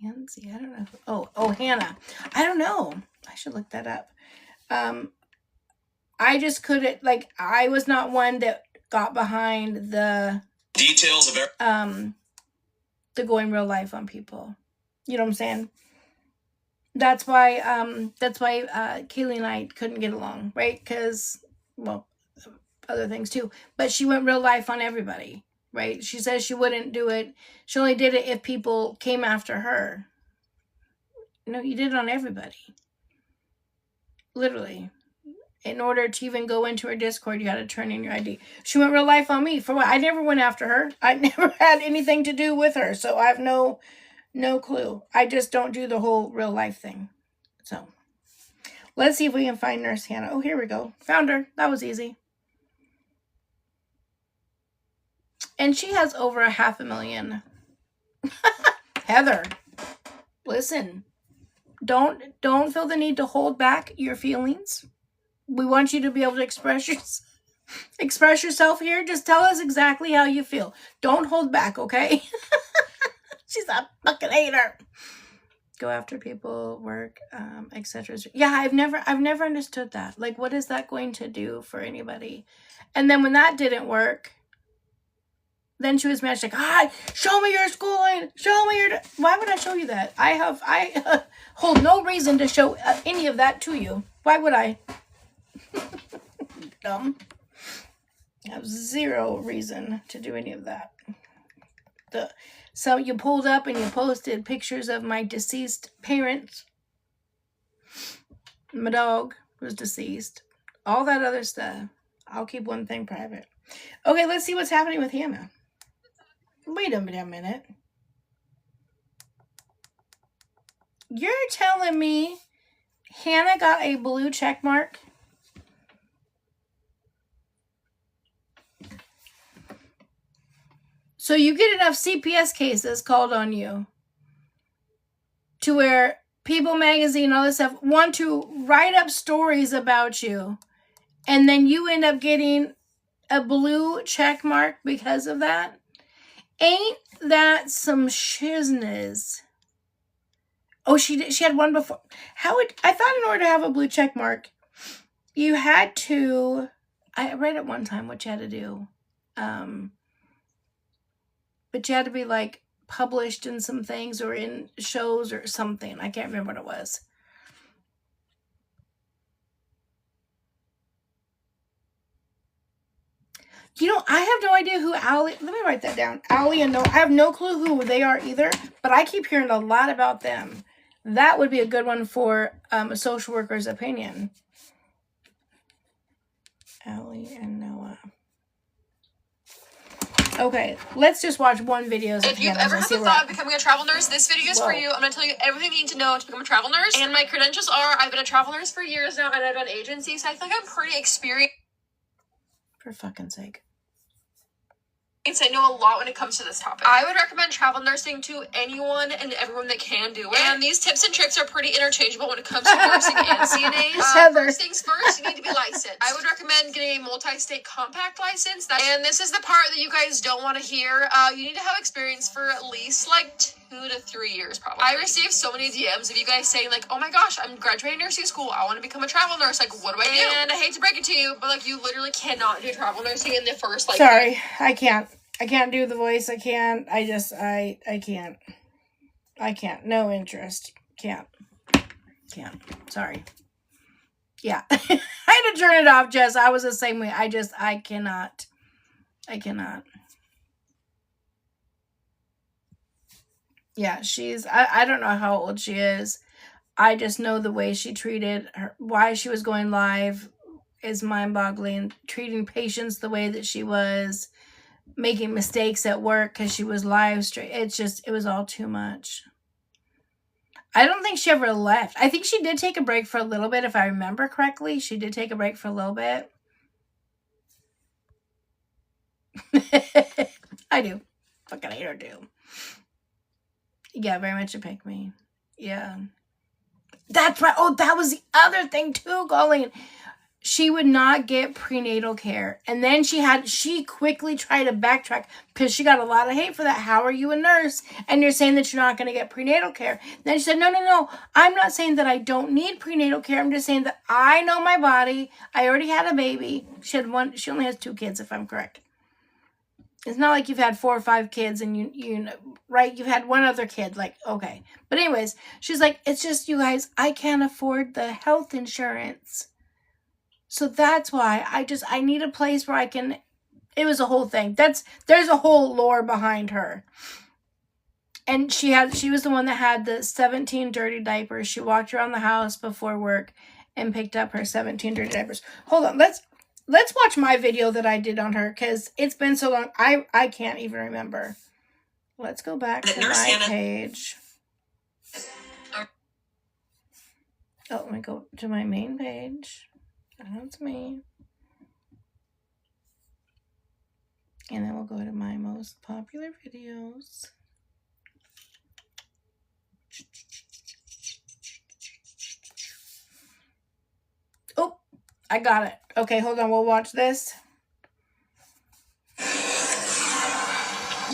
Speaker 1: Hansy? I don't know. Oh, Hannah. I don't know. I should look that up. I just couldn't, I was not one that got behind the
Speaker 8: Details of
Speaker 1: the going real life on people. You know what I'm saying? That's why Kaylee and I couldn't get along, right? Because, well, other things too. But she went real life on everybody, right? She says she wouldn't do it. She only did it if people came after her. No, you did it on everybody. Literally. In order to even go into her Discord, you got to turn in your ID. She went real life on me. For what? I never went after her. I never had anything to do with her. So I have no clue. I just don't do the whole real life thing. So let's see if we can find Nurse Hannah. Oh, here we go. Found her. That was easy. And she has over 500,000. Heather, listen. Don't feel the need to hold back your feelings. We want you to be able to express yourself here. Just tell us exactly how you feel. Don't hold back, okay? She's a fucking hater. Go after people, work, etc. Yeah, I've never understood that. Like, what is that going to do for anybody? And then when that didn't work, then she was mad. She's like, show me your schooling. Show me your... Why would I show you that? I hold no reason to show any of that to you. Why would I? Dumb. I have zero reason to do any of that. So you pulled up and you posted pictures of my deceased parents. My dog was deceased. All that other stuff. I'll keep one thing private. Okay, let's see what's happening with Hannah. Wait a minute. You're telling me Hannah got a blue check mark? So you get enough CPS cases called on you to where People Magazine, all this stuff, want to write up stories about you, and then you end up getting a blue check mark because of that? Ain't that some shizness? Oh, she had one before. I thought in order to have a blue check mark, you had to... I read it one time what you had to do. But you had to be, published in some things or in shows or something. I can't remember what it was. I have no idea who Allie... Let me write that down. Allie and I have no clue who they are either, but I keep hearing a lot about them. That would be a good one for a social worker's opinion. Allie and Noah. Okay, let's just watch one video.
Speaker 12: If you've ever had the thought of becoming a travel nurse, this video is for you. I'm going to tell you everything you need to know to become a travel nurse. And my credentials are, I've been a travel nurse for years now, and I've done agency, so I feel like I'm pretty experienced.
Speaker 1: For fucking sake.
Speaker 12: I know a lot when it comes to this topic. I would recommend travel nursing to anyone and everyone that can do it. And these tips and tricks are pretty interchangeable when it comes to nursing and CNAs. First things first, you need to be licensed. I would recommend getting a multi-state compact license. And this is the part that you guys don't want to hear. You need to have experience for at least like 2 to 3 years probably. I received so many DMs of you guys saying like, oh my gosh, I'm graduating nursing school. I want to become a travel nurse. Like, what do I do? And I hate to break it to you, but like you literally cannot do travel nursing in the first like...
Speaker 1: Sorry, I can't. I can't do the voice. I can't. I can't. I can't. No interest. Can't. Sorry. Yeah. I had to turn it off, Jess. I was the same way. I cannot. Yeah, I don't know how old she is. I just know the way she treated her, why she was going live is mind-boggling. Treating patients the way that she was, making mistakes at work because she was live stream. It was all too much. I don't think she ever left. I think she did take a break for a little bit, if I remember correctly. She did take a break for a little bit. I do. Fucking hate her too. Yeah, very much a pick me. Yeah. That's right. Oh, that was the other thing too, Colleen. She would not get prenatal care. And then she quickly tried to backtrack because she got a lot of hate for that. How are you a nurse? And you're saying that you're not going to get prenatal care. Then she said, no. I'm not saying that I don't need prenatal care. I'm just saying that I know my body. I already had a baby. She only has 2 kids, if I'm correct. It's not like you've had 4 or 5 kids and you know, right? You've had 1 other kid. Like, okay. But anyways, she's like, it's just, you guys, I can't afford the health insurance. So that's why I need a place where I can, it was a whole thing. There's a whole lore behind her. And she was the one that had the 17 dirty diapers. She walked around the house before work and picked up her 17 dirty diapers. Hold on, let's watch my video that I did on her because it's been so long. I can't even remember. Let's go back to my page. Oh, let me go to my main page. That's me. And then we'll go to my most popular videos. Oh, I got it. Okay, hold on. We'll watch this.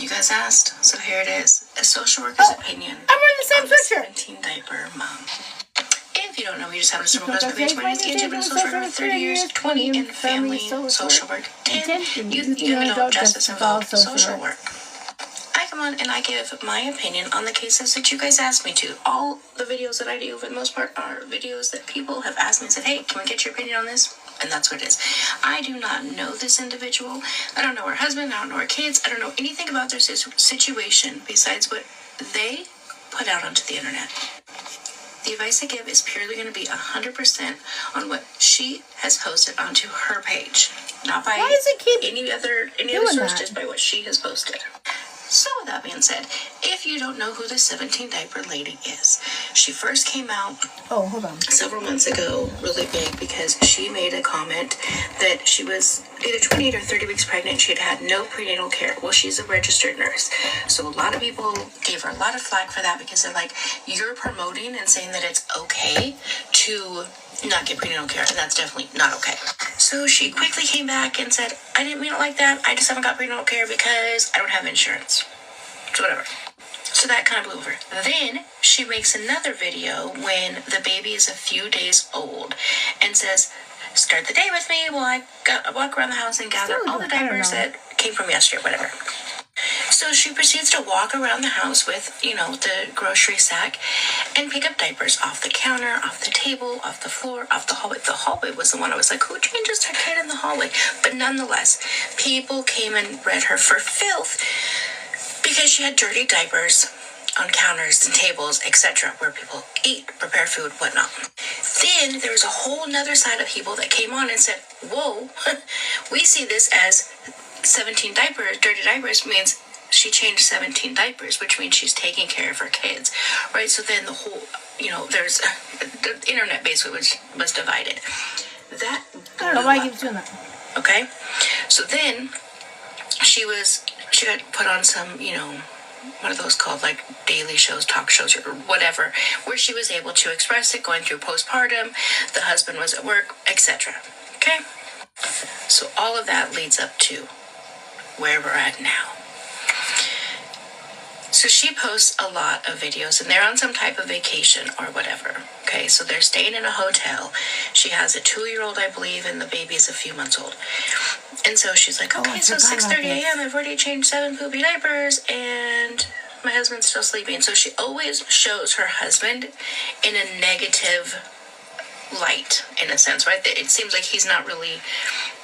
Speaker 13: You guys asked, so here it is. A social worker's opinion.
Speaker 1: I'm wearing the same sweatshirt.
Speaker 13: 17 diaper mom. If you don't know me, just have a simple question page. My name is Angie. I've been a social worker for 30 years, 20 in family social work, 10 youth and adult justice involved social work. I come on and I give my opinion on the cases that you guys asked me to. All the videos that I do, for the most part, are videos that people have asked me and said, hey, can we get your opinion on this? And that's what it is. I do not know this individual. I don't know her husband. I don't know her kids. I don't know anything about their situation besides what they put out onto the internet. The advice I give is purely going to be 100% on what she has posted onto her page, not by any other source, just by what she has posted. So with that being said, if you don't know who the 17 diaper lady is, she first came out several months ago really big because she made a comment that she was either 28 or 30 weeks pregnant. She had had no prenatal care. Well, she's a registered nurse. So a lot of people gave her a lot of flack for that because they're like, you're promoting and saying that it's okay to not get prenatal care, and that's definitely not okay. So she quickly came back and said, I didn't mean it like that. I just haven't got prenatal care because I don't have insurance. So whatever. So that kind of blew over. Then she makes another video when the baby is a few days old and says, start the day with me while I walk around the house and gather all the diapers that came from yesterday, whatever. So she proceeds to walk around the house with, the grocery sack and pick up diapers off the counter, off the table, off the floor, off the hallway. The hallway was the one I was like, who changes their kid in the hallway? But nonetheless, people came and read her for filth because she had dirty diapers on counters and tables, etc., where people eat, prepare food, whatnot. Then there was a whole nother side of people that came on and said, whoa, we see this as 17 diapers, dirty diapers means she changed 17 diapers, which means she's taking care of her kids, right? So then the whole, there's the internet basically was divided. That
Speaker 1: I don't know why he keeps doing that.
Speaker 13: Okay, so then she was she got put on some, what are those called, like daily shows, talk shows, or whatever, where she was able to express it, going through postpartum, the husband was at work, etc. Okay? So all of that leads up to where we're at now. So she posts a lot of videos, and they're on some type of vacation or whatever. Okay, so they're staying in a hotel. She has a 2-year-old, I believe, and the baby is a few months old. And so she's like, okay, so 6:30 a.m., I've already changed 7 poopy diapers, and my husband's still sleeping. So she always shows her husband in a negative light, in a sense, right? It seems like he's not really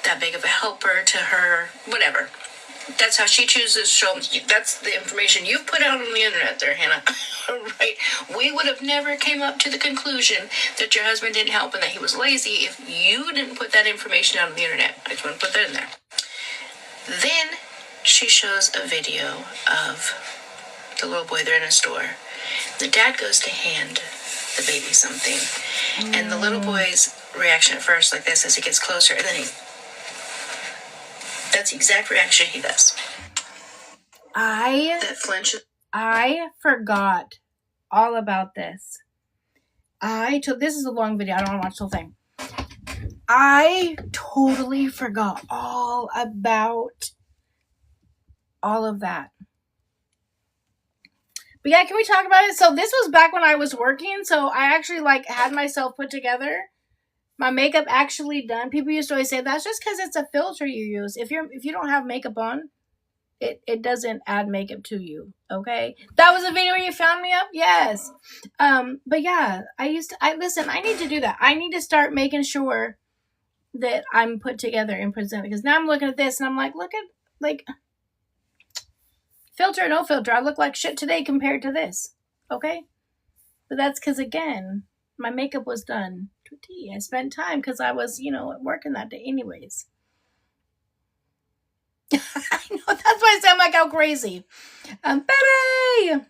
Speaker 13: that big of a helper to her, whatever. That's how she chooses to show him. That's the information you've put out on the internet there, Hannah. Right? We would have never came up to the conclusion that your husband didn't help and that he was lazy if you didn't put that information out on the internet. I just want to put that in there. Then she shows a video of the little boy. They're in a store. The dad goes to hand the baby something. And the little boy's reaction at first, like this, as he gets closer, and then that's the exact reaction he does. That flinch.
Speaker 1: I forgot all about this. This is a long video. I don't want to watch the whole thing. I totally forgot all about all of that. But yeah, can we talk about it? So this was back when I was working. So I actually had myself put together. My makeup actually done. People used to always say that's just because it's a filter you use. If you don't have makeup on, it doesn't add makeup to you. Okay, that was a video where you found me up. Yes, but yeah, I need to do that. I need to start making sure that I'm put together and presented. Because now I'm looking at this and I'm like, look at filter or no filter. I look like shit today compared to this. Okay, but that's because again, my makeup was done. I spent time because I was, working that day anyways. I know, that's why I sound like how crazy. Baby!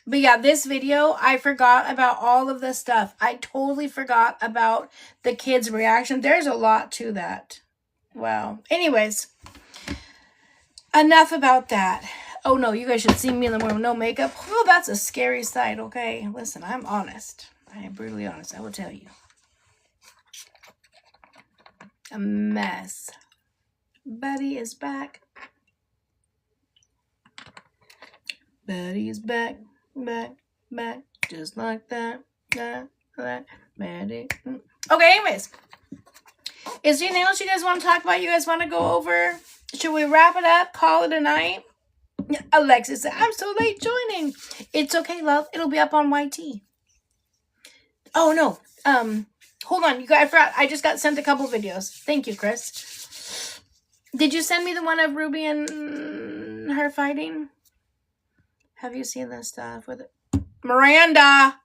Speaker 1: But yeah, this video, I forgot about all of this stuff. I totally forgot about the kids' reaction. There's a lot to that. Wow. Anyways, enough about that. Oh no, you guys should see me in the morning with no makeup. Oh, that's a scary sight, okay? Listen, I'm honest. I am brutally honest, I will tell you. A mess. Betty is back. Betty is back, just like that, Betty. Okay, anyways. Is there anything else you guys want to talk about? You guys want to go over? Should we wrap it up? Call it a night? Alexis said, I'm so late joining. It's okay, love. It'll be up on YT. Oh, no. Hold on. You guys, I forgot. I just got sent a couple videos. Thank you, Chris. Did you send me the one of Ruby and her fighting? Have you seen this stuff with it? Miranda?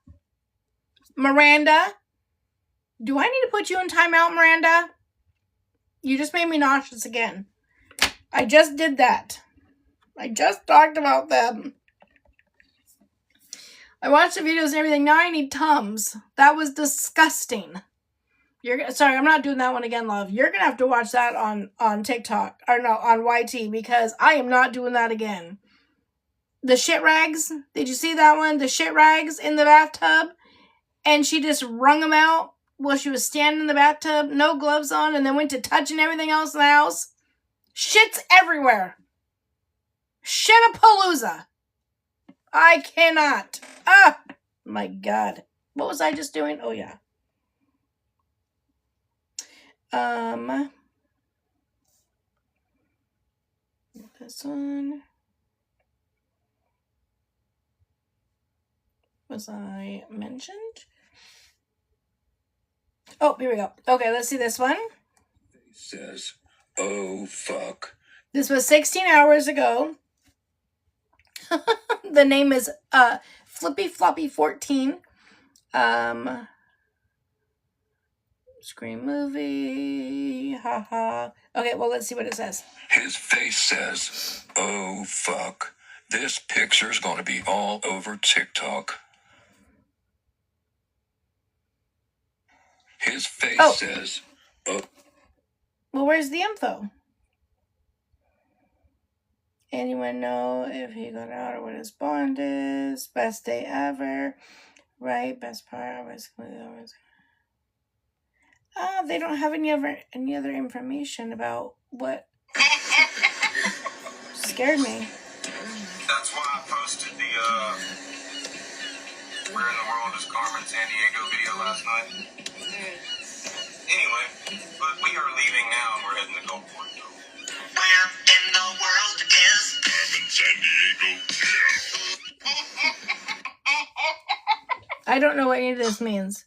Speaker 1: Do I need to put you in timeout, Miranda? You just made me nauseous again. I just did that. I just talked about them. I watched the videos and everything. Now I need Tums. That was disgusting. Sorry, I'm not doing that one again, love. You're going to have to watch that on TikTok. Or no, on YT. Because I am not doing that again. The shit rags. Did you see that one? The shit rags in the bathtub. And she just wrung them out while she was standing in the bathtub. No gloves on. And then went to touching everything else in the house. Shit's everywhere. Shitapalooza. I cannot. Ah, my God. What was I just doing? Oh, yeah. This one. Was I mentioned? Oh, here we go. Okay, let's see this one.
Speaker 11: He says, oh, fuck.
Speaker 1: This was 16 hours ago. The name is Flippy Floppy 14. Scream movie. Haha. Okay, well, let's see what it says.
Speaker 11: His face says, oh, fuck. This picture's going to be all over TikTok. His face says, oh.
Speaker 1: Well, where's the info? Anyone know if he got out or what his bond is? Best day ever. Right, best part. They don't have any other information about what scared me.
Speaker 14: That's why I posted the Where in the World is Carmen San Diego video last night. Anyway, but we are leaving now and we're heading to Gulfport. Where in the world is Carmen San Diego?
Speaker 1: I don't know what any of this means.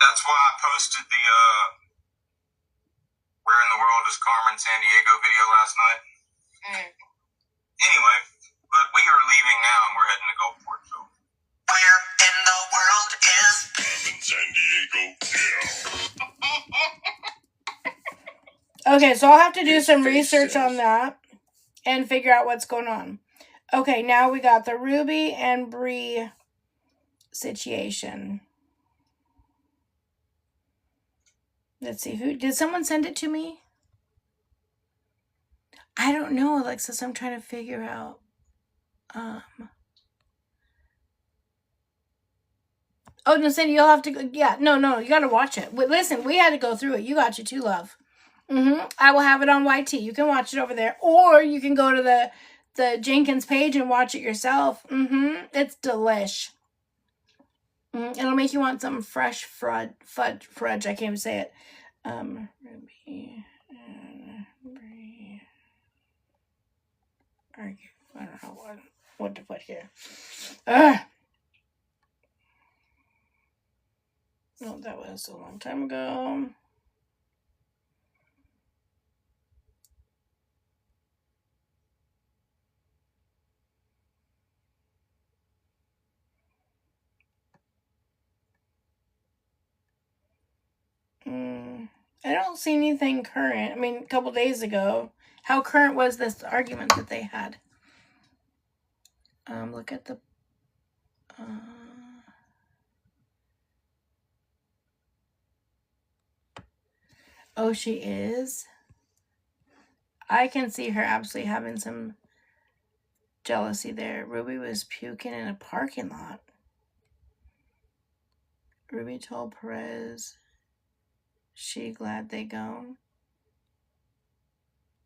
Speaker 14: That's why I posted the Where in the World is Carmen San Diego video last night. Anyway, but we are leaving now and we're heading to Gulfport. So. Where in the world is Carmen San Diego?
Speaker 1: Okay, so I'll have to do some research on that and figure out what's going on. Okay, now we got the Ruby and Bree situation. Let's see, who did someone send it to me? I don't know, Alexis. I'm trying to figure out. Oh, no, Cindy, you'll have to go. Yeah, no, you got to watch it. Listen, we had to go through it. You got you too, love. I will have it on YT. You can watch it over there, or you can go to the Jenkins page and watch it yourself. It's delish. It'll make you want some fresh fudge. I can't even say it. Ruby and Bree argue. I don't know what to put here. No, that was a long time ago. I don't see anything current. I mean, a couple days ago. How current was this argument that they had? Look at the... Oh, she is? I can see her absolutely having some jealousy there. Ruby was puking in a parking lot. Ruby told Perez she glad they gone.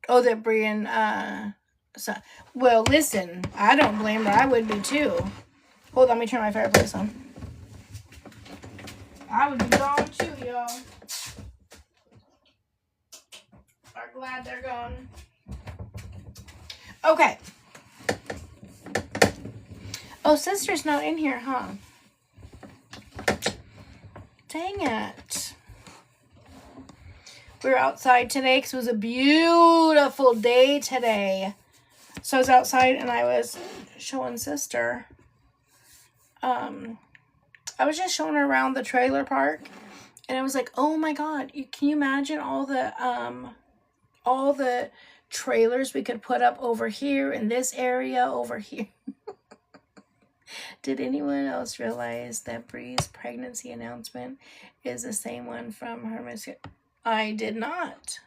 Speaker 1: Oh, that Brian, well, listen, I don't blame her. I would be too. Hold on, let me turn my fireplace on. I would be gone too, y'all. I'm glad they're gone. Okay. Oh, sister's not in here, huh? Dang it. We were outside today because it was a beautiful day today. So I was outside and I was showing sister. I was just showing her around the trailer park. And I was like, oh my God, can you imagine all the trailers we could put up over here in this area over here? Did anyone else realize that Bree's pregnancy announcement is the same one from her miscarriage? I did not.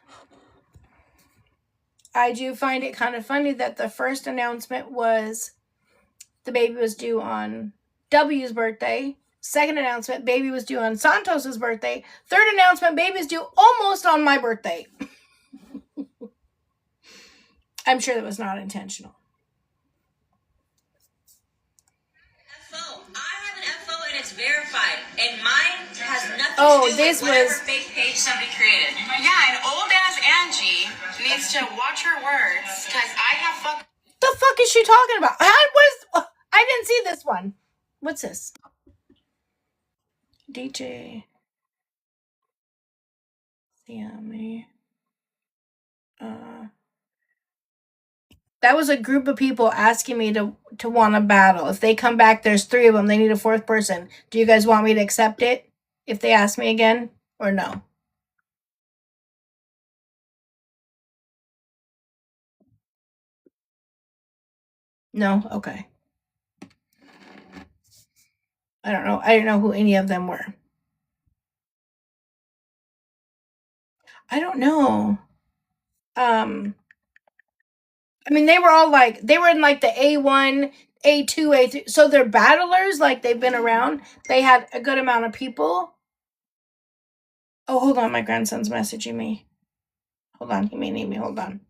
Speaker 1: I do find it kind of funny that the first announcement was the baby was due on W's birthday. Second announcement, baby was due on Santos's birthday. Third announcement, baby's due almost on my birthday. I'm sure that was not intentional.
Speaker 5: It's verified, and mine has nothing to do with whatever fake page somebody created.
Speaker 6: Yeah, and old ass Angie needs to watch her words because I have fucked.
Speaker 1: The fuck is she talking about? I didn't see this one. What's this? DJ. Sammy. That was a group of people asking me to want to battle. If they come back, there's 3 of them. They need a 4th person. Do you guys want me to accept it if they ask me again or no? No? Okay. I don't know. I didn't know who any of them were. I don't know. I mean, they were all like, they were in like the A1, A2, A3. So they're battlers, like they've been around. They had a good amount of people. Oh, hold on. My grandson's messaging me. Hold on. He may need me. Hold on.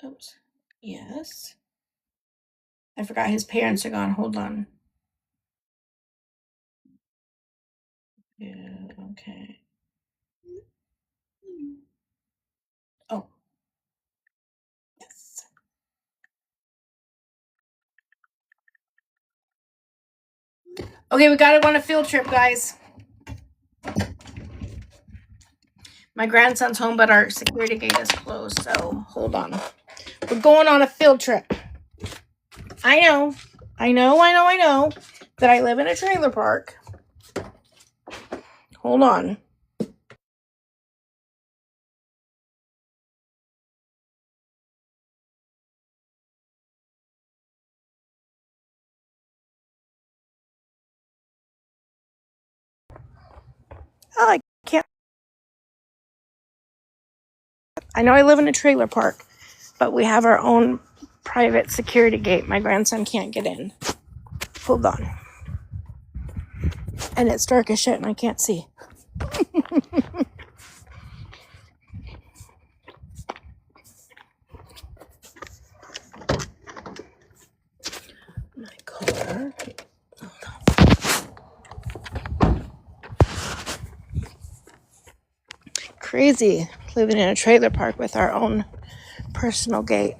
Speaker 1: Oops. Yes. I forgot his parents are gone. Hold on. Yeah, okay. Oh. Yes. Okay, we gotta go on a field trip, guys. My grandson's home, but our security gate is closed, so hold on. We're going on a field trip. I know that I live in a trailer park. Hold on. Oh, I can't. I know I live in a trailer park, but we have our own private security gate. My grandson can't get in. Hold on. And it's dark as shit and I can't see. My car. Crazy living in a trailer park with our own personal gate.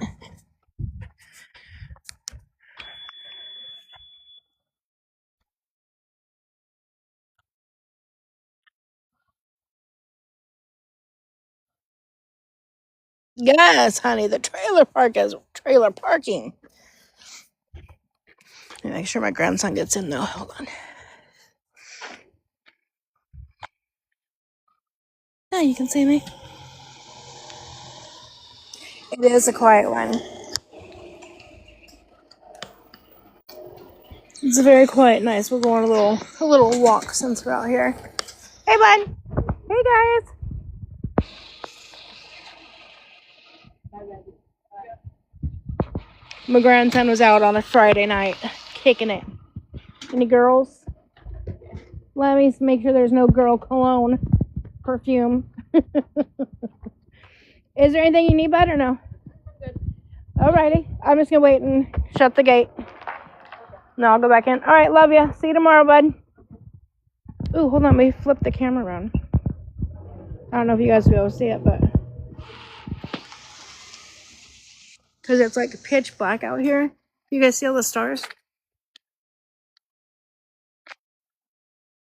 Speaker 1: Yes, honey, the trailer park is trailer parking. Let me make sure my grandson gets in though. Hold on. Yeah, you can see me. It is a quiet one. It's a very quiet night. We'll go on a little walk since we're out here. Hey, bud. Hey, guys. My grandson was out on a Friday night, kicking it. Any girls? Let me make sure there's no girl cologne perfume. Is there anything you need, bud, or no? Good. Alrighty. I'm just gonna wait and shut the gate. No, I'll go back in. All right, love you. See you tomorrow, bud. Ooh, hold on. Let me flip the camera around. I don't know if you guys will be able to see it, but because it's like pitch black out here. You guys see all the stars?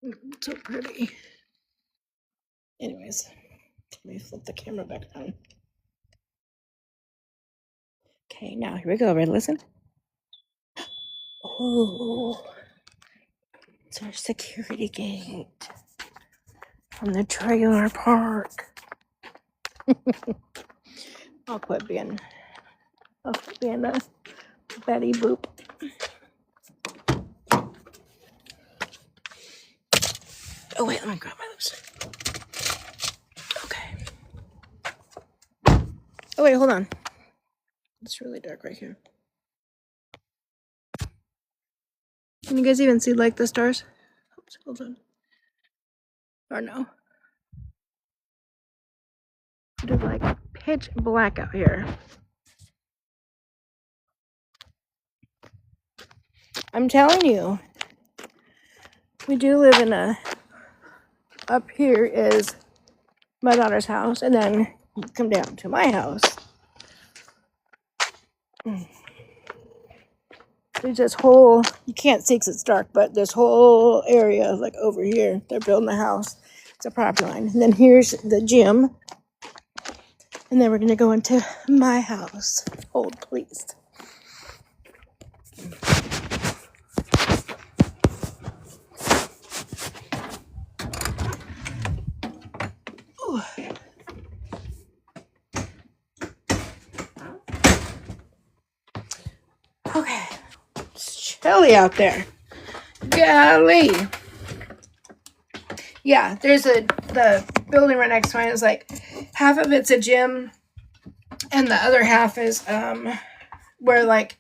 Speaker 1: It's so pretty. Anyways, let me flip the camera back on. Okay, now here we go. Ready? Listen. Oh, it's our security gate from the trailer park. I'll quit being a Betty Boop. Oh wait, let me grab my lipstick. Okay. Oh wait, hold on. It's really dark right here. Can you guys even see like the stars? Oops, hold on. Or no? It is like pitch black out here. I'm telling you, we do live in up here is my daughter's house, and then you come down to my house. There's this whole, you can't see because it's dark, but this whole area, like over here, they're building a house. It's a property line. And then here's the gym. And then we're going to go into my house. Hold, please. Ooh. Okay. It's chilly out there. Golly. Yeah, there's the building right next to mine is like half of it's a gym, and the other half is where like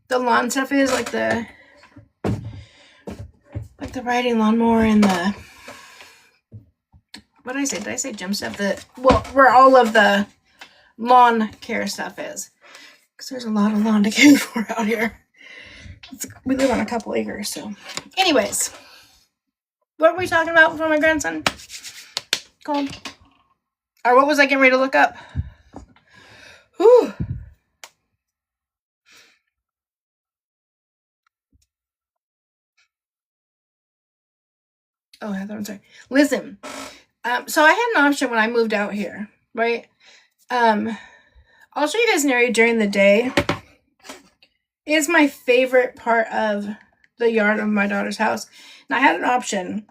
Speaker 1: the lawn stuff is, like the riding lawnmower and the what did I say? Did I say gym stuff? Where all of the lawn care stuff is. Because there's a lot of lawn to care for out here. We live on a couple acres, so. Anyways, what were we talking about before my grandson called? Or what was I getting ready to look up? Whew. Oh, Heather, I'm sorry. Listen, so I had an option when I moved out here, right? I'll show you guys an area during the day. It's my favorite part of the yard of my daughter's house. And I had an option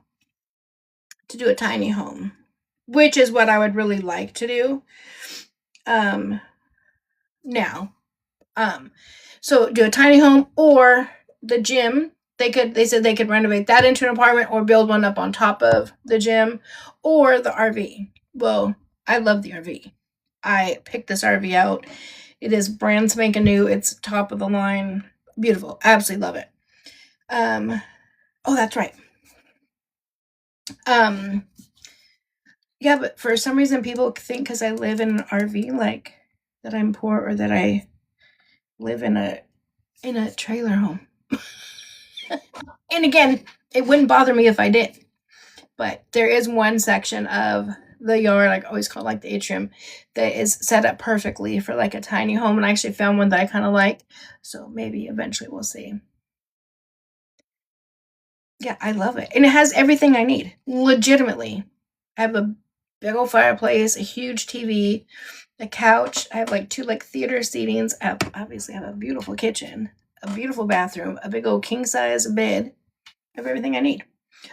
Speaker 1: to do a tiny home, which is what I would really like to do. Now. So do a tiny home or the gym. They said they could renovate that into an apartment or build one up on top of the gym or the RV. Well, I love the RV. I picked this RV out. It is brand spanking new. It's top of the line. Beautiful. Absolutely love it. Oh, that's right. Yeah, but for some reason people think because I live in an RV, like that I'm poor or that I live in a trailer home. And again, it wouldn't bother me if I did. But there is one section of the yard, I always call it like the atrium, that is set up perfectly for like a tiny home. And I actually found one that I kind of like. So maybe eventually we'll see. Yeah, I love it. And it has everything I need. Legitimately. I have a big old fireplace, a huge TV, a couch. I have like 2 like theater seatings. I obviously have a beautiful kitchen, a beautiful bathroom, a big old king size bed. I have everything I need.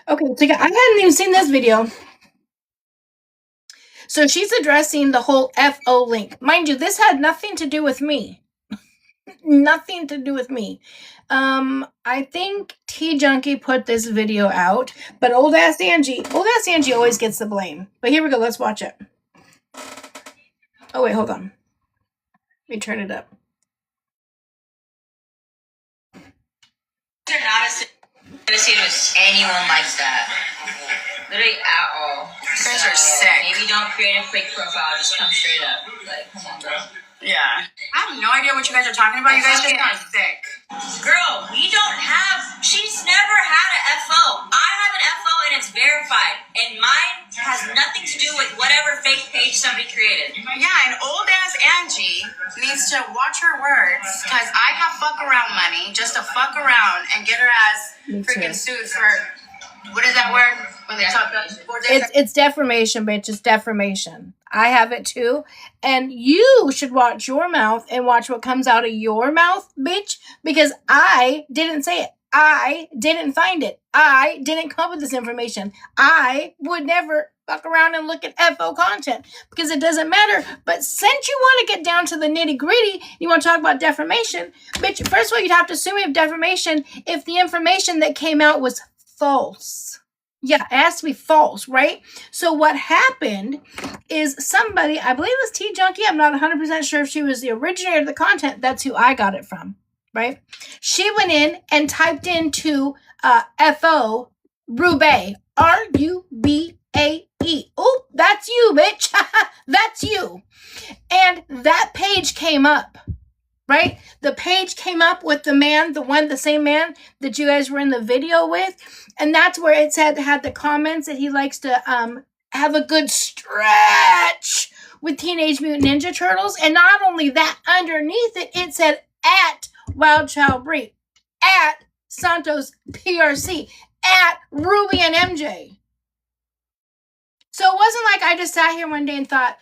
Speaker 1: Okay, so I hadn't even seen this video. So she's addressing the whole FO link. Mind you, this had nothing to do with me. Nothing to do with me. I think T Junkie put this video out, but old ass Angie always gets the blame. But here we go, let's watch it. Oh wait, hold on. Let me turn it up.
Speaker 5: You're not associated with anyone like that. Literally at all. You guys are sick. Maybe don't create a fake profile, just come straight up. Like, come on, bro.
Speaker 6: Yeah. I have no idea what you guys are talking about. You guys just sound sick.
Speaker 5: Girl, we don't have. She's never had a FO. I have an FO and it's verified. And mine has nothing to do with whatever fake page somebody created.
Speaker 6: Yeah, and old ass Angie needs to watch her words because I have fuck around money just to fuck around and get her ass freaking sued for. What is that word? When they talk about
Speaker 1: it's defamation, bitch. It's defamation. I have it too. And you should watch your mouth and watch what comes out of your mouth, bitch. Because I didn't say it. I didn't find it. I didn't come up with this information. I would never fuck around and look at FO content because it doesn't matter. But since you want to get down to the nitty gritty, you want to talk about defamation, bitch, first of all, you'd have to assume we have defamation if the information that came out was false. Yeah, it has to be false, right? So what happened is somebody, I believe it was T Junkie, I'm not 100% sure if she was the originator of the content, that's who I got it from, right? She went in and typed into FO Roubaix, R-U-B-A-E. Oh, that's you, bitch. That's you. And that page came up. Right? The page came up with the same man that you guys were in the video with. And that's where it had the comments that he likes to have a good stretch with Teenage Mutant Ninja Turtles. And not only that, underneath it, it said at Wild Child Bree, at Santos PRC, at Ruby and MJ. So it wasn't like I just sat here one day and thought,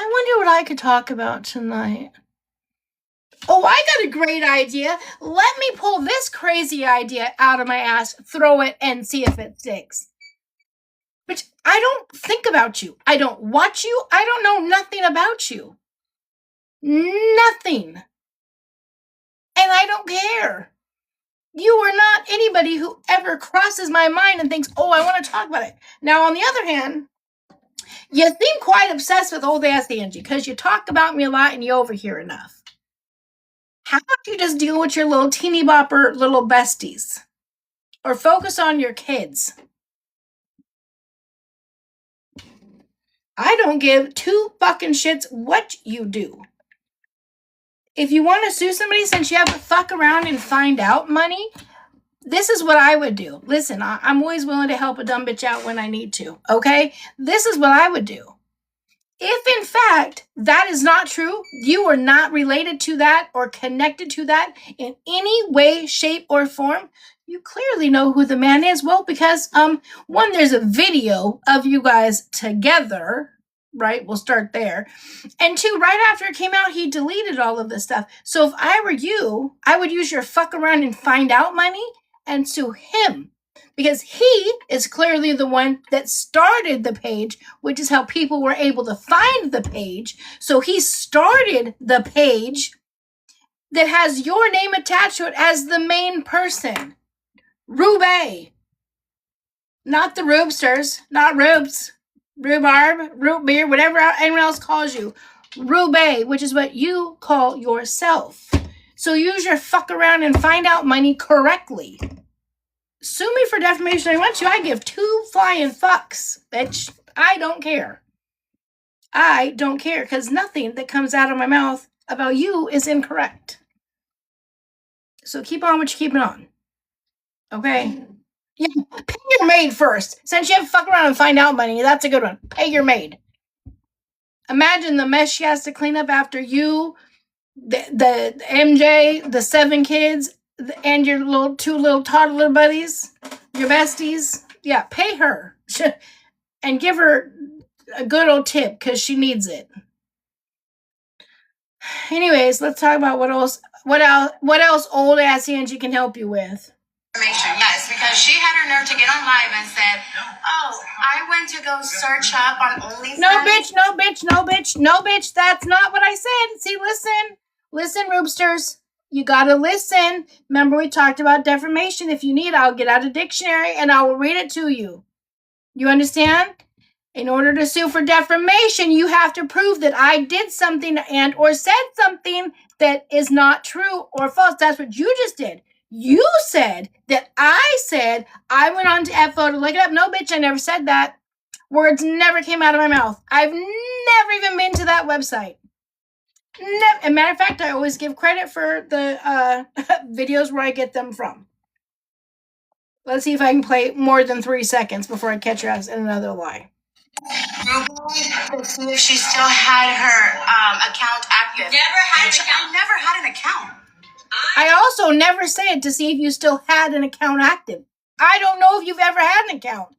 Speaker 1: I wonder what I could talk about tonight. Oh, I got a great idea. Let me pull this crazy idea out of my ass, throw it, and see if it sticks. But I don't think about you. I don't watch you. I don't know nothing about you. Nothing. And I don't care. You are not anybody who ever crosses my mind and thinks, oh, I want to talk about it. Now, on the other hand, You seem quite obsessed with old ass Angie because you talk about me a lot and you overhear enough. How about you just deal with your little teeny bopper little besties? Or focus on your kids. I don't give two fucking shits what you do. If you want to sue somebody since you have to fuck around and find out money, this is what I would do. Listen, I'm always willing to help a dumb bitch out when I need to, okay? This is what I would do. If, in fact, that is not true, you are not related to that or connected to that in any way, shape, or form, you clearly know who the man is. Well, because, one, there's a video of you guys together, right? We'll start there. And two, right after it came out, he deleted all of this stuff. So if I were you, I would use your fuck around and find out money and sue him. Because he is clearly the one that started the page, which is how people were able to find the page. So he started the page that has your name attached to it as the main person. Rube. Not the Rubesters, not Rubes, rhubarb, root beer, whatever anyone else calls you. Rube, which is what you call yourself. So use your fuck around and find out money correctly. Sue me for defamation if you want to. I give two flying fucks, bitch. I don't care. I don't care because nothing that comes out of my mouth about you is incorrect. So keep on what you're keeping on. Okay? Yeah, pay your maid first. Since you have to fuck around and find out money, that's a good one. Pay your maid. Imagine the mess she has to clean up after you, the MJ, the 7 kids, and your two little toddler buddies, your besties. Yeah, pay her and give her a good old tip because she needs it. Anyways, let's talk about what else old ass Angie can help you with.
Speaker 6: Yes, because she had her nerve to get on live and said, "Oh, I went to go search up on OnlyFans."
Speaker 1: No, bitch, no, bitch, no, bitch, no, bitch. That's not what I said. See, listen, Rubesters. You gotta listen. Remember, we talked about defamation. If you need, I'll get out a dictionary and I will read it to you. You understand? In order to sue for defamation, you have to prove that I did something and or said something that is not true or false. That's what you just did. You said that I said I went on to FO to look it up. No, bitch, I never said that. Words never came out of my mouth. I've never even been to that website. Never. As a matter of fact, I always give credit for the videos where I get them from. Let's see if I can play more than 3 seconds before I catch your ass in another lie.
Speaker 6: To see if she still had her account active. I never had an account.
Speaker 1: I also never said to see if you still had an account active. I don't know if you've ever had an account.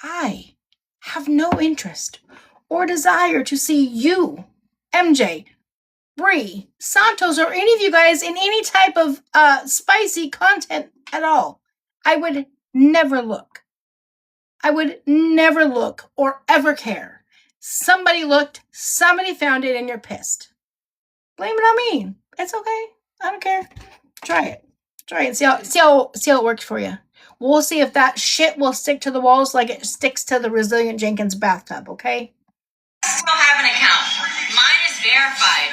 Speaker 1: I have no interest or desire to see you, MJ, Bree, Santos, or any of you guys in any type of spicy content at all. I would never look. I would never look or ever care. Somebody looked, somebody found it, and you're pissed. Blame it on me. It's okay. I don't care. Try it. See how it works for you. We'll see if that shit will stick to the walls like it sticks to the Resilient Jenkins bathtub, okay?
Speaker 5: I still have an account. Mine is verified.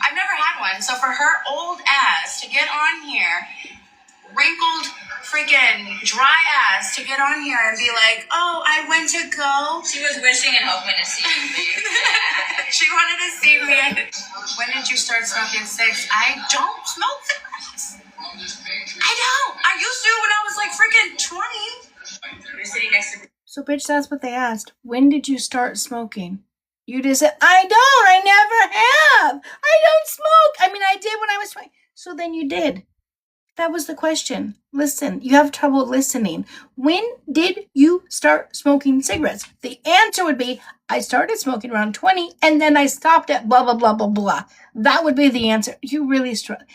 Speaker 6: I've never had one. So for her old ass to get on here, wrinkled, freaking dry ass to get on here and be like, "Oh, I went to go."
Speaker 5: She was wishing and hoping to see me.
Speaker 6: She wanted to see me. When did you start smoking cigs? I don't smoke cigarettes. I don't. I used to when I was like freaking 20.
Speaker 5: You're sitting next to.
Speaker 1: So, bitch, that's what they asked. When did you start smoking? You just said, I don't. I never have. I don't smoke. I mean, I did when I was 20. So then you did. That was the question. Listen, you have trouble listening. When did you start smoking cigarettes? The answer would be, I started smoking around 20, and then I stopped at blah, blah, blah, blah, blah. That would be the answer. You really struggle.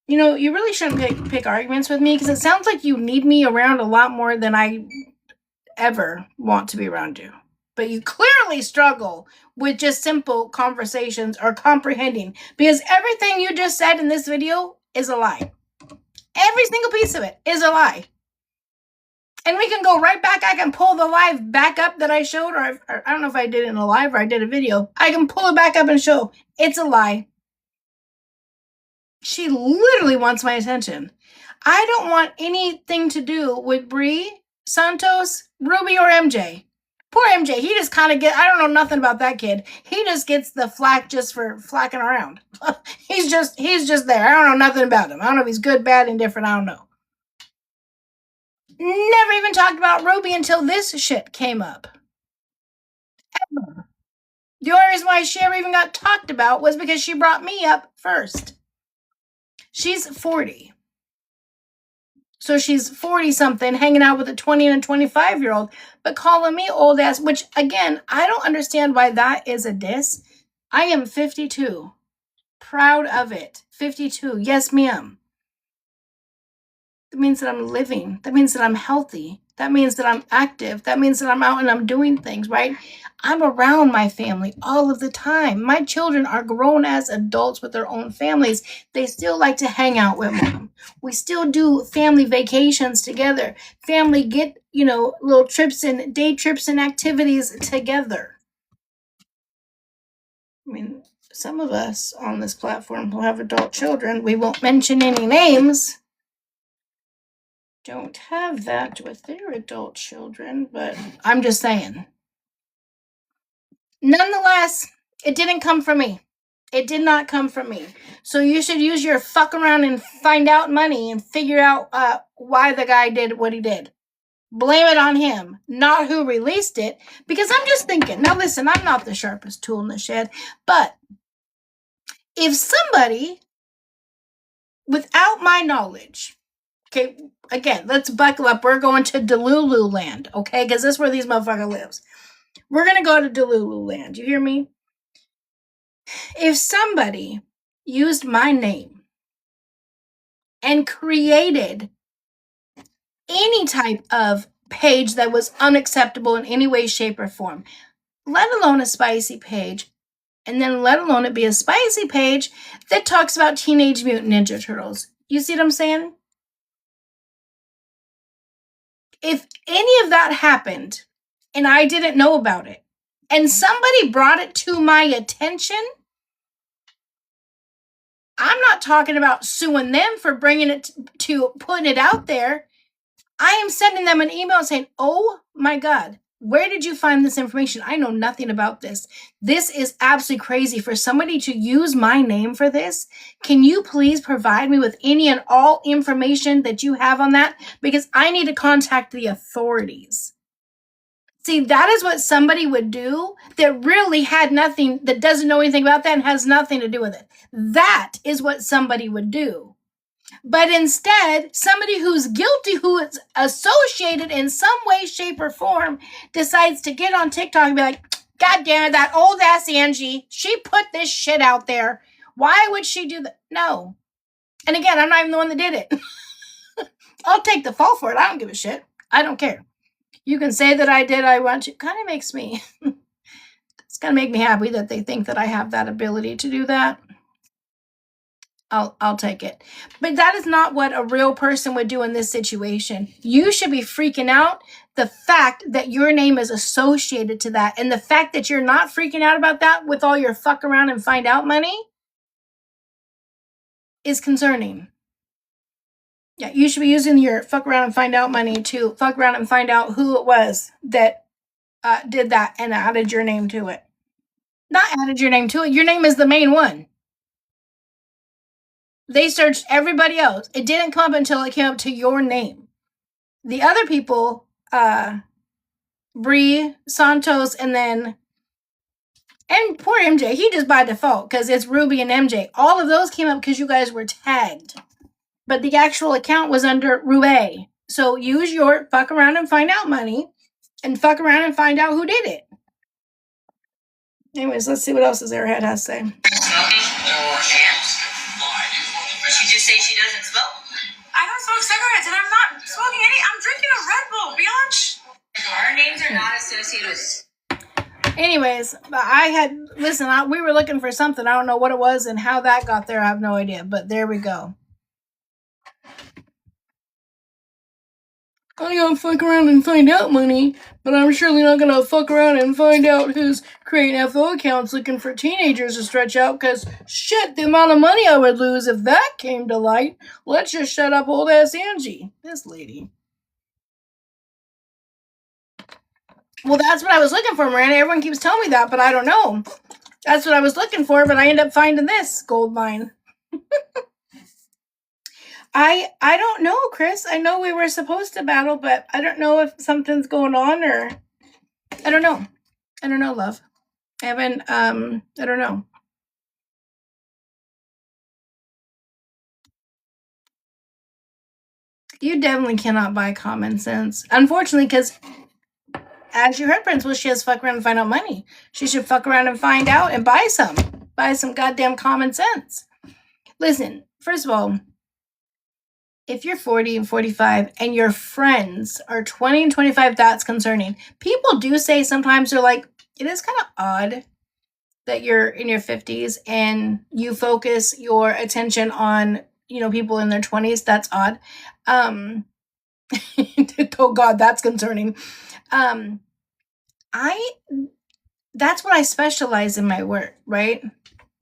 Speaker 1: You know, you really shouldn't pick arguments with me, because it sounds like you need me around a lot more than I ever want to be around you. But you clearly struggle with just simple conversations or comprehending, because everything you just said in this video is a lie. Every single piece of it is a lie. And we can go right back. I can pull the live back up that I showed, or I don't know if I did it in a live or I did a video. I can pull it back up and show it's a lie. She literally wants my attention. I don't want anything to do with Bree, Santos, Ruby, or MJ. Poor MJ, he just kind of I don't know nothing about that kid. He just gets the flack just for flacking around. he's just there. I don't know nothing about him. I don't know if he's good, bad, indifferent. I don't know. Never even talked about Ruby until this shit came up. Ever. The only reason why she ever even got talked about was because she brought me up first. She's 40. So she's 40-something, hanging out with a 20 and a 25-year-old, but calling me old ass, which, again, I don't understand why that is a diss. I am 52. Proud of it. 52. Yes, ma'am. That means that I'm living. That means that I'm healthy. That means that I'm active. That means that I'm out and I'm doing things, right? I'm around my family all of the time. My children are grown as adults with their own families. They still like to hang out with mom. We still do family vacations together. Family get, little trips and day trips and activities together. I mean, some of us on this platform who have adult children, we won't mention any names, don't have that with their adult children, but I'm just saying. Nonetheless, it didn't come from me. It did not come from me. So you should use your fuck around and find out money and figure out why the guy did what he did. Blame it on him, not who released it. Because I'm just thinking, now listen, I'm not the sharpest tool in the shed, but if somebody, without my knowledge, okay, again, let's buckle up. We're going to Delulu land, okay? Because this is where these motherfuckers lives. We're going to go to Delulu land. You hear me? If somebody used my name and created any type of page that was unacceptable in any way, shape, or form, let alone a spicy page, and then let alone it be a spicy page that talks about Teenage Mutant Ninja Turtles. You see what I'm saying? If any of that happened and I didn't know about it, and somebody brought it to my attention, I'm not talking about suing them for bringing it to putting it out there. I am sending them an email saying, oh my God, where did you find this information? I know nothing about this. This is absolutely crazy for somebody to use my name for this. Can you please provide me with any and all information that you have on that? Because I need to contact the authorities. See, that is what somebody would do that really had nothing, that doesn't know anything about that and has nothing to do with it. That is what somebody would do. But instead, somebody who's guilty, who is associated in some way, shape, or form, decides to get on TikTok and be like, God damn it, that old ass Angie, she put this shit out there. Why would she do that? No. And again, I'm not even the one that did it. I'll take the fall for it. I don't give a shit. I don't care. You can say that I did, I want to. Kind of makes me, it's going to make me happy that they think that I have that ability to do that. I'll take it. But that is not what a real person would do in this situation. You should be freaking out the fact that your name is associated to that. And the fact that you're not freaking out about that with all your fuck around and find out money is concerning. Yeah, you should be using your fuck around and find out money to fuck around and find out who it was that did that and added your name to it. Not added your name to it. Your name is the main one. They searched everybody else. It didn't come up until it came up to your name. The other people, Bree, Santos, and poor MJ, he just by default, because it's Ruby and MJ. All of those came up because you guys were tagged. But the actual account was under Rue. So use your fuck around and find out money and fuck around and find out who did it. Anyways, let's see what else this airhead has to say.
Speaker 5: She just say she doesn't smoke. I don't smoke cigarettes, and I'm not smoking any. I'm drinking a Red Bull, biatch. Our names are not associated with.
Speaker 1: Anyways, we were looking for something. I don't know what it was and how that got there. I have no idea, but there we go. I gotta fuck around and find out money, but I'm surely not gonna fuck around and find out who's creating FO accounts looking for teenagers to stretch out, because shit, the amount of money I would lose if that came to light. Let's just shut up old ass Angie. This lady. Well, that's what I was looking for, Miranda. Everyone keeps telling me that, but I don't know. That's what I was looking for, but I end up finding this gold mine. I don't know, Chris. I know we were supposed to battle, but I don't know if something's going on, or I don't know. I don't know, love. I haven't I don't know. You definitely cannot buy common sense. Unfortunately, because as you heard, Prince, well, she has to fuck around and find out money. She should fuck around and find out and buy some. Buy some goddamn common sense. Listen, first of all, if you're 40 and 45 and your friends are 20 and 25, that's concerning. People do say sometimes they're like, it is kind of odd that you're in your 50s and you focus your attention on, people in their 20s. That's odd. Oh God, that's concerning. That's what I specialize in my work, right?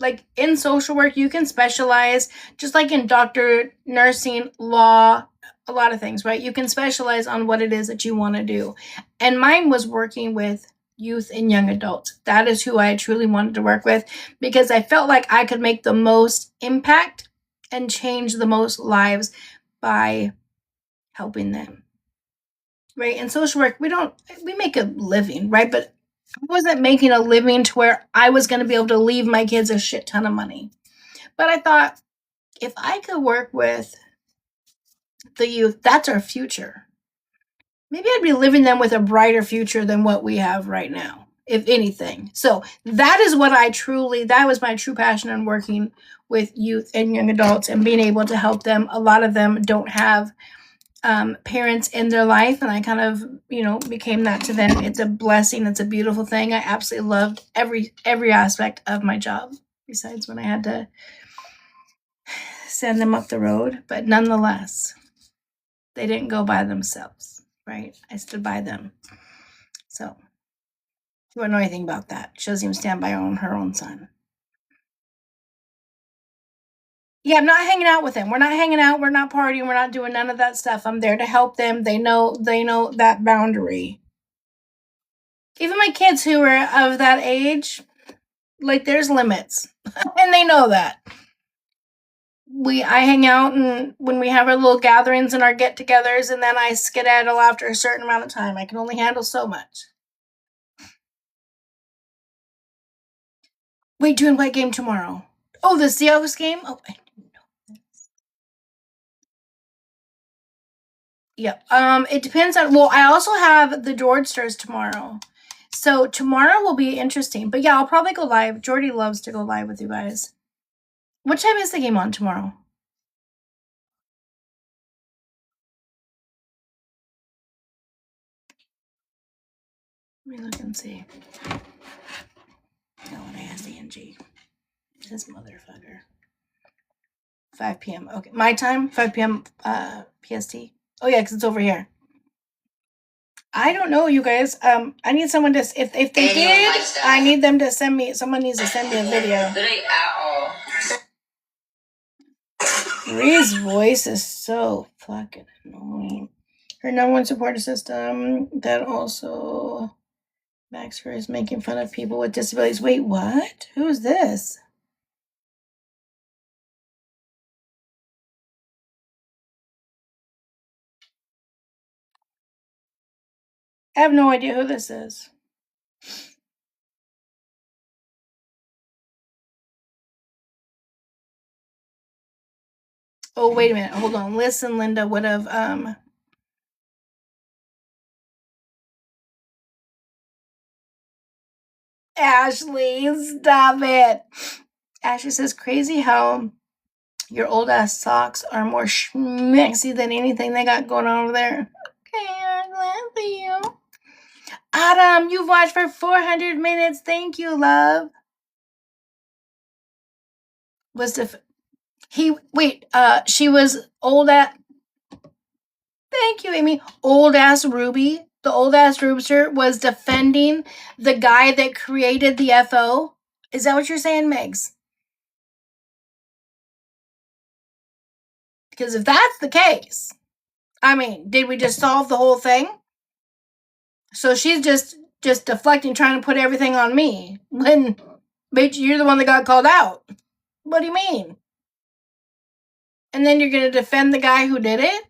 Speaker 1: Like in social work, you can specialize just like in doctor, nursing, law, a lot of things, right? You can specialize on what it is that you want to do. And mine was working with youth and young adults. That is who I truly wanted to work with, because I felt like I could make the most impact and change the most lives by helping them. Right? In social work, we make a living, right? But I wasn't making a living to where I was going to be able to leave my kids a shit ton of money. But I thought, if I could work with the youth, that's our future. Maybe I'd be living them with a brighter future than what we have right now, if anything. So that is what that was my true passion in working with youth and young adults and being able to help them. A lot of them don't have parents in their life, and I kind of became that to them. It's a blessing. It's a beautiful thing. I absolutely loved every aspect of my job, besides when I had to send them up the road. But nonetheless, they didn't go by themselves, right? I stood by them. So you wouldn't know anything about that. She doesn't even stand by her own son. Yeah, I'm not hanging out with them. We're not hanging out. We're not partying. We're not doing none of that stuff. I'm there to help them. They know that boundary. Even my kids who are of that age, like, there's limits. And they know that. I hang out, and when we have our little gatherings and our get-togethers, and then I skedaddle after a certain amount of time. I can only handle so much. Wait, doing what game tomorrow? Oh, the Seahawks game? Oh, I didn't know this. Yep. It depends on. Well, I also have the Georgesters tomorrow, so tomorrow will be interesting. But yeah, I'll probably go live. Jordy loves to go live with you guys. What time is the game on tomorrow? Let me look and see. No, when I asked Angie. This motherfucker. 5 p.m. Okay, my time, 5 p.m. PST. Oh yeah, because it's over here. I don't know, you guys. I need someone to. If they did, I need them to send me. Someone needs to send me a video. Ree's voice is so fucking annoying. Her number one support system that also Max her is making fun of people with disabilities. Wait, what? Who is this? I have no idea who this is. Oh, wait a minute. Hold on. Listen, Linda would have Ashley, stop it. Ashley says, crazy how your old ass socks are more schmexy than anything they got going on over there. Okay, I'm glad for you. Adam, you've watched for 400 minutes. Thank you, love. She was old at Thank you, Amy. Old ass Ruby, the old ass Rubster, was defending the guy that created the FO. Is that what you're saying, Megs? Because if that's the case, I mean, did we just solve the whole thing? So she's just deflecting, trying to put everything on me when, bitch, you're the one that got called out. What do you mean? And then you're gonna defend the guy who did it?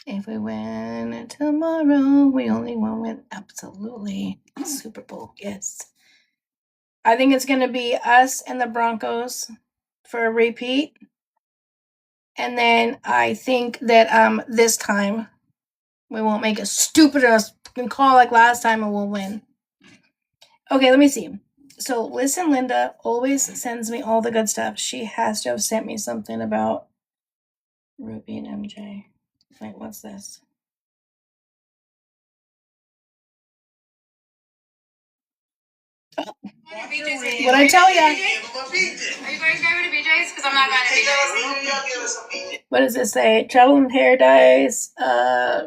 Speaker 1: If we win tomorrow, we only won with absolutely Super Bowl. Yes. I think it's gonna be us and the Broncos for a repeat. And then I think that this time we won't make a stupid ass call like last time and we'll win. Okay, let me see. So listen, Linda always sends me all the good stuff. She has to have sent me something about Ruby and MJ. Wait, what's this? What I tell ya?
Speaker 6: Are you guys going to BJ's? Because I'm not going to BJ's.
Speaker 1: What does it say? Travel in Paradise,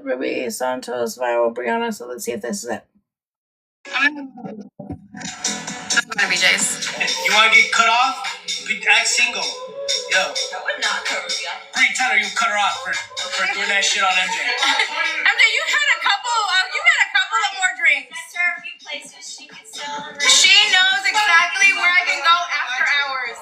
Speaker 1: Ruby Santos, Viral, Brianna. So let's see if this is it.
Speaker 6: I'm going to BJ's.
Speaker 15: You want to get cut off? Act single. Yo.
Speaker 5: I would not cover you.
Speaker 15: Bree Tyler, you cut her off for doing that shit on MJ.
Speaker 6: MJ, you had a couple of more drinks.
Speaker 5: Sent her a few places she could sell.
Speaker 6: She knows exactly where I can go after hours.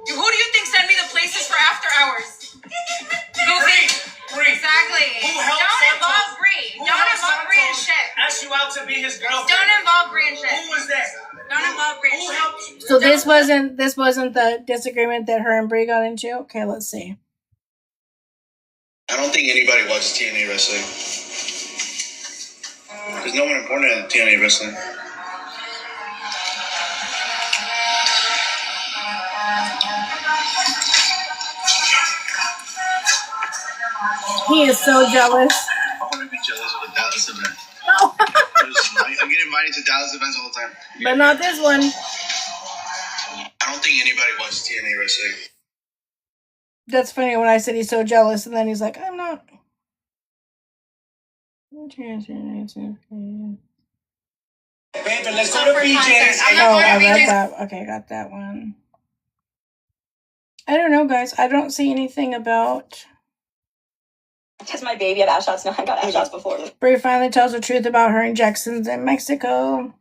Speaker 6: Who do you think sent me the places for after hours?
Speaker 15: Bree.
Speaker 6: Exactly. Don't involve Bree. Don't involve Bree in shit.
Speaker 15: Asked you out to be his girlfriend.
Speaker 6: Don't involve Bree in shit.
Speaker 15: Who was that?
Speaker 6: Don't involve Bree in shit.
Speaker 1: So this wasn't the disagreement that her and Bree got into? Okay, let's see.
Speaker 16: I don't think anybody watches TNA wrestling. There's no one important in TNA wrestling.
Speaker 1: He is so jealous.
Speaker 16: I want to be jealous of the Dallas event.
Speaker 1: No.
Speaker 16: I get invited to Dallas events all the time.
Speaker 1: But not this one.
Speaker 16: I don't think anybody watches TNA wrestling.
Speaker 1: That's funny when I said he's so jealous, and then he's like, I'm not.
Speaker 15: Baby, let's go to BJ's.
Speaker 1: Oh, I read that. Okay, got that one. I don't know, guys. I don't see anything about.
Speaker 5: Because my baby had ass shots. No, I got ass shots before.
Speaker 1: Brie finally tells the truth about her injections in Mexico.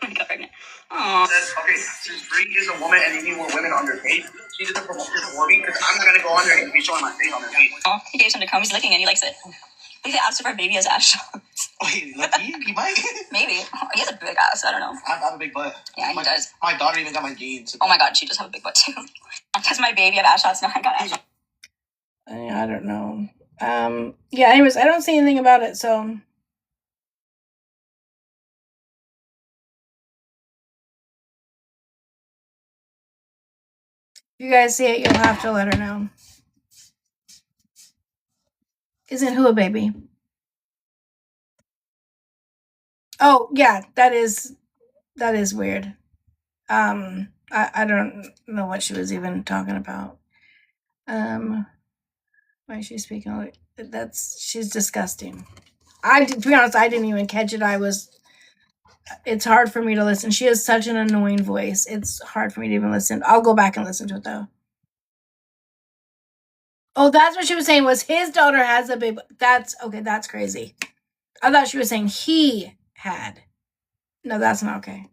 Speaker 5: I got pregnant. Aww.
Speaker 16: Okay, since Brie is a woman and you need more women on their page, she doesn't promote this for me because I'm not going to go on there and be showing my face on their page.
Speaker 5: Oh, he gave some to Comey. He's licking it. He likes it. He asked if our baby has ass shots.
Speaker 16: Wait, lucky? He might?
Speaker 5: Maybe. He has a big ass. I don't know.
Speaker 16: I have a big butt.
Speaker 5: Yeah, he does.
Speaker 16: My daughter even got my jeans.
Speaker 5: Oh my god, she does have a big butt too. Because my baby had ass shots. No, I got ass shots.
Speaker 1: I don't know. Yeah, anyways, I don't see anything about it, so. If you guys see it, you'll have to let her know. Isn't who a baby? Oh, yeah, that is weird. I don't know what she was even talking about. Why is she speaking like she's disgusting. To be honest, I didn't even catch it. It's hard for me to listen. She has such an annoying voice. It's hard for me to even listen. I'll go back and listen to it though. Oh, that's what she was saying, was his daughter has a baby. That's crazy. I thought she was saying he had. No, that's not okay.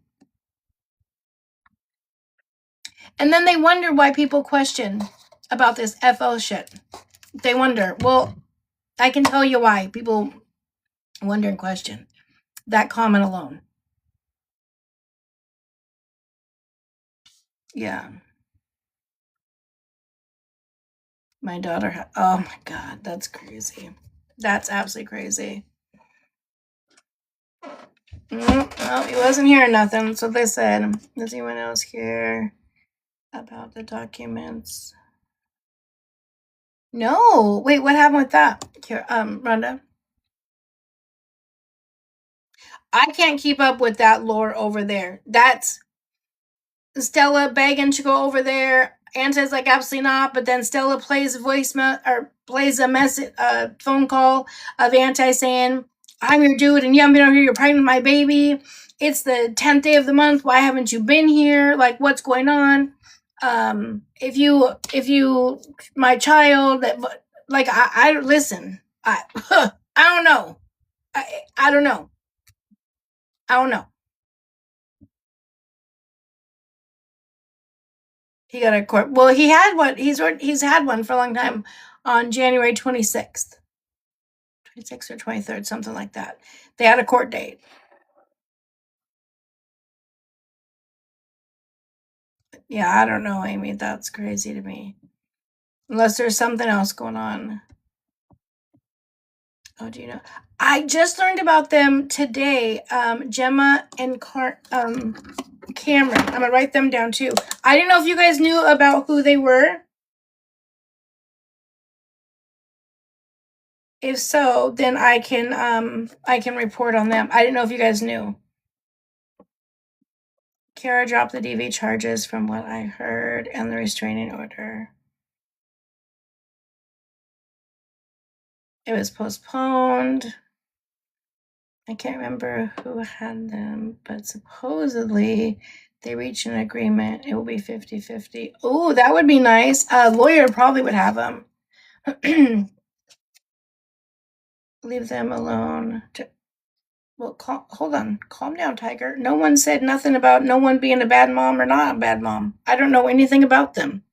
Speaker 1: And then they wonder why people question about this FO shit. They wonder. Well, I can tell you why people wonder and question. That comment alone. Yeah. My daughter. Oh my God, that's crazy. That's absolutely crazy. No, he wasn't hearing nothing. So they said, does anyone else care about the documents? No. Wait, what happened with that? Here, Rhonda. I can't keep up with that lore over there. That's Stella begging to go over there. Anne says like absolutely not, but then Stella plays a voicemail or plays a message, phone call of Anti saying, "I'm your dude, and you haven't been over here. You're pregnant with my baby. It's the 10th day of the month. Why haven't you been here? Like, what's going on? If you, my child, like, I listen. I I don't know. I don't know. I don't know. He got a court. Well, he had one. He's had one for a long time on January 26th. 26th or 23rd, something like that. They had a court date. Yeah, I don't know, Amy. That's crazy to me. Unless there's something else going on. Oh, do you know? I just learned about them today. Gemma and Cameron. I'm gonna write them down too. I didn't know if you guys knew about who they were. If so, then I can report on them. I didn't know if you guys knew. Kara dropped the DV charges from what I heard and the restraining order. It was postponed. I can't remember who had them, but supposedly they reached an agreement. It will be 50-50. Oh, that would be nice. A lawyer probably would have them. Leave them alone. Well, hold on. Calm down, Tiger. No one said nothing about no one being a bad mom or not a bad mom. I don't know anything about them.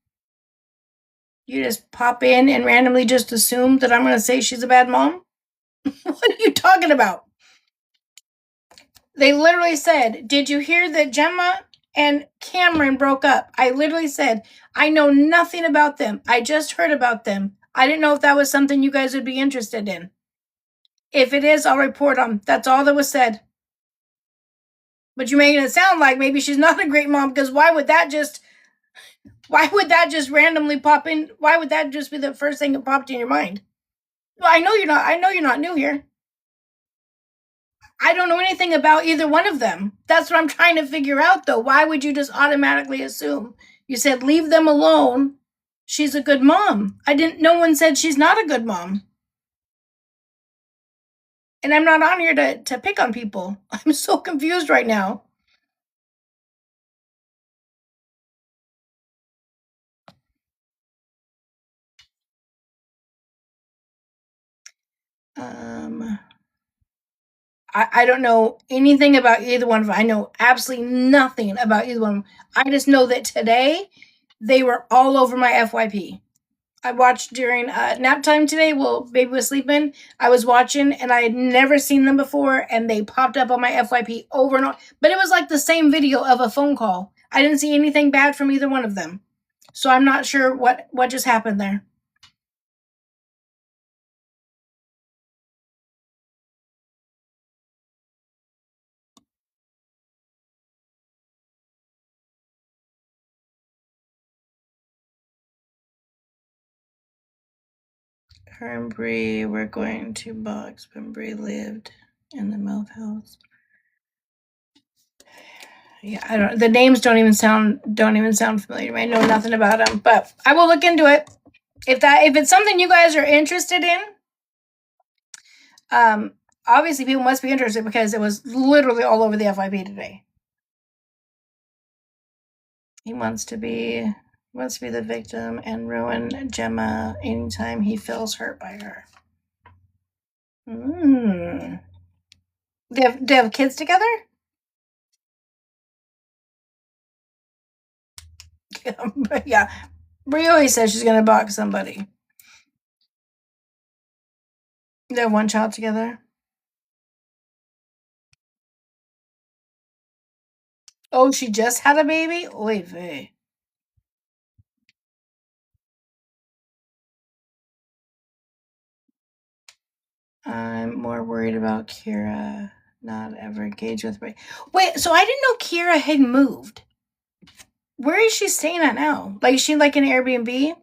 Speaker 1: You just pop in and randomly just assume that I'm going to say she's a bad mom? What are you talking about? They literally said, "Did you hear that Gemma and Cameron broke up?" I literally said, "I know nothing about them. I just heard about them. I didn't know if that was something you guys would be interested in. If it is, I'll report on." That's all that was said. But you're making it sound like maybe she's not a great mom, because why would that just randomly pop in? Why would that just be the first thing that popped in your mind? Well, I know you're not new here. I don't know anything about either one of them. That's what I'm trying to figure out, though. Why would you just automatically assume? You said leave them alone. She's a good mom. No one said she's not a good mom. And I'm not on here to pick on people. I'm so confused right now. I don't know anything about either one of them. I know absolutely nothing about either one of them. I just know that today they were all over my FYP. I watched during nap time today while baby was sleeping. I was watching and I had never seen them before, and they popped up on my FYP over and over. But it was like the same video of a phone call. I didn't see anything bad from either one of them. So I'm not sure what just happened there. Her and Bree were going to box when Bree lived in the Milf house. Yeah, I don't. The names don't even sound familiar to me. I know nothing about them, but I will look into it. If it's something you guys are interested in, obviously people must be interested because it was literally all over the FYP today. He wants to be the victim and ruin Gemma anytime he feels hurt by her. They have kids together? Yeah. Brie always says she's gonna box somebody. They have one child together. Oh, she just had a baby? Oy vey. I'm more worried about Kira not ever engaged with Ray. Wait, so I didn't know Kira had moved. Where is she staying at now? Like, is she like in an Airbnb?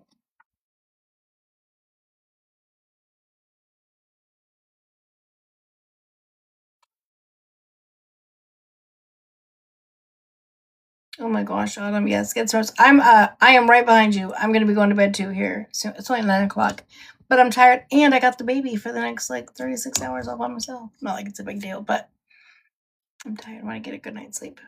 Speaker 1: Oh my gosh, Autumn. Yes, get started. I am right behind you. I'm gonna be going to bed too here. So it's only 9 o'clock. But I'm tired and I got the baby for the next like 36 hours all by myself. Not like it's a big deal, but I'm tired. I want to get a good night's sleep.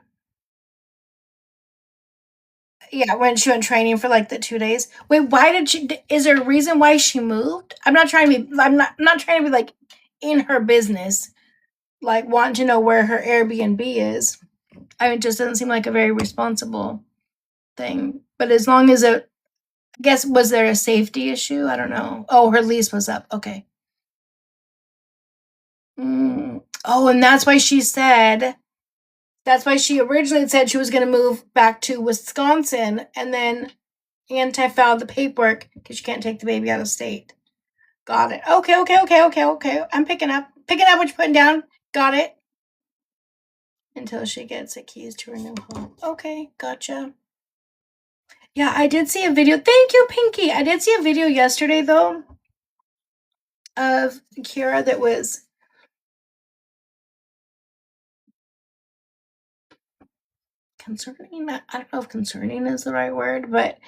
Speaker 1: Yeah, when she went training for like the 2 days. Wait, why did she? Is there a reason why she moved? I'm not trying to be. I'm not trying to be like in her business, like wanting to know where her Airbnb is. I mean, it just doesn't seem like a very responsible thing. But as long as it, I guess, was there a safety issue? I don't know. Oh, her lease was up. Okay. Oh, and that's why she said. That's why she originally said she was going to move back to Wisconsin, and then Anti filed the paperwork because you can't take the baby out of state. Got it. Okay. I'm picking up. Picking up what you're putting down. Got it. Until she gets the keys to her new home. Okay, gotcha. Yeah, I did see a video. Thank you, Pinky. I did see a video yesterday, though, of Kira that was concerning. I don't know if concerning is the right word, but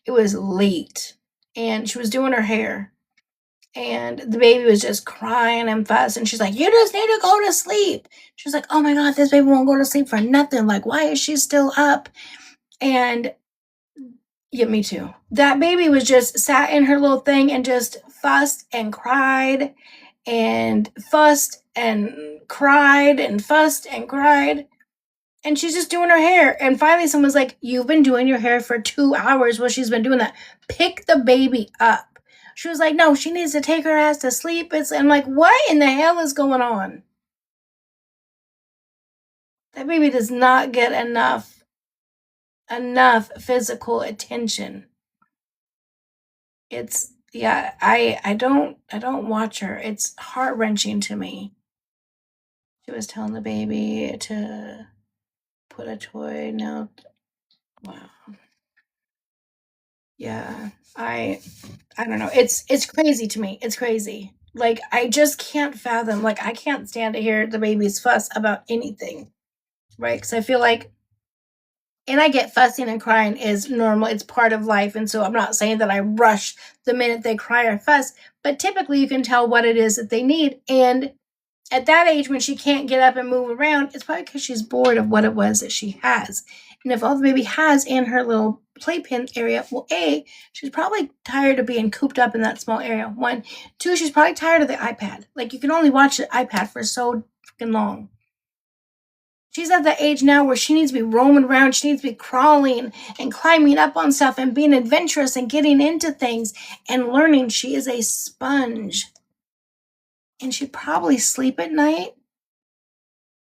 Speaker 1: it was late. And she was doing her hair. And the baby was just crying and fussing. And she's like, you just need to go to sleep. She's like, oh my God, this baby won't go to sleep for nothing. Like, why is she still up? And yeah, me too. That baby was just sat in her little thing and just fussed and cried and fussed and cried and fussed and cried. And she's just doing her hair. And finally, someone was like, you've been doing your hair for 2 hours while she's been doing that. Pick the baby up. She was like, no, she needs to take her ass to sleep. I'm like, what in the hell is going on? That baby does not get enough physical attention. It's, yeah, I don't watch her. It's heart-wrenching to me. She was telling the baby to put a toy note. Wow. Yeah, I don't know. It's crazy to me. It's crazy. Like, I just can't fathom. Like, I can't stand to hear the baby's fuss about anything, right? Because I feel like, and I get fussing and crying is normal. It's part of life, and so I'm not saying that I rush the minute they cry or fuss, but typically you can tell what it is that they need. And at that age, when she can't get up and move around, it's probably because she's bored of what it was that she has. And if all the baby has in her little playpen area, well, A, she's probably tired of being cooped up in that small area. 1. 2, she's probably tired of the iPad. Like, you can only watch the iPad for so freaking long. She's at the age now where she needs to be roaming around. She needs to be crawling and climbing up on stuff and being adventurous and getting into things and learning. She is a sponge. And she'd probably sleep at night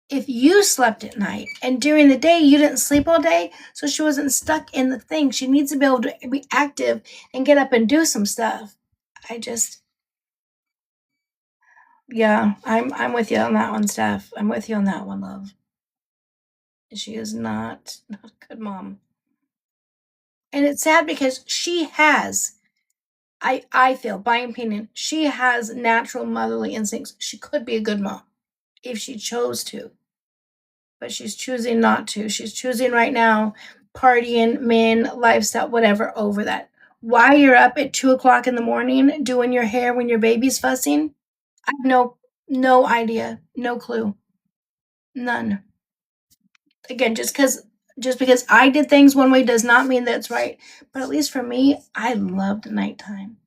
Speaker 1: if you slept at night and during the day you didn't sleep all day, so she wasn't stuck in the thing. She needs to be able to be active and get up and do some stuff. Yeah, I'm with you on that one, Steph. I'm with you on that one, love. She is not a good mom. And it's sad because she has, I feel, by opinion, she has natural motherly instincts. She could be a good mom if she chose to. But she's choosing not to. She's choosing right now partying, men, lifestyle, whatever, over that. Why you're up at 2 o'clock in the morning doing your hair when your baby's fussing? I have no idea, no clue, none. Again, just because I did things one way does not mean that's right. But at least for me, I loved nighttime.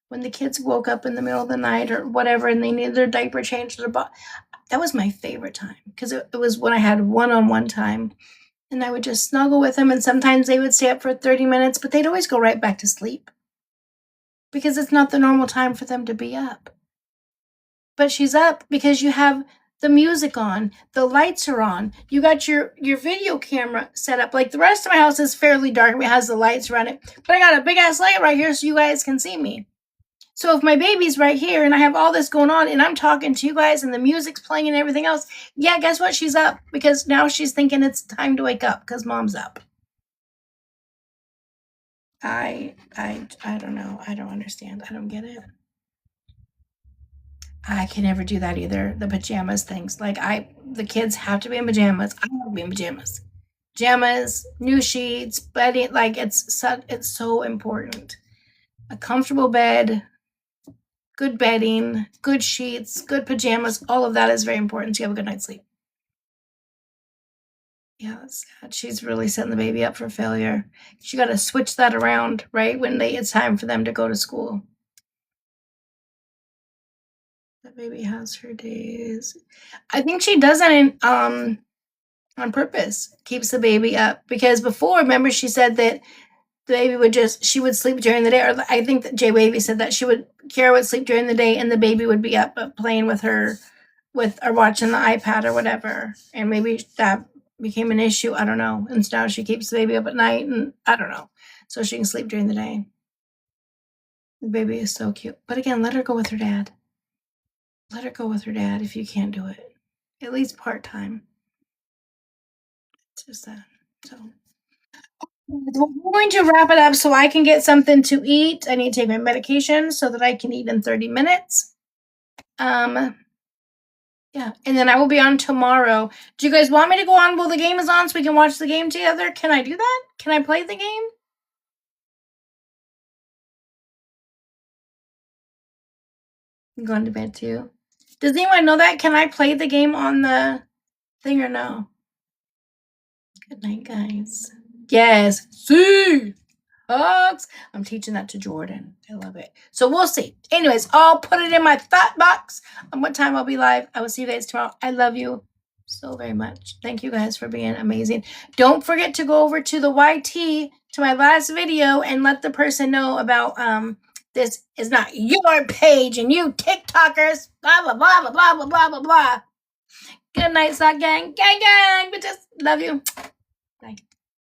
Speaker 1: When the kids woke up in the middle of the night or whatever, and they needed their diaper changed, that was my favorite time because it was when I had one-on-one time. And I would just snuggle with them, and sometimes they would stay up for 30 minutes, but they'd always go right back to sleep because it's not the normal time for them to be up. But she's up because you have the music on, the lights are on, you got your video camera set up. Like, the rest of my house is fairly dark, it has the lights running, but I got a big ass light right here so you guys can see me. So if my baby's right here and I have all this going on and I'm talking to you guys and the music's playing and everything else, yeah, guess what? She's up because now she's thinking it's time to wake up because mom's up. I don't know. I don't understand. I don't get it. I can never do that either. The pajamas things. Like, the kids have to be in pajamas. I want to be in pajamas. pajamas, new sheets, bedding. Like it's so important. A comfortable bed, good bedding, good sheets, good pajamas. All of that is very important to have a good night's sleep. Yeah, that's sad. She's really setting the baby up for failure. She got to switch that around, right? When it's time for them to go to school. The baby has her days. I think she does it on purpose. Keeps the baby up. Because before, remember, she said that the baby she would sleep during the day. Or I think that Jay Wavy said that Kiara would sleep during the day and the baby would be up playing with her, or watching the iPad or whatever. And maybe that became an issue. I don't know. And now she keeps the baby up at night, and I don't know. So she can sleep during the day. The baby is so cute. But again, let her go with her dad. Let her go with her dad if you can't do it. At least part-time. It's just that. So we're going to wrap it up so I can get something to eat. I need to take my medication so that I can eat in 30 minutes. Yeah, and then I will be on tomorrow. Do you guys want me to go on while the game is on so we can watch the game together? Can I do that? Can I play the game? I'm going to bed too. Does anyone know that? Can I play the game on the thing or no? Good night, guys. Yes. See. Hugs. I'm teaching that to Jordan. I love it. So we'll see. Anyways, I'll put it in my thought box on what time I'll be live. I will see you guys tomorrow. I love you so very much. Thank you guys for being amazing. Don't forget to go over to the YT, to my last video, and let the person know about this is not your page and you TikTokers, blah, blah, blah, blah, blah, blah, blah, blah, blah. Good night, Sock Gang. Gang, gang. Bitches. Love you.